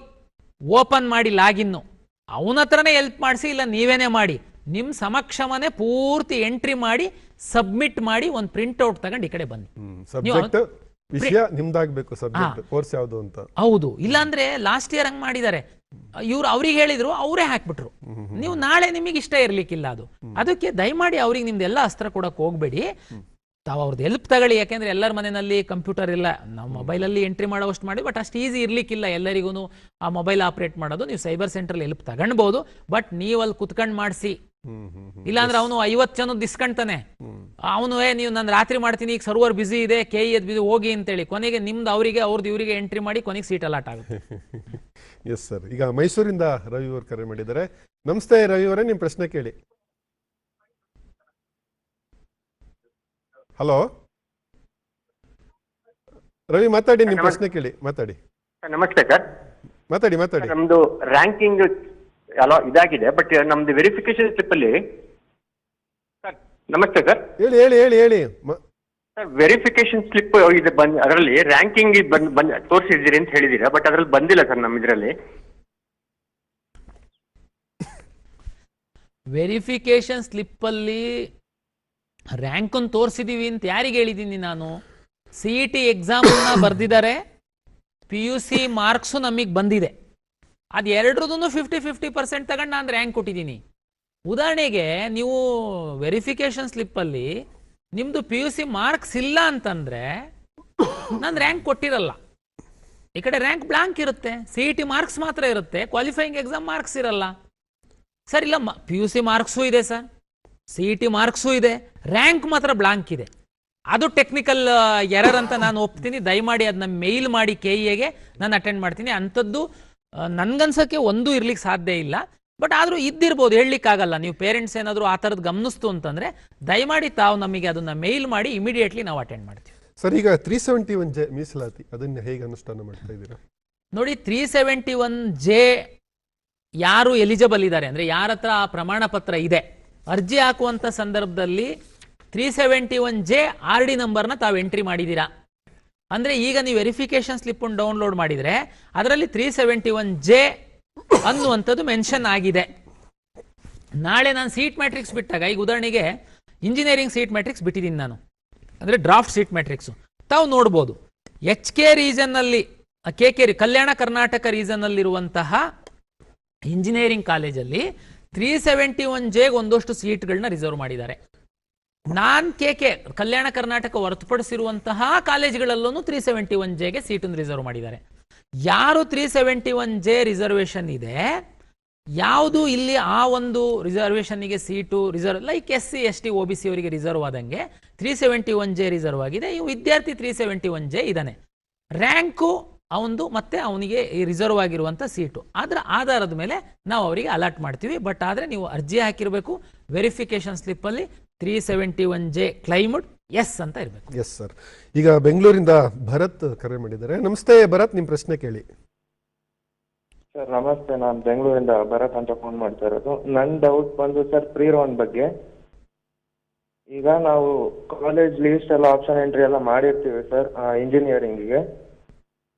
ಓಪನ್ ಮಾಡಿ ಲಾಗಿನ್ನು, ಅವನ ಹತ್ರನೇ ಹೆಲ್ಪ್ ಮಾಡಿಸಿ, ಇಲ್ಲ ನೀವೇನೇ ಮಾಡಿ, ನಿಮ್ಮ ಸಮಕ್ಷಮನೆ ಪೂರ್ತಿ ಎಂಟ್ರಿ ಮಾಡಿ ಸಬ್ಮಿಟ್ ಮಾಡಿ ಒಂದು ಪ್ರಿಂಟ್ಔಟ್ ತಗೊಂಡು ಈ ಕಡೆ ಬನ್ನಿ. ವಿಷಯ ನಿಮ್ದಾಗಬೇಕು, ಸಬ್ಜೆಕ್ಟ್ ಕೋರ್ಸ್ ಯಾವುದು ಅಂತ. ಹೌದು, ಇಲ್ಲಾಂದ್ರೆ ಲಾಸ್ಟ್ ಇಯರ್ ಹಂಗ್ ಮಾಡಿದ್ದಾರೆ. ಇವ್ರು ಅವ್ರಿಗೆ ಹೇಳಿದ್ರು, ಅವರೇ ಹಾಕ್ಬಿಟ್ರು. ನೀವು ನಾಳೆ ನಿಮಗೆ ಇಷ್ಟ ಇರ್ಲಿಕ್ಕಿಲ್ಲ ಅದು. ಅದಕ್ಕೆ ದಯಮಾಡಿ ಅವ್ರಿಗೆ ನಿಮ್ದೆಲ್ಲ ಅಸ್ತ್ರ ಕೊಡಕ್ ಹೋಗ್ಬೇಡಿ, ತಾವು ಅವ್ರದ್ದು ಹೆಲ್ಪ್ ತಗೊಳ್ಳಿ. ಯಾಕೆಂದ್ರೆ ಎಲ್ಲರ ಮನೆಯಲ್ಲಿ ಕಂಪ್ಯೂಟರ್ ಇಲ್ಲ, ನಾವು ಮೊಬೈಲಲ್ಲಿ ಎಂಟ್ರಿ ಮಾಡೋವಷ್ಟು ಮಾಡಿ, ಬಟ್ ಅಷ್ಟು ಈಸಿ ಇರ್ಲಿಕ್ಕಿಲ್ಲ ಎಲ್ಲರಿಗೂ ಆ ಮೊಬೈಲ್ ಆಪರೇಟ್ ಮಾಡೋದು. ನೀವು ಸೈಬರ್ ಸೆಂಟ್ರಲ್ಲಿ ಹೆಲ್ಪ್ ತಗೊಳ್ಬಹುದು, ಬಟ್ ನೀವು ಅಲ್ಲಿ ಕುತ್ಕೊಂಡು ಮಾಡಿಸಿ. ಇಲ್ಲಾಂದ್ರೆ ಅವನು 50 ಜನದ್ದು ಇಸ್ಕೊಂತಾನೆ, ಅವನು ನೀವು ನಾನು ರಾತ್ರಿ ಮಾಡ್ತೀನಿ, ಈಗ ಸರ್ವರ್ ಬಿಸಿ ಇದೆ, KE ಬಿಸಿ ಹೋಗಿ ಅಂತೇಳಿ, ಕೊನೆಗೆ ನಿಮ್ದು ಅವರಿಗೆ ಅವ್ರದ್ದು ಇವರಿಗೆ ಎಂಟ್ರಿ ಮಾಡಿ ಕೊನೆಗೆ ಸೀಟ್ ಅಲಾಟ್ ಆಗುತ್ತೆ. S sir. ಈಗ ಮೈಸೂರಿಂದ ರವಿ ಅವರು ಕರೆ ಮಾಡಿದ್ದಾರೆ. ನಮಸ್ತೆ ರವಿ ಅವರೇ, ನಿಮ್ಮ ಪ್ರಶ್ನೆ ಕೇಳಿ. ಹಲೋ ರವಿ, ಮಾತಾಡಿ, ನಿಮ್ಮ ಪ್ರಶ್ನೆ ಕೇಳಿ, ಮಾತಾಡಿ. ನಮಸ್ತೆ ಸರ್. ಮಾತಾಡಿ. ನಮ್ದು ರ್ಯಾಂಕಿಂಗ್ ಎಲ್ಲ ಇದಾಗಿದೆ, ಬಟ್ ನಮ್ದು ವೆರಿಫಿಕೇಶನ್ ಸ್ಲಿಪ್ ಅಲ್ಲಿ ಸರ್. ನಮಸ್ತೆ ಸರ್. ಹೇಳಿ. ಸರ್, ವೆರಿಫಿಕೇಶನ್ ಸ್ಲಿಪ್ ಇದು ಬಂದ್, ಅದರಲ್ಲಿ ರ್ಯಾಂಕಿಂಗ್ ತೋರಿಸಿದ್ದೀರಿ ಅಂತ ಹೇಳಿದೀರಾ, ಬಟ್ ಅದ್ರಲ್ಲಿ ಬಂದಿಲ್ಲ ಸರ್ ನಮ್ಮ ಇದರಲ್ಲಿ. ವೆರಿಫಿಕೇಶನ್ ಸ್ಲಿಪ್ ಅಲ್ಲಿ ರ್ಯಾಂಕ್ ಅನ್ನು ತೋರಿಸಿದೀವಿ ಅಂತ ಯಾರಿಗೆ ಹೇಳಿದ್ದೀನಿ ನಾನು? CET ಎಕ್ಸಾಮ್ ಬರ್ದಿದ್ದಾರೆ, PUC ಮಾರ್ಕ್ಸು ನಮಗೆ ಬಂದಿದೆ. ಅದು ಎರಡರದೂ 50-50% ತಗೊಂಡು ನಾನು ರ್ಯಾಂಕ್ ಕೊಟ್ಟಿದ್ದೀನಿ. ಉದಾಹರಣೆಗೆ ನೀವು ವೆರಿಫಿಕೇಶನ್ ಸ್ಲಿಪ್ಪಲ್ಲಿ ನಿಮ್ಮದು PUC ಮಾರ್ಕ್ಸ್ ಇಲ್ಲ ಅಂತಂದರೆ ನಾನು ರ್ಯಾಂಕ್ ಕೊಟ್ಟಿರಲ್ಲ. ಈ ಕಡೆ ರ್ಯಾಂಕ್ ಬ್ಲಾಂಕ್ ಇರುತ್ತೆ, CET ಮಾರ್ಕ್ಸ್ ಮಾತ್ರ ಇರುತ್ತೆ, ಕ್ವಾಲಿಫೈಯಿಂಗ್ ಎಕ್ಸಾಮ್ ಮಾರ್ಕ್ಸ್ ಇರಲ್ಲ. ಸರ್ ಇಲ್ಲ, PUC ಮಾರ್ಕ್ಸು ಇದೆ ಸರ್, CET ಮಾರ್ಕ್ಸು ಇದೆ, ರ್ಯಾಂಕ್ ಮಾತ್ರ ಬ್ಲಾಂಕ್ ಇದೆ. ಅದು ಟೆಕ್ನಿಕಲ್ ಎರರ್ ಅಂತ ನಾನು ಒಪ್ತೀನಿ. ದಯಮಾಡಿ ಅದನ್ನ ಮೇಲ್ ಮಾಡಿ KEಗೆ, ನಾನು ಅಟೆಂಡ್ ಮಾಡ್ತೀನಿ. ಅಂಥದ್ದು ನನ್ಗನ್ಸೋಕ್ಕೆ ಒಂದು ಇರ್ಲಿಕ್ಕೆ ಸಾಧ್ಯ ಇಲ್ಲ, ಬಟ್ ಆದರೂ ಇದ್ದಿರ್ಬೋದು, ಹೇಳಲಿಕ್ಕಾಗಲ್ಲ. ನೀವು ಪೇರೆಂಟ್ಸ್ ಏನಾದರೂ ಆ ಥರದ್ದು ಗಮನಿಸ್ತು ಅಂತಂದರೆ ದಯಮಾಡಿ ತಾವು ನಮಗೆ ಅದನ್ನು ಮೇಲ್ ಮಾಡಿ, ಇಮಿಡಿಯೇಟ್ಲಿ ನಾವು ಅಟೆಂಡ್ ಮಾಡ್ತೀವಿ. ಸರ್, ಈಗ 371J ಮೀಸಲಾತಿ ಅದನ್ನು ಹೇಗೆ ಅನುಷ್ಠಾನ ಮಾಡ್ತಾ ಇದ್ದೀರಾ? ನೋಡಿ, 371J ಯಾರು ಎಲಿಜಿಬಲ್ ಇದ್ದಾರೆ ಅಂದರೆ, ಯಾರ ಹತ್ರ ಆ ಪ್ರಮಾಣ ಪತ್ರ ಇದೆ, ಅರ್ಜಿ ಹಾಕುವಂಥ ಸಂದರ್ಭದಲ್ಲಿ 371J RD ನಂಬರ್ನ ತಾವು ಎಂಟ್ರಿ ಮಾಡಿದ್ದೀರಾ ಅಂದರೆ, ಈಗ ನೀವು ವೆರಿಫಿಕೇಶನ್ ಸ್ಲಿಪ್ಪನ್ನು ಡೌನ್ಲೋಡ್ ಮಾಡಿದರೆ ಅದರಲ್ಲಿ 371J ಅನ್ನುವಂಥದ್ದು ಮೆನ್ಷನ್ ಆಗಿದೆ. ನಾಳೆ ನಾನು ಸೀಟ್ ಮ್ಯಾಟ್ರಿಕ್ಸ್ ಬಿಟ್ಟಾಗ, ಈಗ ಉದಾಹರಣೆಗೆ ಇಂಜಿನಿಯರಿಂಗ್ ಸೀಟ್ ಮ್ಯಾಟ್ರಿಕ್ಸ್ ಬಿಟ್ಟಿದ್ದೀನಿ ನಾನು, ಅಂದರೆ ಡ್ರಾಫ್ಟ್ ಸೀಟ್ ಮ್ಯಾಟ್ರಿಕ್ಸು ತಾವು ನೋಡ್ಬೋದು. HK ರೀಜನ್ನಲ್ಲಿ, KK ಕಲ್ಯಾಣ ಕರ್ನಾಟಕ ರೀಜನ್ನಲ್ಲಿರುವಂತಹ ಇಂಜಿನಿಯರಿಂಗ್ ಕಾಲೇಜಲ್ಲಿ 371J ಒಂದಷ್ಟು ಸೀಟ್ಗಳನ್ನ ರಿಸರ್ವ್ ಮಾಡಿದ್ದಾರೆ. ನಾನ್ KK ಕಲ್ಯಾಣ ಕರ್ನಾಟಕ ಹೊರತುಪಡಿಸಿರುವಂತಹ ಕಾಲೇಜ್ಗಳಲ್ಲೂ 371Jಗೆ ಸೀಟನ್ನು ರಿಸರ್ವ್ ಮಾಡಿದ್ದಾರೆ. ಯಾರು 371J ರಿಸರ್ವೇಷನ್ ಇದೆ, ಯಾವುದು ಇಲ್ಲಿ ಆ ಒಂದು ರಿಸರ್ವೇಷನ್ಗೆ seat reserve, like SC ST OBC ಅವರಿಗೆ ರಿಸರ್ವ್ ಆದಂಗೆ 371J ರಿಸರ್ವ್ ಆಗಿದೆ. ಈ ವಿದ್ಯಾರ್ಥಿ 371J ಇದ್ದಾನೆ. ರ್ಯಾಂಕು ಅವನದು ಮತ್ತು ಅವನಿಗೆ ರಿಸರ್ವ್ ಆಗಿರುವಂಥ ಸೀಟು, ಅದರ ಆಧಾರದ ಮೇಲೆ ನಾವು ಅವರಿಗೆ ಅಲಾಟ್ ಮಾಡ್ತೀವಿ. ಬಟ್ ಆದರೆ ನೀವು ಅರ್ಜಿ ಹಾಕಿರಬೇಕು, ವೆರಿಫಿಕೇಶನ್ ಸ್ಲಿಪ್ಪಲ್ಲಿ 371J ಕ್ಲೈಮ್ಡ್ ಎಸ್ ಅಂತ ಇರಬೇಕು. S sir. ಈಗ ಬೆಂಗಳೂರಿಂದ ಭರತ್ ಕರೆ ಮಾಡಿದ್ದಾರೆ. ನಮಸ್ತೆ ಭರತ್, ನಿಮ್ಮ ಪ್ರಶ್ನೆ ಕೇಳಿ. ಸರ್ ನಮಸ್ತೆ, ನಾನು ಬೆಂಗಳೂರಿಂದ ಭರತ್ ಅಂತ ಫೋನ್ ಮಾಡ್ತಾ ಇರೋದು. ನನ್ನ ಡೌಟ್ ಬಂದು ಸರ್ ಪ್ರೀ ರೌಂಡ್ ಬಗ್ಗೆ. ಈಗ ನಾವು ಕಾಲೇಜ್ ಲೀಸ್ಟ್ ಎಲ್ಲ ಆಪ್ಷನ್ ಎಂಟ್ರಿ ಎಲ್ಲ ಮಾಡಿರ್ತೀವಿ ಸರ್ ಇಂಜಿನಿಯರಿಂಗಿಗೆ.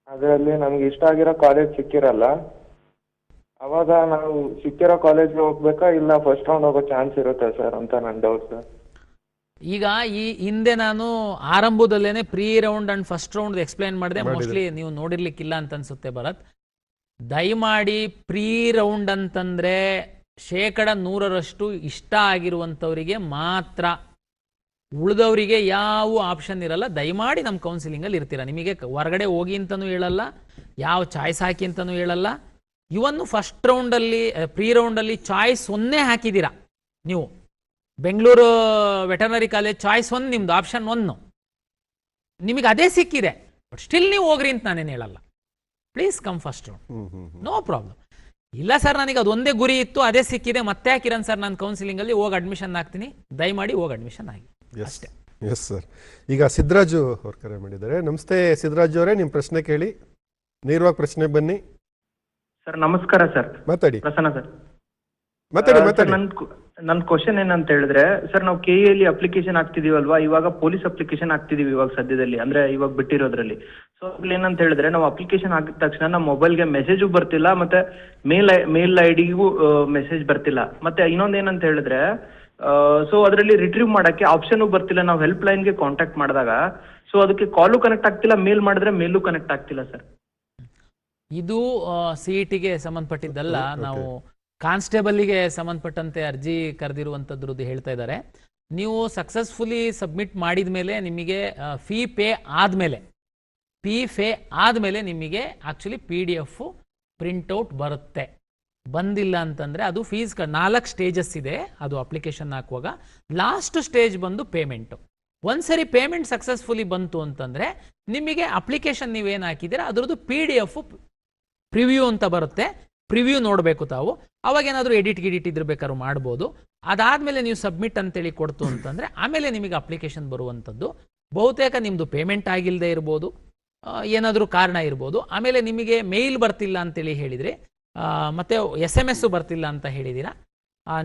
ಅದರಲ್ಲಿ ನಮ್ಗೆ ಇಷ್ಟ ಆಗಿರೋ ಕಾಲೇಜ್ ಸಿಕ್ಕಿರಲ್ಲ. ಅವಾಗ ನಾವು ಸಿಕ್ಕಿರೋ ಕಾಲೇಜ್ಗೆ ಹೋಗ್ಬೇಕಾ ಇಲ್ಲ ಫಸ್ಟ್ ರೌಂಡ್ ಹೋಗೋ ಚಾನ್ಸ್ ಇರುತ್ತೆ ಸರ್ ಅಂತ ನನ್ನ ಡೌಟ್ ಸರ್. ಈಗ ಈ ಹಿಂದೆ ನಾನು ಆರಂಭದಲ್ಲೇನೆ pre round and first round explain ಮಾಡಿದೆ. ಮೋಸ್ಟ್ಲಿ ನೀವು ನೋಡಿರ್ಲಿಕ್ಕಿಲ್ಲ ಅಂತ ಅನ್ಸುತ್ತೆ ಭರತ್. ದಯಮಾಡಿ ಪ್ರೀ ರೌಂಡ್ ಅಂತಂದ್ರೆ 100% ಇಷ್ಟ ಆಗಿರುವಂಥವರಿಗೆ ಮಾತ್ರ, ಉಳಿದವರಿಗೆ ಯಾವ ಆಪ್ಷನ್ ಇರಲ್ಲ. ದಯಮಾಡಿ ನಮ್ಮ ಕೌನ್ಸಿಲಿಂಗಲ್ಲಿ ಇರ್ತೀರ. ನಿಮಗೆ ಹೊರಗಡೆ ಹೋಗಿ ಅಂತಲೂ ಹೇಳಲ್ಲ, ಯಾವ ಚಾಯ್ಸ್ ಹಾಕಿ ಅಂತಲೂ ಹೇಳಲ್ಲ. ಇವನ್ನು ಫಸ್ಟ್ ರೌಂಡಲ್ಲಿ ಪ್ರೀ ರೌಂಡಲ್ಲಿ ಚಾಯ್ಸ್ 1 ಹಾಕಿದ್ದೀರಾ ನೀವು. ಬೆಂಗಳೂರು ವೆಟರ್ನರಿ ಕಾಲೇಜ್ ಚಾಯ್ಸ್ 1 ನಿಮ್ದು, ಆಪ್ಷನ್ 1 ನಿಮಗೆ ಅದೇ ಸಿಕ್ಕಿದೆ. ಬಟ್ ಸ್ಟಿಲ್ ನೀವು ಹೋಗ್ರಿ ಅಂತ ನಾನೇನು ಹೇಳಲ್ಲ. Please come first round, no problem. ಇಲ್ಲ ಸರ್ ನನಗೆ ಅದು ಒಂದೇ ಗುರಿ ಇತ್ತು, ಅದೇ ಸಿಕ್ಕಿದೆ, ಮತ್ತೆ ಹಾಕಿರನ್ ಸರ್ ನಾನು ಕೌನ್ಸಿಲಿಂಗಲ್ಲಿ ಹೋಗಿ ಅಡ್ಮಿಷನ್ ಆಗ್ತೀನಿ, ದಯಮಾಡಿ ಹೋಗಿ ಅಡ್ಮಿಷನ್ ಆಗಿ ಅಷ್ಟೇ. S sir. ಈಗ ಸಿದ್ದರಾಜು ಅವ್ರು ಕರೆ ಮಾಡಿದ್ದಾರೆ. ನಮಸ್ತೆ ಸಿದ್ದರಾಜು ಅವರೇ, ನಿಮ್ಮ ಪ್ರಶ್ನೆ ಕೇಳಿ. ನೇರವಾಗಿ ಪ್ರಶ್ನೆ ಬನ್ನಿ ಸರ್. ನಮಸ್ಕಾರ ಸರ್. ಮಾತಾಡಿ. ಪ್ರಸನ್ನ ಸರ್. ಮಾತಾಡಿ. ನನ್ನ ಕ್ವಶನ್ ಏನಂತ ಹೇಳಿದ್ರೆ ಸರ್, ನಾವು KEಯಲ್ಲಿ ಅಪ್ಲಿಕೇಶನ್ ಹಾಕ್ತಿದೀವಲ್ವಾ, ಇವಾಗ ಪೊಲೀಸ್ ಅಪ್ಲಿಕೇಶನ್ ಹಾಕ್ತಿದೀವಿ ಇವಾಗ ಸದ್ಯದಲ್ಲಿ, ಅಂದ್ರೆ ಇವಾಗ ಬಿಟ್ಟಿರೋದ್ರಲ್ಲಿ. ಸೊ ಅಲ್ಲಿ ಏನಂತ ಹೇಳಿದ್ರೆ ನಾವು ಅಪ್ಲಿಕೇಶನ್ ಹಾಕಿದ ತಕ್ಷಣ ನಮ್ಮ ಮೊಬೈಲ್ಗೆ ಮೆಸೇಜು ಬರ್ತಿಲ್ಲ, ಮತ್ತೆ ಮೇಲ್ ಐಡಿಗೂ ಮೆಸೇಜ್ ಬರ್ತಿಲ್ಲ. ಮತ್ತೆ ಇನ್ನೊಂದು ಏನಂತ ಹೇಳಿದ್ರೆ ಸೊ ಅದರಲ್ಲಿ ರಿಟ್ರೀವ್ ಮಾಡಕ್ಕೆ ಆಪ್ಷನ್ ಬರ್ತಿಲ್ಲ. ನಾವು ಹೆಲ್ಪ್ ಲೈನ್ಗೆ ಕಾಂಟ್ಯಾಕ್ಟ್ ಮಾಡಿದಾಗ ಸೊ ಅದಕ್ಕೆ ಕಾಲು ಕನೆಕ್ಟ್ ಆಗ್ತಿಲ್ಲ, ಮೇಲ್ ಮಾಡಿದ್ರೆ ಮೇಲೂ ಕನೆಕ್ಟ್ ಆಗ್ತಿಲ್ಲ ಸರ್. ಇದು CETಗೆ ಸಂಬಂಧಪಟ್ಟಿದ್ದಲ್ಲ, ನಾವು ಕಾನ್ಸ್ಟೇಬಲ್ಗೆ ಸಂಬಂಧಪಟ್ಟಂತೆ ಅರ್ಜಿ ಕರೆದಿರುವಂಥದ್ದು ಹೇಳ್ತಾ ಇದ್ದಾರೆ. ನೀವು ಸಕ್ಸಸ್ಫುಲಿ ಸಬ್ಮಿಟ್ ಮಾಡಿದ ಮೇಲೆ ನಿಮಗೆ ಫೀ ಪೇ ಆದಮೇಲೆ ನಿಮಗೆ ಆ್ಯಕ್ಚುಲಿ PDF ಪ್ರಿಂಟೌಟ್ ಬರುತ್ತೆ. ಬಂದಿಲ್ಲ ಅಂತಂದರೆ ಅದು ಫೀಸ್ 4 ಸ್ಟೇಜಸ್ ಇದೆ. ಅದು ಅಪ್ಲಿಕೇಶನ್ ಹಾಕುವಾಗ ಲಾಸ್ಟ್ ಸ್ಟೇಜ್ ಬಂದು ಪೇಮೆಂಟು. ಒಂದ್ಸರಿ ಪೇಮೆಂಟ್ ಸಕ್ಸಸ್ಫುಲಿ ಬಂತು ಅಂತಂದರೆ ನಿಮಗೆ ಅಪ್ಲಿಕೇಶನ್ ನೀವೇನು ಹಾಕಿದ್ದೀರಾ ಅದರದ್ದು PDF ಪ್ರಿವ್ಯೂ ಅಂತ ಬರುತ್ತೆ. ಪ್ರಿವ್ಯೂ ನೋಡಬೇಕು ತಾವು. ಅವಾಗ ಏನಾದರೂ ಎಡಿಟ್ ಇದ್ರೆ ಬೇಕಾದ್ರೂ ಮಾಡ್ಬೋದು. ಅದಾದಮೇಲೆ ನೀವು ಸಬ್ಮಿಟ್ ಅಂತೇಳಿ ಕೊಡ್ತು ಅಂತಂದರೆ ಆಮೇಲೆ ನಿಮಗೆ ಅಪ್ಲಿಕೇಶನ್ ಬರುವಂಥದ್ದು. ಬಹುತೇಕ ನಿಮ್ಮದು ಪೇಮೆಂಟ್ ಆಗಿಲ್ಲದೆ ಇರ್ಬೋದು, ಏನಾದರೂ ಕಾರಣ ಇರ್ಬೋದು. ಆಮೇಲೆ ನಿಮಗೆ ಮೇಲ್ ಬರ್ತಿಲ್ಲ ಅಂತೇಳಿ ಹೇಳಿದರೆ, ಮತ್ತು SMS ಬರ್ತಿಲ್ಲ ಅಂತ ಹೇಳಿದ್ದೀರಾ.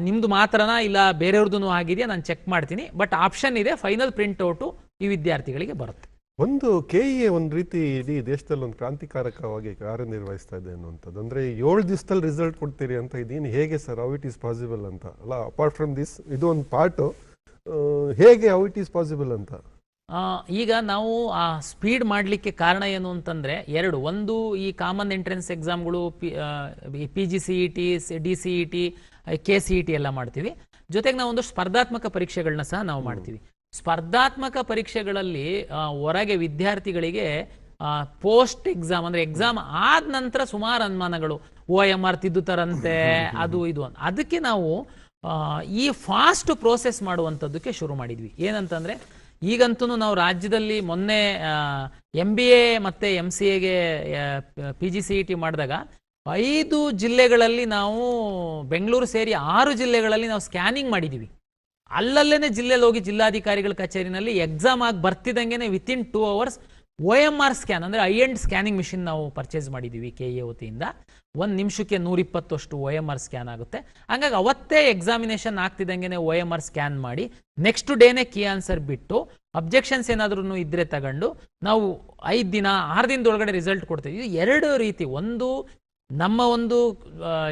ನಿಮ್ಮದು ಮಾತ್ರನಾ ಇಲ್ಲ ಬೇರೆಯವ್ರದ್ದು ಆಗಿದೆಯಾ ನಾನು ಚೆಕ್ ಮಾಡ್ತೀನಿ. ಬಟ್ ಆಪ್ಷನ್ ಇದೆ, ಫೈನಲ್ ಪ್ರಿಂಟ್ಔಟು ಈ ವಿದ್ಯಾರ್ಥಿಗಳಿಗೆ ಬರುತ್ತೆ. ಒಂದು KEA ಒಂದು ರೀತಿ ಇಡೀ ದೇಶದಲ್ಲಿ ಒಂದು ಕ್ರಾಂತಿಕಾರಕವಾಗಿ ಕಾರ್ಯನಿರ್ವಹಿಸ್ತಾ ಇದೆ ಅನ್ನುವಂಥದ್ದು. ಅಂದರೆ 7 ದಿವಸದಲ್ಲಿ ರಿಸಲ್ಟ್ ಕೊಡ್ತೀರಿ ಅಂತ ಇದೀನಿ, ಹೇಗೆ sir, how it is possible ಅಂತ ಅಲ್ಲ? ಅಪಾರ್ಟ್ ಫ್ರಮ್ ದಿಸ್ ಇದು ಒಂದು ಪಾರ್ಟು, ಹೇಗೆ ಹೌ ಇಟ್ ಈಸ್ ಪಾಸಿಬಲ್ ಅಂತ ಈಗ ನಾವು ಆ ಸ್ಪೀಡ್ ಮಾಡಲಿಕ್ಕೆ ಕಾರಣ ಏನು ಅಂತಂದರೆ 2. ಒಂದು, ಈ ಕಾಮನ್ ಎಂಟ್ರೆನ್ಸ್ ಎಕ್ಸಾಮ್ಗಳು PGCET, DCET, KCET ಎಲ್ಲ ಮಾಡ್ತೀವಿ. ಜೊತೆಗೆ ನಾವು ಒಂದು ಸ್ಪರ್ಧಾತ್ಮಕ ಪರೀಕ್ಷೆಗಳನ್ನ ಸಹ ನಾವು ಮಾಡ್ತೀವಿ. ಸ್ಪರ್ಧಾತ್ಮಕ ಪರೀಕ್ಷೆಗಳಲ್ಲಿ ಹೊರಗೆ ವಿದ್ಯಾರ್ಥಿಗಳಿಗೆ ಪೋಸ್ಟ್ ಎಕ್ಸಾಮ್ ಅಂದರೆ ಎಕ್ಸಾಮ್ ಆದ ನಂತರ ಸುಮಾರು ಅನುಮಾನಗಳು, OMR ತಿದ್ದುತ್ತಾರಂತೆ, ಅದು ಇದು ಅಂತ. ಅದಕ್ಕೆ ನಾವು ಈ ಫಾಸ್ಟ್ ಪ್ರೋಸೆಸ್ ಮಾಡುವಂಥದ್ದಕ್ಕೆ ಶುರು ಮಾಡಿದ್ವಿ. ಏನಂತಂದರೆ ಈಗಂತೂ ನಾವು ರಾಜ್ಯದಲ್ಲಿ ಮೊನ್ನೆ MBA ಮತ್ತು MCAಗೆ PGCET ಮಾಡಿದಾಗ 5 ಜಿಲ್ಲೆಗಳಲ್ಲಿ ನಾವು, ಬೆಂಗಳೂರು ಸೇರಿ 6 ಜಿಲ್ಲೆಗಳಲ್ಲಿ ನಾವು ಸ್ಕ್ಯಾನಿಂಗ್ ಮಾಡಿದ್ದೀವಿ. ಅಲ್ಲಲ್ಲೇ ಜಿಲ್ಲೆಯಲ್ಲಿ ಹೋಗಿ ಜಿಲ್ಲಾಧಿಕಾರಿಗಳ ಕಚೇರಿನಲ್ಲಿ ಎಕ್ಸಾಮ್ ಆಗಿ ಬರ್ತಿದ್ದಂಗೆ ವಿತಿನ್ 2 hours OMR ಸ್ಕ್ಯಾನ್ ಅಂದರೆ ಐ ಎಂಡ್ ಸ್ಕ್ಯಾನಿಂಗ್ ಮಿಷಿನ್ ನಾವು ಪರ್ಚೇಸ್ ಮಾಡಿದ್ದೀವಿ KEA ವತಿಯಿಂದ. 1 ನಿಮಿಷಕ್ಕೆ 120 OMR ಸ್ಕ್ಯಾನ್ ಆಗುತ್ತೆ. ಹಂಗಾಗಿ ಅವತ್ತೇ ಎಕ್ಸಾಮಿನೇಷನ್ ಆಗ್ತಿದ್ದಂಗೆ OMR ಸ್ಕ್ಯಾನ್ ಮಾಡಿ ನೆಕ್ಸ್ಟ್ ಡೇನೇ ಕೀ ಆನ್ಸರ್ ಬಿಟ್ಟು ಅಬ್ಜೆಕ್ಷನ್ಸ್ ಏನಾದ್ರೂ ಇದ್ರೆ ತಗೊಂಡು ನಾವು 5 ದಿನ 6 ದಿನದೊಳಗಡೆ ರಿಸಲ್ಟ್ ಕೊಡ್ತೀವಿ. ಇದು 2 ರೀತಿ. ಒಂದು, ನಮ್ಮ ಒಂದು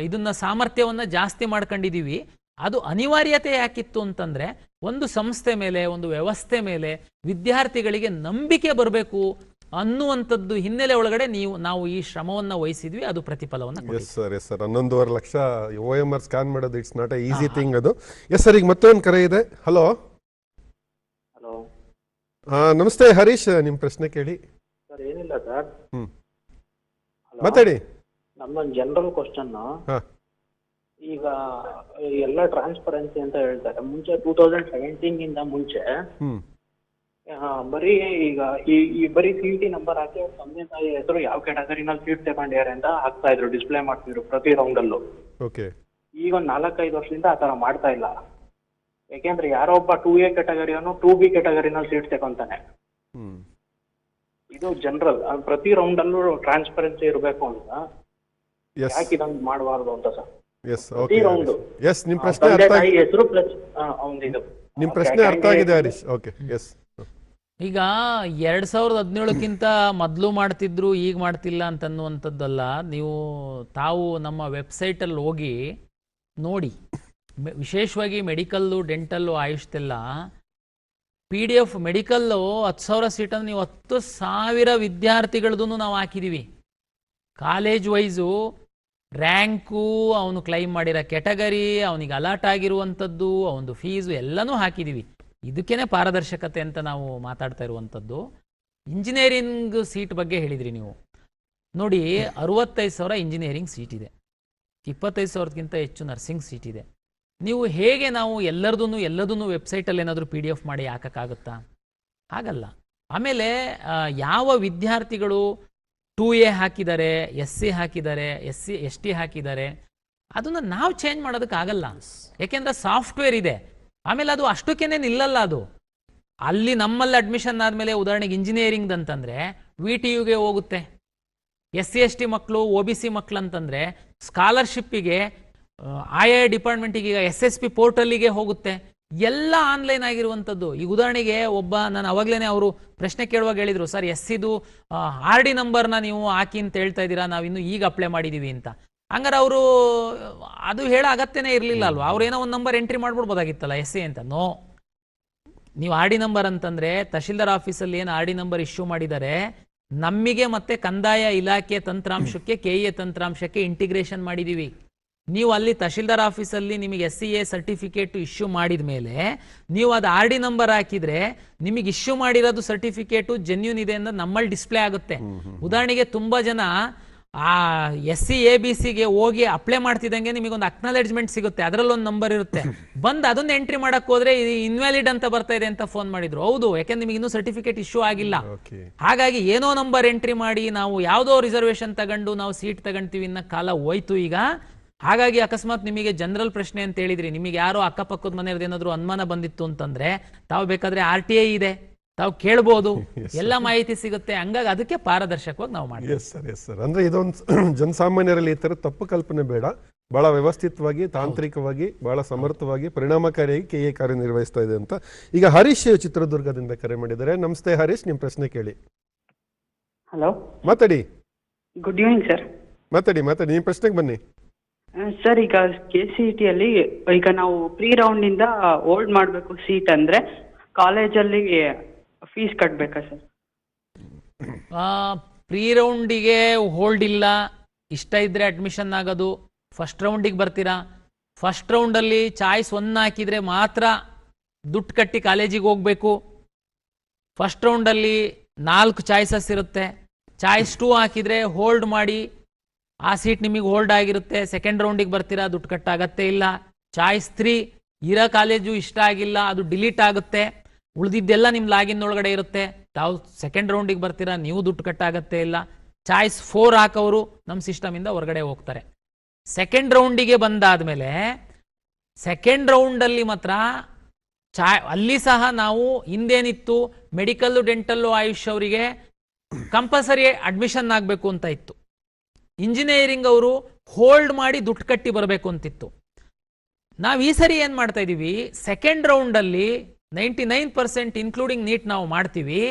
ಇದನ್ನ ಸಾಮರ್ಥ್ಯವನ್ನು ಜಾಸ್ತಿ ಮಾಡ್ಕೊಂಡಿದ್ದೀವಿ. ಅದು ಅನಿವಾರ್ಯತೆ ಯಾಕಿತ್ತು ಅಂತಂದರೆ ಒಂದು ಸಂಸ್ಥೆ ಮೇಲೆ, ಒಂದು ವ್ಯವಸ್ಥೆ ಮೇಲೆ ವಿದ್ಯಾರ್ಥಿಗಳಿಗೆ ನಂಬಿಕೆ ಬರಬೇಕು ಅನ್ನುವಂಥದ್ದು ಹಿನ್ನೆಲೆ ಒಳಗಡೆ ನಾವು ಈ ಶ್ರಮವನ್ನು ವಹಿಸಿದ್ವಿ. ಅದು ಪ್ರತಿಫಲವನ್ನು ಕೊಟ್ಟಿದೆ. Yes sir, yes sir. 11.5 ಲಕ್ಷ OMR ಸ್ಕ್ಯಾನ್ ಮಾಡೋದು it's not a easy thing ಅದು. ಎಸ್ ಸರ್, ಈಗ ಮತ್ತೊಂದು ಕರೆ ಇದೆ. ಹಲೋ. ಹಲೋ. ನಮಸ್ತೆ ಹರೀಶ್, ನಿಮ್ಮ ಪ್ರಶ್ನೆ ಕೇಳಿ. ಸರ್ ಏನಿಲ್ಲ ಸರ್. ಮಾತಾಡಿ. ನಮ್ಮೊಂದು ಜನರಲ್ ಕ್ವಶನ್. ಈಗ ಎಲ್ಲ ಟ್ರಾನ್ಸ್ಪರೆನ್ಸಿ ಅಂತ ಹೇಳ್ತಾರೆ. ಮುಂಚೆ 2017 ಇಂದ ಮುಂಚೆ ಬರೀ ಈಗ ಈ ಬರೀ CET ನಂಬರ್ ಹಾಕಿ ಅವ್ರ ತಂದೆ ತಾಯಿ ಹೆಸರು ಯಾವ ಕ್ಯಾಟಗರಿನಲ್ಲಿ ಸೀಟ್ ತಗೊಂಡ್ಯಾರೆ ಅಂತ ಹಾಕ್ತಾ ಇದ್ರು, ಡಿಸ್ಪ್ಲೇ ಮಾಡ್ತಿದ್ರು ಪ್ರತಿ ರೌಂಡಲ್ಲೂ. ಓಕೆ. ಈಗ ಒಂದು 4-5 ವರ್ಷದಿಂದ ಆ ಥರ ಮಾಡ್ತಾ ಇಲ್ಲ. ಯಾಕೆಂದ್ರೆ ಯಾರೋ ಒಬ್ಬ 2A ಕ್ಯಾಟಗರಿಯನ್ನು 2B ಕ್ಯಾಟಗರಿನಲ್ಲಿ ಸೀಟ್ ತಗೊಂತಾನೆ. ಇದು ಜನರಲ್, ಪ್ರತಿ ರೌಂಡಲ್ಲೂ ಟ್ರಾನ್ಸ್ಪರೆನ್ಸಿ ಇರಬೇಕು ಅಂತ ಯಾಕೆ ಇದೊಂದು ಮಾಡಬಾರ್ದು ಅಂತ ಸರ್. ಪ್ರತಿ ರೌಂಡ್ ನಿಮ್ ಪ್ರಶ್ನೆ ಅರ್ಥ ಆಗಿದೆ. ಹೆಸರು ಪ್ಲಸ್ ಅವನಿದು ನಿಮ್ ಪ್ರಶ್ನೆ ಅರ್ಥ ಆಗಿದೆ ಹರೀಶ್. ಓಕೆ. ಈಗ 2017ಕ್ಕಿಂತ ಮೊದಲು ಮಾಡ್ತಿದ್ರು ಈಗ ಮಾಡ್ತಿಲ್ಲ ಅಂತನ್ನುವಂಥದ್ದಲ್ಲ. ನೀವು ತಾವು ನಮ್ಮ ವೆಬ್ಸೈಟಲ್ಲಿ ಹೋಗಿ ನೋಡಿ, ವಿಶೇಷವಾಗಿ ಮೆಡಿಕಲ್ಲು, ಡೆಂಟಲ್ಲು, ಆಯುಷ್ದೆಲ್ಲ PDF ಮೆಡಿಕಲ್ಲು 10,000 ಸೀಟನ್ನು ನೀವು 10,000 ವಿದ್ಯಾರ್ಥಿಗಳದ್ದು ನಾವು ಹಾಕಿದ್ದೀವಿ. ಕಾಲೇಜ್ ವೈಸು ರ್ಯಾಂಕು, ಅವನು ಕ್ಲೈಮ್ ಮಾಡಿರೋ ಕ್ಯಾಟಗರಿ, ಅವನಿಗೆ ಅಲಾಟ್ ಆಗಿರುವಂಥದ್ದು, ಅವನದು ಫೀಸು ಎಲ್ಲನೂ ಹಾಕಿದ್ದೀವಿ. ಇದಕ್ಕೇನೆ ಪಾರದರ್ಶಕತೆ ಅಂತ ನಾವು ಮಾತಾಡ್ತಾ ಇರುವಂಥದ್ದು. ಇಂಜಿನಿಯರಿಂಗ್ ಸೀಟ್ ಬಗ್ಗೆ ಹೇಳಿದ್ರಿ ನೀವು. ನೋಡಿ, 65,000 ಇಂಜಿನಿಯರಿಂಗ್ ಸೀಟ್ ಇದೆ, 25,000ಕ್ಕಿಂತ ಹೆಚ್ಚು ನರ್ಸಿಂಗ್ ಸೀಟ್ ಇದೆ. ನೀವು ಹೇಗೆ ನಾವು ಎಲ್ಲದನ್ನು ವೆಬ್ಸೈಟಲ್ಲಿ ಏನಾದರೂ PDF ಮಾಡಿ ಹಾಕೋಕ್ಕಾಗುತ್ತಾ? ಹಾಗಲ್ಲ. ಆಮೇಲೆ ಯಾವ ವಿದ್ಯಾರ್ಥಿಗಳು 2A ಹಾಕಿದ್ದಾರೆ, SC ಹಾಕಿದ್ದಾರೆ, SC ST ಹಾಕಿದ್ದಾರೆ, ಅದನ್ನು ನಾವು ಚೇಂಜ್ ಮಾಡೋದಕ್ಕಾಗಲ್ಲ. ಯಾಕೆಂದರೆ ಸಾಫ್ಟ್ವೇರ್ ಇದೆ. ಆಮೇಲೆ ಅದು ಅಷ್ಟಕ್ಕೇನೆ ನಿಲ್ಲಲ್ಲ. ಅದು ಅಲ್ಲಿ ನಮ್ಮಲ್ಲಿ ಅಡ್ಮಿಷನ್ ಆದಮೇಲೆ ಉದಾಹರಣೆಗೆ ಇಂಜಿನಿಯರಿಂಗ್ ಅಂತಂದರೆ VTUಗೆ ಹೋಗುತ್ತೆ. SC ST ಮಕ್ಕಳು, OBC ಮಕ್ಕಳು ಅಂತಂದರೆ ಸ್ಕಾಲರ್ಶಿಪ್ಪಿಗೆ ಆಯಾ ಡಿಪಾರ್ಟ್ಮೆಂಟಿಗೆ, ಈಗ SSP ಪೋರ್ಟಲ್ಲಿಗೆ ಹೋಗುತ್ತೆ. ಎಲ್ಲ ಆನ್ಲೈನ್ ಆಗಿರುವಂಥದ್ದು. ಈಗ ಉದಾಹರಣೆಗೆ ನಾನು ಅವಾಗಲೇ ಅವರು ಪ್ರಶ್ನೆ ಕೇಳುವಾಗ ಹೇಳಿದರು, ಸರ್ SCದು RD ನಂಬರ್ನ ನೀವು ಹಾಕಿ ಅಂತ ಹೇಳ್ತಾ ಇದ್ದೀರಾ, ನಾವಿನ್ನು ಈಗ ಅಪ್ಲೈ ಮಾಡಿದ್ದೀವಿ ಅಂತ. ಹಂಗಾರೆ ಅವರು ಅದು ಹೇಳೋ ಅಗತ್ಯನೇ ಇರಲಿಲ್ಲ ಅಲ್ವಾ? ಅವ್ರೇನೋ ಒಂದು ನಂಬರ್ ಎಂಟ್ರಿ ಮಾಡ್ಬಿಡ್ಬೋದಾಗಿತ್ತಲ್ಲ SC ಅಂತ. ನೋ, ನೀವು RD ನಂಬರ್ ಅಂತಂದರೆ ತಹಶೀಲ್ದಾರ್ ಆಫೀಸಲ್ಲಿ ಏನು RD ನಂಬರ್ ಇಶ್ಯೂ ಮಾಡಿದ್ದಾರೆ, ನಮಗೆ ಮತ್ತೆ ಕಂದಾಯ ಇಲಾಖೆ ತಂತ್ರಾಂಶಕ್ಕೆ, KEA ತಂತ್ರಾಂಶಕ್ಕೆ ಇಂಟಿಗ್ರೇಷನ್ ಮಾಡಿದ್ದೀವಿ. ನೀವು ಅಲ್ಲಿ ತಹಶೀಲ್ದಾರ್ ಆಫೀಸಲ್ಲಿ ನಿಮಗೆ SCA ಸರ್ಟಿಫಿಕೇಟ್ ಇಶ್ಯೂ ಮಾಡಿದ ಮೇಲೆ ನೀವು ಅದು RD ನಂಬರ್ ಹಾಕಿದರೆ ನಿಮಗೆ ಇಶ್ಯೂ ಮಾಡಿರೋದು ಸರ್ಟಿಫಿಕೇಟು ಜೆನ್ಯೂನ್ ಇದೆ ಅಂತ ನಮ್ಮಲ್ಲಿ ಡಿಸ್ಪ್ಲೇ ಆಗುತ್ತೆ. ಉದಾಹರಣೆಗೆ ತುಂಬ ಜನ ಆ SC ABCಗೆ ಹೋಗಿ ಅಪ್ಲೈ ಮಾಡ್ತಿದ್ದಂಗೆ ನಿಮಗೊಂದು ಅಕ್ನಾಲೆಜ್ಮೆಂಟ್ ಸಿಗುತ್ತೆ, ಅದರಲ್ಲೊಂದು ನಂಬರ್ ಇರುತ್ತೆ. ಬಂದು ಅದನ್ನು ಎಂಟ್ರಿ ಮಾಡಕ್ಕೆ ಹೋದ್ರೆ ಇದು ಇನ್ವ್ಯಾಲಿಡ್ ಅಂತ ಬರ್ತಾ ಇದೆ ಅಂತ ಫೋನ್ ಮಾಡಿದ್ರು. ಹೌದು, ಯಾಕೆಂದ್ರೆ ನಿಮಗೆ ಇನ್ನೂ ಸರ್ಟಿಫಿಕೇಟ್ ಇಶ್ಯೂ ಆಗಿಲ್ಲ. ಹಾಗಾಗಿ ಏನೋ ನಂಬರ್ ಎಂಟ್ರಿ ಮಾಡಿ ನಾವು ಯಾವುದೋ ರಿಸರ್ವೇಷನ್ ತಗೊಂಡು ನಾವು ಸೀಟ್ ತಗೊಂತೀವಿ ಅನ್ನೋ ಕಾಲ ಹೋಯ್ತು ಈಗ. ಹಾಗಾಗಿ ಅಕಸ್ಮಾತ್ ನಿಮಗೆ ಜನರಲ್ ಪ್ರಶ್ನೆ ಅಂತ ಹೇಳಿದ್ರಿ, ನಿಮಗೆ ಯಾರೋ ಅಕ್ಕಪಕ್ಕದ ಮನೆಯವ್ರದ್ದು ಏನಾದರೂ ಅನುಮಾನ ಬಂದಿತ್ತು ಅಂತಂದ್ರೆ ತಾವು ಬೇಕಾದ್ರೆ RTI ಇದೆ, ತಾವು ಕೇಳ್ಬೋದು, ಎಲ್ಲ ಮಾಹಿತಿ ಸಿಗುತ್ತೆ. ಹಂಗಾಗಿ ಅದಕ್ಕೆ ಪಾರದರ್ಶಕವಾಗಿ ನಾವು ಮಾಡ್ತೀವಿ. Yes sir. ಅಂದ್ರೆ ಇದೊಂದು ಜನಸಾಮಾನ್ಯರಲ್ಲಿ ಈ ತರ ತಪ್ಪು ಕಲ್ಪನೆ ಬೇಡ. ಬಹಳ ವ್ಯವಸ್ಥಿತವಾಗಿ, ತಾಂತ್ರಿಕವಾಗಿ, ಬಹಳ ಸಮರ್ಥವಾಗಿ, ಪರಿಣಾಮಕಾರಿಯಾಗಿ KEA ಕಾರ್ಯನಿರ್ವಹಿಸ್ತಾ ಇದೆ ಅಂತ. ಈಗ ಹರೀಶ್ ಚಿತ್ರದುರ್ಗದಿಂದ ಕರೆ ಮಾಡಿದ್ದಾರೆ. ನಮಸ್ತೆ ಹರೀಶ್, ನಿಮ್ಮ ಪ್ರಶ್ನೆ ಕೇಳಿ. ಹಲೋ, ಮಾತಾಡಿ. Good evening sir. ಮಾತಾಡಿ, ನಿಮ್ಮ ಪ್ರಶ್ನೆಗೆ ಬನ್ನಿ. ಸರ್, ಈಗ KCET ಅಲ್ಲಿ ಈಗ ನಾವು ಪ್ರೀ ರೌಂಡ್ ಇಂದ ಹೋಲ್ಡ್ ಮಾಡಬೇಕು ಸೀಟ್ ಅಂದ್ರೆ ಕಾಲೇಜಲ್ಲಿ ಫೀಸ್ ಕಟ್ಟಬೇಕಾ ಸರ್? ಪ್ರೀ ರೌಂಡಿಗೆ ಹೋಲ್ಡ್ ಇಲ್ಲ, ಇಷ್ಟ ಇದ್ರೆ ಅಡ್ಮಿಷನ್ ಆಗೋದು. ಫಸ್ಟ್ ರೌಂಡಿಗೆ ಬರ್ತೀರಾ, ಫಸ್ಟ್ ರೌಂಡಲ್ಲಿ ಚಾಯ್ಸ್ 1 ಹಾಕಿದರೆ ಮಾತ್ರ ದುಡ್ಡು ಕಟ್ಟಿ ಕಾಲೇಜಿಗೆ ಹೋಗಬೇಕು. ಫಸ್ಟ್ ರೌಂಡಲ್ಲಿ 4 ಚಾಯ್ಸಸ್ ಇರುತ್ತೆ. ಚಾಯ್ಸ್ 2 ಹಾಕಿದರೆ ಹೋಲ್ಡ್ ಮಾಡಿ, ಆ ಸೀಟ್ ನಿಮಗೆ ಹೋಲ್ಡ್ ಆಗಿರುತ್ತೆ. ಸೆಕೆಂಡ್ ರೌಂಡಿಗೆ ಬರ್ತೀರಾ, ದುಡ್ಡು ಕಟ್ಟಾಗತ್ತೆ ಇಲ್ಲ. ಚಾಯ್ಸ್ 3 ಇರೋ ಕಾಲೇಜು ಇಷ್ಟ ಆಗಿಲ್ಲ, ಅದು ಡಿಲೀಟ್ ಆಗುತ್ತೆ. ಉಳಿದಿದ್ದೆಲ್ಲ ನಿಮ್ಮ ಲಾಗಿನ್ ಒಳಗಡೆ ಇರುತ್ತೆ. ತಾವು ಸೆಕೆಂಡ್ ರೌಂಡಿಗೆ ಬರ್ತೀರಾ, ನೀವು ದುಡ್ಡು ಕಟ್ಟಾಗತ್ತೆ ಇಲ್ಲ. ಚಾಯ್ಸ್ 4 ಹಾಕೋರು ನಮ್ಮ ಸಿಸ್ಟಮಿಂದ ಹೊರಗಡೆ ಹೋಗ್ತಾರೆ. ಸೆಕೆಂಡ್ ರೌಂಡಿಗೆ ಬಂದಾದ್ಮೇಲೆ ಸೆಕೆಂಡ್ ರೌಂಡಲ್ಲಿ ಮಾತ್ರ ಅಲ್ಲಿ ಸಹ ನಾವು ಹಿಂದೇನಿತ್ತು, ಮೆಡಿಕಲ್ಲು, ಡೆಂಟಲ್ಲು, ಆಯುಷ್ ಅವರಿಗೆ ಕಂಪಲ್ಸರಿ ಅಡ್ಮಿಷನ್ ಆಗಬೇಕು ಅಂತ ಇತ್ತು. ಇಂಜಿನಿಯರಿಂಗ್ ಅವರು ಹೋಲ್ಡ್ ಮಾಡಿ ದುಡ್ಡು ಕಟ್ಟಿ ಬರಬೇಕು ಅಂತಿತ್ತು. ನಾವು ಈ ಸರಿ ಏನು ಮಾಡ್ತಾ ಇದ್ದೀವಿ, ಸೆಕೆಂಡ್ ರೌಂಡಲ್ಲಿ 99% ಇನ್ಕ್ಲೂಡಿಂಗ್ ನೀಟ್ ನಾವು ಮಾಡ್ತೀವಿ.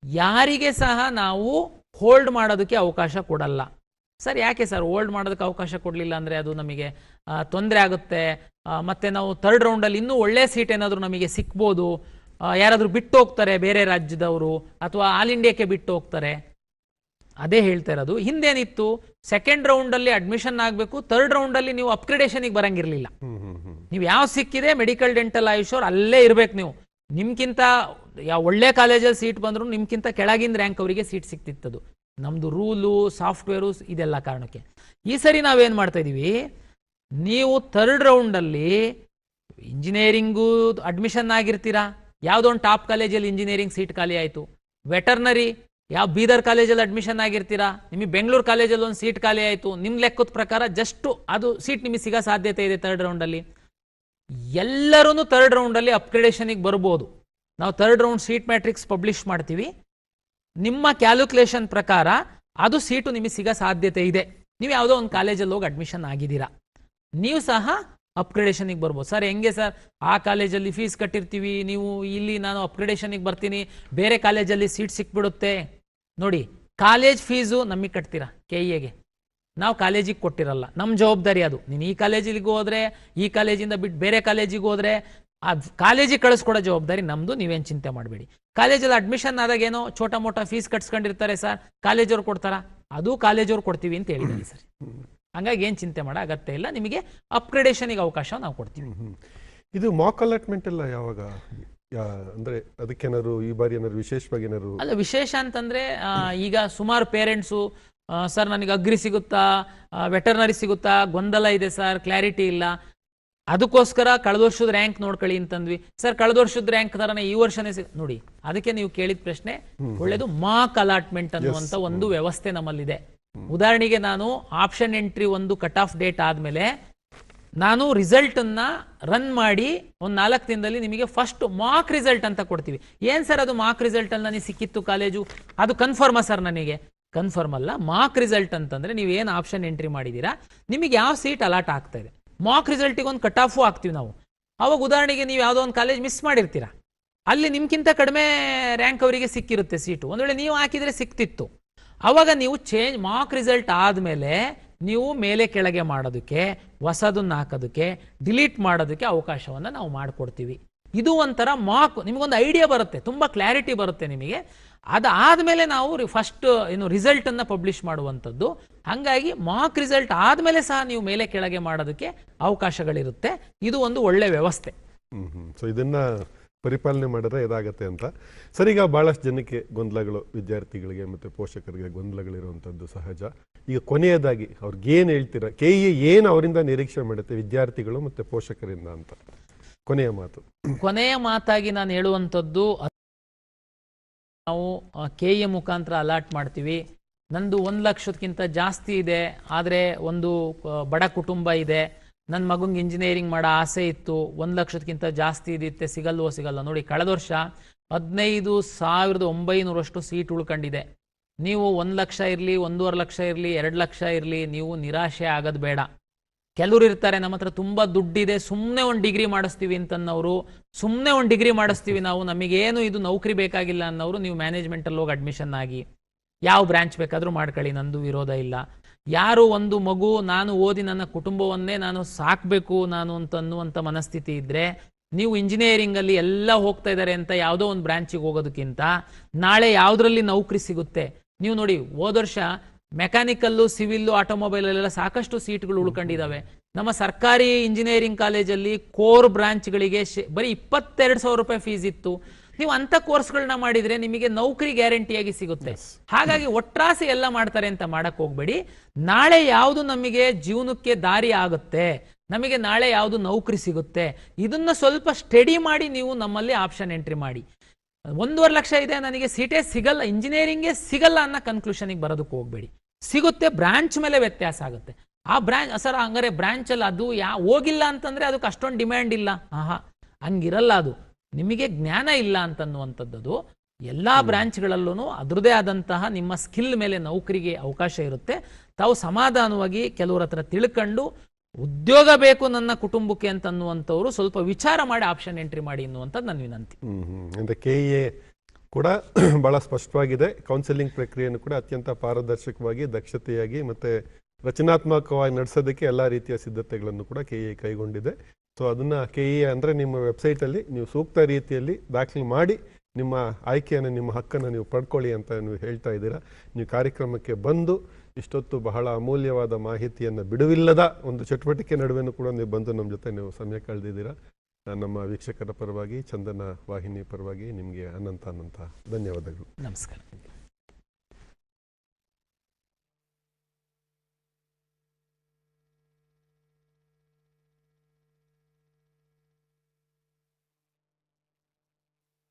ಯಾರಿಗೆ ಸಹ ನಾವು ಹೋಲ್ಡ್ ಮಾಡೋದಕ್ಕೆ ಅವಕಾಶ ಕೊಡಲ್ಲ. ಸರ್, ಯಾಕೆ ಸರ್ ಹೋಲ್ಡ್ ಮಾಡೋದಕ್ಕೆ ಅವಕಾಶ ಕೊಡಲಿಲ್ಲ ಅಂದರೆ ಅದು ನಮಗೆ ತೊಂದರೆ ಆಗುತ್ತೆ, ಮತ್ತು ನಾವು ಥರ್ಡ್ ರೌಂಡಲ್ಲಿ ಇನ್ನೂ ಒಳ್ಳೆ ಸೀಟ್ ಏನಾದರೂ ನಮಗೆ ಸಿಕ್ಬೋದು, ಯಾರಾದರೂ ಬಿಟ್ಟು ಹೋಗ್ತಾರೆ ಬೇರೆ ರಾಜ್ಯದವರು, ಅಥವಾ ಆಲ್ ಇಂಡಿಯಾಕ್ಕೆ ಬಿಟ್ಟು ಹೋಗ್ತಾರೆ. ಅದೇ ಹೇಳ್ತಾ ಇರೋದು. ಹಿಂದೇನಿತ್ತು, ಸೆಕೆಂಡ್ ರೌಂಡಲ್ಲಿ ಅಡ್ಮಿಷನ್ ಆಗಬೇಕು, ಥರ್ಡ್ ರೌಂಡಲ್ಲಿ ನೀವು ಅಪ್ಗ್ರೇಡೇಷನಿಗೆ ಬರಂಗಿರಲಿಲ್ಲ. ನೀವು ಯಾವ ಸಿಕ್ಕಿದೆ ಮೆಡಿಕಲ್, ಡೆಂಟಲ್, ಆಯುಷ್ ಅವ್ರು ಅಲ್ಲೇ ಇರಬೇಕು. ನೀವು ನಿಮ್ಗಿಂತ ಯಾವ ಒಳ್ಳೆ ಕಾಲೇಜಲ್ಲಿ ಸೀಟ್ ಬಂದರೂ ನಿಮ್ಗಿಂತ ಕೆಳಗಿನ ರ್ಯಾಂಕ್ ಅವರಿಗೆ ಸೀಟ್ ಸಿಕ್ತಿತ್ತದು. ನಮ್ಮದು ರೂಲು, ಸಾಫ್ಟ್ವೇರು, ಇದೆಲ್ಲ ಕಾರಣಕ್ಕೆ. ಈ ಸರಿ ನಾವೇನು ಮಾಡ್ತಾ ಇದ್ದೀವಿ, ನೀವು ಥರ್ಡ್ ರೌಂಡಲ್ಲಿ ಇಂಜಿನಿಯರಿಂಗು ಅಡ್ಮಿಷನ್ ಆಗಿರ್ತೀರಾ, ಯಾವುದೋ ಒಂದು ಟಾಪ್ ಕಾಲೇಜಲ್ಲಿ ಇಂಜಿನಿಯರಿಂಗ್ ಸೀಟ್ ಖಾಲಿ ಆಯಿತು. ವೆಟರ್ನರಿ ಯಾವ ಬೀದರ್ ಕಾಲೇಜಲ್ಲಿ ಅಡ್ಮಿಷನ್ ಆಗಿರ್ತೀರಾ, ನಿಮಗೆ ಬೆಂಗಳೂರು ಕಾಲೇಜಲ್ಲಿ ಒಂದು ಸೀಟ್ ಖಾಲಿ ಆಯಿತು, ನಿಮ್ಮ ಲೆಕ್ಕದ ಪ್ರಕಾರ ಜಸ್ಟ್ ಅದು ಸೀಟ್ ನಿಮಗೆ ಸಿಗೋ ಸಾಧ್ಯತೆ ಇದೆ ಥರ್ಡ್ ರೌಂಡಲ್ಲಿ. ಎಲ್ಲರೂ ಥರ್ಡ್ ರೌಂಡಲ್ಲಿ ಅಪ್ಗ್ರೇಡೇಷನಿಗೆ ಬರ್ಬೋದು. ನಾವು third round seat matrix publish ಮಾಡ್ತೀವಿ. ನಿಮ್ಮ ಕ್ಯಾಲ್ಕುಲೇಷನ್ ಪ್ರಕಾರ ಅದು ಸೀಟು ನಿಮಗೆ ಸಿಗೋ ಸಾಧ್ಯತೆ ಇದೆ. ನೀವು ಯಾವುದೋ ಒಂದು ಕಾಲೇಜಲ್ಲಿ ಹೋಗಿ ಅಡ್ಮಿಷನ್ ಆಗಿದ್ದೀರಾ, ನೀವು ಸಹ ಅಪ್ಗ್ರೇಡೇಷನಿಗೆ ಬರ್ಬೋದು. ಸರ್ ಹೆಂಗೆ ಸರ್, ಆ ಕಾಲೇಜಲ್ಲಿ ಫೀಸ್ ಕಟ್ಟಿರ್ತೀವಿ, ನೀವು ಇಲ್ಲಿ ನಾನು ಅಪ್ಗ್ರೇಡೇಷನಿಗೆ ಬರ್ತೀನಿ, ಬೇರೆ ಕಾಲೇಜಲ್ಲಿ ಸೀಟ್ ಸಿಕ್ಬಿಡುತ್ತೆ. ನೋಡಿ, ಕಾಲೇಜ್ ಫೀಸು ನಮಗೆ ಕಟ್ತೀರಾ KEAಗೆ, ನಾವು ಕಾಲೇಜಿಗೆ ಕೊಟ್ಟಿರಲ್ಲ, ನಮ್ಮ ಜವಾಬ್ದಾರಿ ಅದು. ನೀನು ಈ ಕಾಲೇಜಿಗೆ ಹೋದರೆ, ಈ ಕಾಲೇಜಿಂದ ಬಿಟ್ಟು ಬೇರೆ ಕಾಲೇಜಿಗೆ ಹೋದರೆ ಆ ಕಾಲೇಜಿಗೆ ಕಳಿಸ್ಕೊಡೋ ಜವಾಬ್ದಾರಿ ನಮ್ಮದು, ನೀವೇನು ಚಿಂತೆ ಮಾಡಬೇಡಿ. ಕಾಲೇಜಲ್ಲಿ ಅಡ್ಮಿಷನ್ ಆದಾಗ ಏನೋ ಚೋಟ ಮೋಟ ಫೀಸ್ ಕಟ್ಸ್ಕೊಂಡಿರ್ತಾರೆ ಸರ್, ಕಾಲೇಜವ್ರು ಕೊಡ್ತಾರಾ, ಅದು ಕಾಲೇಜವ್ರು ಕೊಡ್ತೀವಿ ಅಂತ ಹೇಳಿದ್ದೀನಿ ಸರ್. ಹಂಗಾಗಿ ಏನು ಚಿಂತೆ ಮಾಡೋ ಅಗತ್ಯ ಇಲ್ಲ, ನಿಮಗೆ ಅಪ್ಗ್ರೇಡೇಷನಿಗೆ ಅವಕಾಶ ನಾವು ಕೊಡ್ತೀವಿ. ಇದು ಮಾಕ್ ಅಲಾಟ್ಮೆಂಟ್ ಎಲ್ಲ ಯಾವಾಗ, ಅಂದ್ರೆ ಅದಕ್ಕೇನಾದ್ರು ಈ ಬಾರಿ ಏನಾದ್ರು ವಿಶೇಷವಾಗಿ ಏನಾದ್ರು? ಅಲ್ಲ, ವಿಶೇಷ ಅಂತಂದ್ರೆ ಈಗ ಸುಮಾರು ಪೇರೆಂಟ್ಸು ಸರ್ ನನಗೆ ಅಗ್ರಿ ಸಿಗುತ್ತಾ, ವೆಟರ್ನರಿ ಸಿಗುತ್ತಾ, ಗೊಂದಲ ಇದೆ ಸರ್, ಕ್ಲಾರಿಟಿ ಇಲ್ಲ, ಅದಕ್ಕೋಸ್ಕರ ಕಳೆದ ವರ್ಷದ ರ್ಯಾಂಕ್ ನೋಡ್ಕೊಳ್ಳಿ ಅಂತಂದ್ವಿ. ಸರ್ ಕಳೆದ ವರ್ಷದ ರ್ಯಾಂಕ್ ತರನೇ ಈ ವರ್ಷನೇ ನೋಡಿ, ಅದಕ್ಕೆ ನೀವು ಕೇಳಿದ ಪ್ರಶ್ನೆ ಒಳ್ಳೇದು. ಮಾಕ್ ಅಲಾಟ್ಮೆಂಟ್ ಅನ್ನುವಂಥ ಒಂದು ವ್ಯವಸ್ಥೆ ನಮ್ಮಲ್ಲಿದೆ. ಉದಾಹರಣೆಗೆ ನಾನು ಆಪ್ಷನ್ ಎಂಟ್ರಿ ಒಂದು ಕಟ್ ಆಫ್ ಡೇಟ್ ಆದಮೇಲೆ ನಾನು ರಿಸಲ್ಟ್ ಅನ್ನ ರನ್ ಮಾಡಿ ಒಂದು 4 ದಿನದಲ್ಲಿ ನಿಮಗೆ ಫಸ್ಟ್ ಮಾಕ್ ರಿಸಲ್ಟ್ ಅಂತ ಕೊಡ್ತೀವಿ. ಏನ್ ಸರ್ ಅದು ಮಾಕ್ ರಿಸಲ್ಟ್ ಅಲ್ಲಿ ನನಗೆ ಸಿಕ್ಕಿತ್ತು ಕಾಲೇಜು, ಅದು ಕನ್ಫರ್ಮಾ ಸರ್? ನನಗೆ ಕನ್ಫರ್ಮ್ ಅಲ್ಲ. ಮಾಕ್ ರಿಸಲ್ಟ್ ಅಂತಂದ್ರೆ ನೀವು ಏನು ಆಪ್ಷನ್ ಎಂಟ್ರಿ ಮಾಡಿದ್ದೀರಾ, ನಿಮಗೆ ಯಾವ ಸೀಟ್ ಅಲಾಟ್ ಆಗ್ತಾ ಇದೆ, ಮಾಕ್ ರಿಸಲ್ಟಿಗೆ ಒಂದು ಕಟ್ ಆಫು ಹಾಕ್ತೀವಿ ನಾವು. ಅವಾಗ ಉದಾಹರಣೆಗೆ ನೀವು ಯಾವುದೋ ಒಂದು ಕಾಲೇಜ್ ಮಿಸ್ ಮಾಡಿರ್ತೀರಾ, ಅಲ್ಲಿ ನಿಮ್ಗಿಂತ ಕಡಿಮೆ ರ್ಯಾಂಕ್ ಅವರಿಗೆ ಸಿಕ್ಕಿರುತ್ತೆ ಸೀಟು, ಒಂದು ವೇಳೆ ನೀವು ಹಾಕಿದರೆ ಸಿಕ್ತಿತ್ತು. ಅವಾಗ ನೀವು ಚೇಂಜ್ ಮಾಕ್ ರಿಸಲ್ಟ್ ಆದಮೇಲೆ ನೀವು ಮೇಲೆ ಕೆಳಗೆ ಮಾಡೋದಕ್ಕೆ, ಹೊಸದನ್ನು ಹಾಕೋದಕ್ಕೆ, ಡಿಲೀಟ್ ಮಾಡೋದಕ್ಕೆ ಅವಕಾಶವನ್ನು ನಾವು ಮಾಡಿಕೊಡ್ತೀವಿ. ಇದು ಒಂಥರ ಮಾಕ್, ನಿಮಗೊಂದು ಐಡಿಯಾ ಬರುತ್ತೆ, ತುಂಬ ಕ್ಲಾರಿಟಿ ಬರುತ್ತೆ ನಿಮಗೆ. ಅದಾದಮೇಲೆ ನಾವು ಫಸ್ಟ್ ಏನು ರಿಸಲ್ಟನ್ನು ಪಬ್ಲಿಷ್ ಮಾಡುವಂಥದ್ದು. ಹಾಗಾಗಿ ಮಾಕ್ ರಿಸಲ್ಟ್ ಆದಮೇಲೆ ಸಹ ನೀವು ಮೇಲೆ ಕೆಳಗೆ ಮಾಡೋದಕ್ಕೆ ಅವಕಾಶಗಳಿರುತ್ತೆ. ಇದು ಒಂದು ಒಳ್ಳೆ ವ್ಯವಸ್ಥೆ. ಸೊ ಇದನ್ನ ಪರಿಪಾಲನೆ ಮಾಡಿದ್ರೆ ಇದಾಗತ್ತೆ ಅಂತ. ಸರ್, ಈಗ ಬಹಳಷ್ಟು ಜನಕ್ಕೆ ಗೊಂದಲಗಳು, ವಿದ್ಯಾರ್ಥಿಗಳಿಗೆ ಮತ್ತು ಪೋಷಕರಿಗೆ ಗೊಂದಲಗಳಿರುವಂಥದ್ದು ಸಹಜ. ಈಗ ಕೊನೆಯದಾಗಿ ಅವ್ರಿಗೆ ಏನು ಹೇಳ್ತೀರಾ, KEA ಏನು ಅವರಿಂದ ನಿರೀಕ್ಷೆ ಮಾಡುತ್ತೆ ವಿದ್ಯಾರ್ಥಿಗಳು ಮತ್ತು ಪೋಷಕರಿಂದ ಅಂತ ಕೊನೆಯ ಮಾತು? ಕೊನೆಯ ಮಾತಾಗಿ ನಾನು ಹೇಳುವಂಥದ್ದು, ನಾವು KEA ಮುಖಾಂತರ ಅಲಾಟ್ ಮಾಡ್ತೀವಿ. ನಂದು 1 ಲಕ್ಷಕ್ಕಿಂತ ಜಾಸ್ತಿ ಇದೆ, ಆದರೆ ಒಂದು ಬಡ ಕುಟುಂಬ ಇದೆ, ನನ್ನ ಮಗಂಗೆ ಇಂಜಿನಿಯರಿಂಗ್ ಮಾಡೋ ಆಸೆ ಇತ್ತು, 1 ಲಕ್ಷಕ್ಕಿಂತ ಜಾಸ್ತಿ ಇದಿತ್ತೆ, ಸಿಗಲ್ಲ. ನೋಡಿ, ಕಳೆದ ವರ್ಷ 15,900 ಸೀಟ್ ಉಳ್ಕೊಂಡಿದೆ. ನೀವು 1 ಲಕ್ಷ ಇರಲಿ, 1.5 ಲಕ್ಷ ಇರಲಿ, 2 ಲಕ್ಷ ಇರಲಿ, ನೀವು ನಿರಾಶೆ ಆಗೋದು ಬೇಡ. ಕೆಲವರು ಇರ್ತಾರೆ, ನಮ್ಮ ಹತ್ರ ತುಂಬ ದುಡ್ಡಿದೆ, ಸುಮ್ಮನೆ ಒಂದು ಡಿಗ್ರಿ ಮಾಡಿಸ್ತೀವಿ ಅಂತನ್ನೋರು, ಸುಮ್ಮನೆ ಒಂದು ಡಿಗ್ರಿ ಮಾಡಿಸ್ತೀವಿ ನಾವು, ನಮಗೇನು ಇದು ನೌಕರಿ ಬೇಕಾಗಿಲ್ಲ ಅನ್ನೋರು, ನೀವು ಮ್ಯಾನೇಜ್ಮೆಂಟಲ್ಲಿ ಹೋಗಿ ಅಡ್ಮಿಷನ್ ಆಗಿ ಯಾವ ಬ್ರಾಂಚ್ ಬೇಕಾದರೂ ಮಾಡ್ಕೊಳ್ಳಿ, ನಂದು ವಿರೋಧ ಇಲ್ಲ. ಯಾರು ಒಂದು ಮಗು ನಾನು ಓದಿ ನನ್ನ ಕುಟುಂಬವನ್ನೇ ನಾನು ಸಾಕಬೇಕು ನಾನು ಅನ್ನುವಂಥ ಮನಸ್ಥಿತಿ ಇದ್ದರೆ, ನೀವು ಇಂಜಿನಿಯರಿಂಗಲ್ಲಿ ಎಲ್ಲ ಹೋಗ್ತಾ ಇದ್ದಾರೆ ಅಂತ ಯಾವುದೋ ಒಂದು ಬ್ರಾಂಚಿಗೆ ಹೋಗೋದಕ್ಕಿಂತ ನಾಳೆ ಯಾವುದರಲ್ಲಿ ನೌಕರಿ ಸಿಗುತ್ತೆ. ನೀವು ನೋಡಿ, ಹೋದ ವರ್ಷ ಮೆಕ್ಯಾನಿಕಲ್ಲು, ಸಿವಿಲ್ಲು, ಆಟೋಮೊಬೈಲಲ್ಲೆಲ್ಲ ಸಾಕಷ್ಟು ಸೀಟ್ಗಳು ಉಳ್ಕೊಂಡಿದ್ದಾವೆ. ನಮ್ಮ ಸರ್ಕಾರಿ ಇಂಜಿನಿಯರಿಂಗ್ ಕಾಲೇಜಲ್ಲಿ ಕೋರ್ ಬ್ರಾಂಚ್ಗಳಿಗೆ ಬರೀ 22,000 ರೂಪಾಯಿ ಫೀಸ್ ಇತ್ತು. ನೀವು ಅಂಥ ಕೋರ್ಸ್ಗಳನ್ನ ಮಾಡಿದರೆ ನಿಮಗೆ ನೌಕರಿ ಗ್ಯಾರಂಟಿಯಾಗಿ ಸಿಗುತ್ತೆ. ಹಾಗಾಗಿ ಒಟ್ರಾಸಿ ಎಲ್ಲ ಮಾಡ್ತಾರೆ ಅಂತ ಮಾಡಕ್ಕೆ ಹೋಗ್ಬೇಡಿ. ನಾಳೆ ಯಾವುದು ನಮಗೆ ಜೀವನಕ್ಕೆ ದಾರಿ ಆಗುತ್ತೆ, ನಮಗೆ ನಾಳೆ ಯಾವುದು ನೌಕರಿ ಸಿಗುತ್ತೆ, ಇದನ್ನ ಸ್ವಲ್ಪ ಸ್ಟಡಿ ಮಾಡಿ ನೀವು ನಮ್ಮಲ್ಲಿ ಆಪ್ಷನ್ ಎಂಟ್ರಿ ಮಾಡಿ. 1.5 ಲಕ್ಷ ಇದೆ, ನನಗೆ ಸೀಟೇ ಸಿಗಲ್ಲ, ಇಂಜಿನಿಯರಿಂಗೇ ಸಿಗಲ್ಲ ಅನ್ನೋ ಕನ್ಕ್ಲೂಷನಿಗೆ ಬರೋದಕ್ಕೆ ಹೋಗ್ಬೇಡಿ. ಸಿಗುತ್ತೆ, ಬ್ರಾಂಚ್ ಮೇಲೆ ವ್ಯತ್ಯಾಸ ಆಗುತ್ತೆ. ಆ ಬ್ರಾಂಚ್ ಸರ್ ಹಂಗಾರೆ ಬ್ರಾಂಚಲ್ಲಿ ಅದು ಹೋಗಿಲ್ಲ ಅಂತಂದ್ರೆ ಅದಕ್ಕೆ ಅಷ್ಟೊಂದು ಡಿಮ್ಯಾಂಡ್ ಇಲ್ಲ, ಹಂಗಿರಲ್ಲ. ಅದು ನಿಮಗೆ ಜ್ಞಾನ ಇಲ್ಲ ಅಂತನ್ನುವಂಥದ್ದು. ಎಲ್ಲ ಬ್ರಾಂಚ್ಗಳಲ್ಲೂ ಅದರದೇ ಆದಂತಹ ನಿಮ್ಮ ಸ್ಕಿಲ್ ಮೇಲೆ ನೌಕರಿಗೆ ಅವಕಾಶ ಇರುತ್ತೆ. ತಾವು ಸಮಾಧಾನವಾಗಿ ಕೆಲವರ ಹತ್ರ ತಿಳ್ಕೊಂಡು ಉದ್ಯೋಗ ಬೇಕು ನನ್ನ ಕುಟುಂಬಕ್ಕೆ ಅಂತನ್ನುವಂಥವ್ರು ಸ್ವಲ್ಪ ವಿಚಾರ ಮಾಡಿ ಆಪ್ಷನ್ ಎಂಟ್ರಿ ಮಾಡಿ ಎನ್ನುವಂಥದ್ದು ನನ್ನ ವಿನಂತಿ. ಅಂದರೆ KEA ಕೂಡ ಬಹಳ ಸ್ಪಷ್ಟವಾಗಿದೆ. ಕೌನ್ಸಿಲಿಂಗ್ ಪ್ರಕ್ರಿಯೆಯನ್ನು ಕೂಡ ಅತ್ಯಂತ ಪಾರದರ್ಶಕವಾಗಿ, ದಕ್ಷತೆಯಾಗಿ ಮತ್ತು ರಚನಾತ್ಮಕವಾಗಿ ನಡೆಸೋದಕ್ಕೆ ಎಲ್ಲ ರೀತಿಯ ಸಿದ್ಧತೆಗಳನ್ನು ಕೂಡ KEA ಕೈಗೊಂಡಿದೆ. ಸೊ ಅದನ್ನು KEA ಅಂದರೆ ನಿಮ್ಮ ವೆಬ್ಸೈಟಲ್ಲಿ ನೀವು ಸೂಕ್ತ ರೀತಿಯಲ್ಲಿ ದಾಖಲೆ ಮಾಡಿ ನಿಮ್ಮ ಆಯ್ಕೆಯನ್ನು, ನಿಮ್ಮ ಹಕ್ಕನ್ನು ನೀವು ಪಡ್ಕೊಳ್ಳಿ ಅಂತ ನೀವು ಹೇಳ್ತಾ ಇದ್ದೀರಾ. ನೀವು ಕಾರ್ಯಕ್ರಮಕ್ಕೆ ಬಂದು ಇಷ್ಟೊತ್ತು ಬಹಳ ಅಮೂಲ್ಯವಾದ ಮಾಹಿತಿಯನ್ನು ಬಿಡುವಿಲ್ಲದ ಒಂದು ಚಟುವಟಿಕೆ ನಡುವೆನೂ ಕೂಡ ನೀವು ಬಂದು ನಮ್ಮ ಜೊತೆ ನೀವು ಸಮಯ ಕಳೆದಿದ್ದೀರಾ. ನಮ್ಮ ವೀಕ್ಷಕರ ಪರವಾಗಿ, ಚಂದನ ವಾಹಿನಿ ಪರವಾಗಿ ನಿಮಗೆ ಅನಂತ ಧನ್ಯವಾದಗಳು. ನಮಸ್ಕಾರ.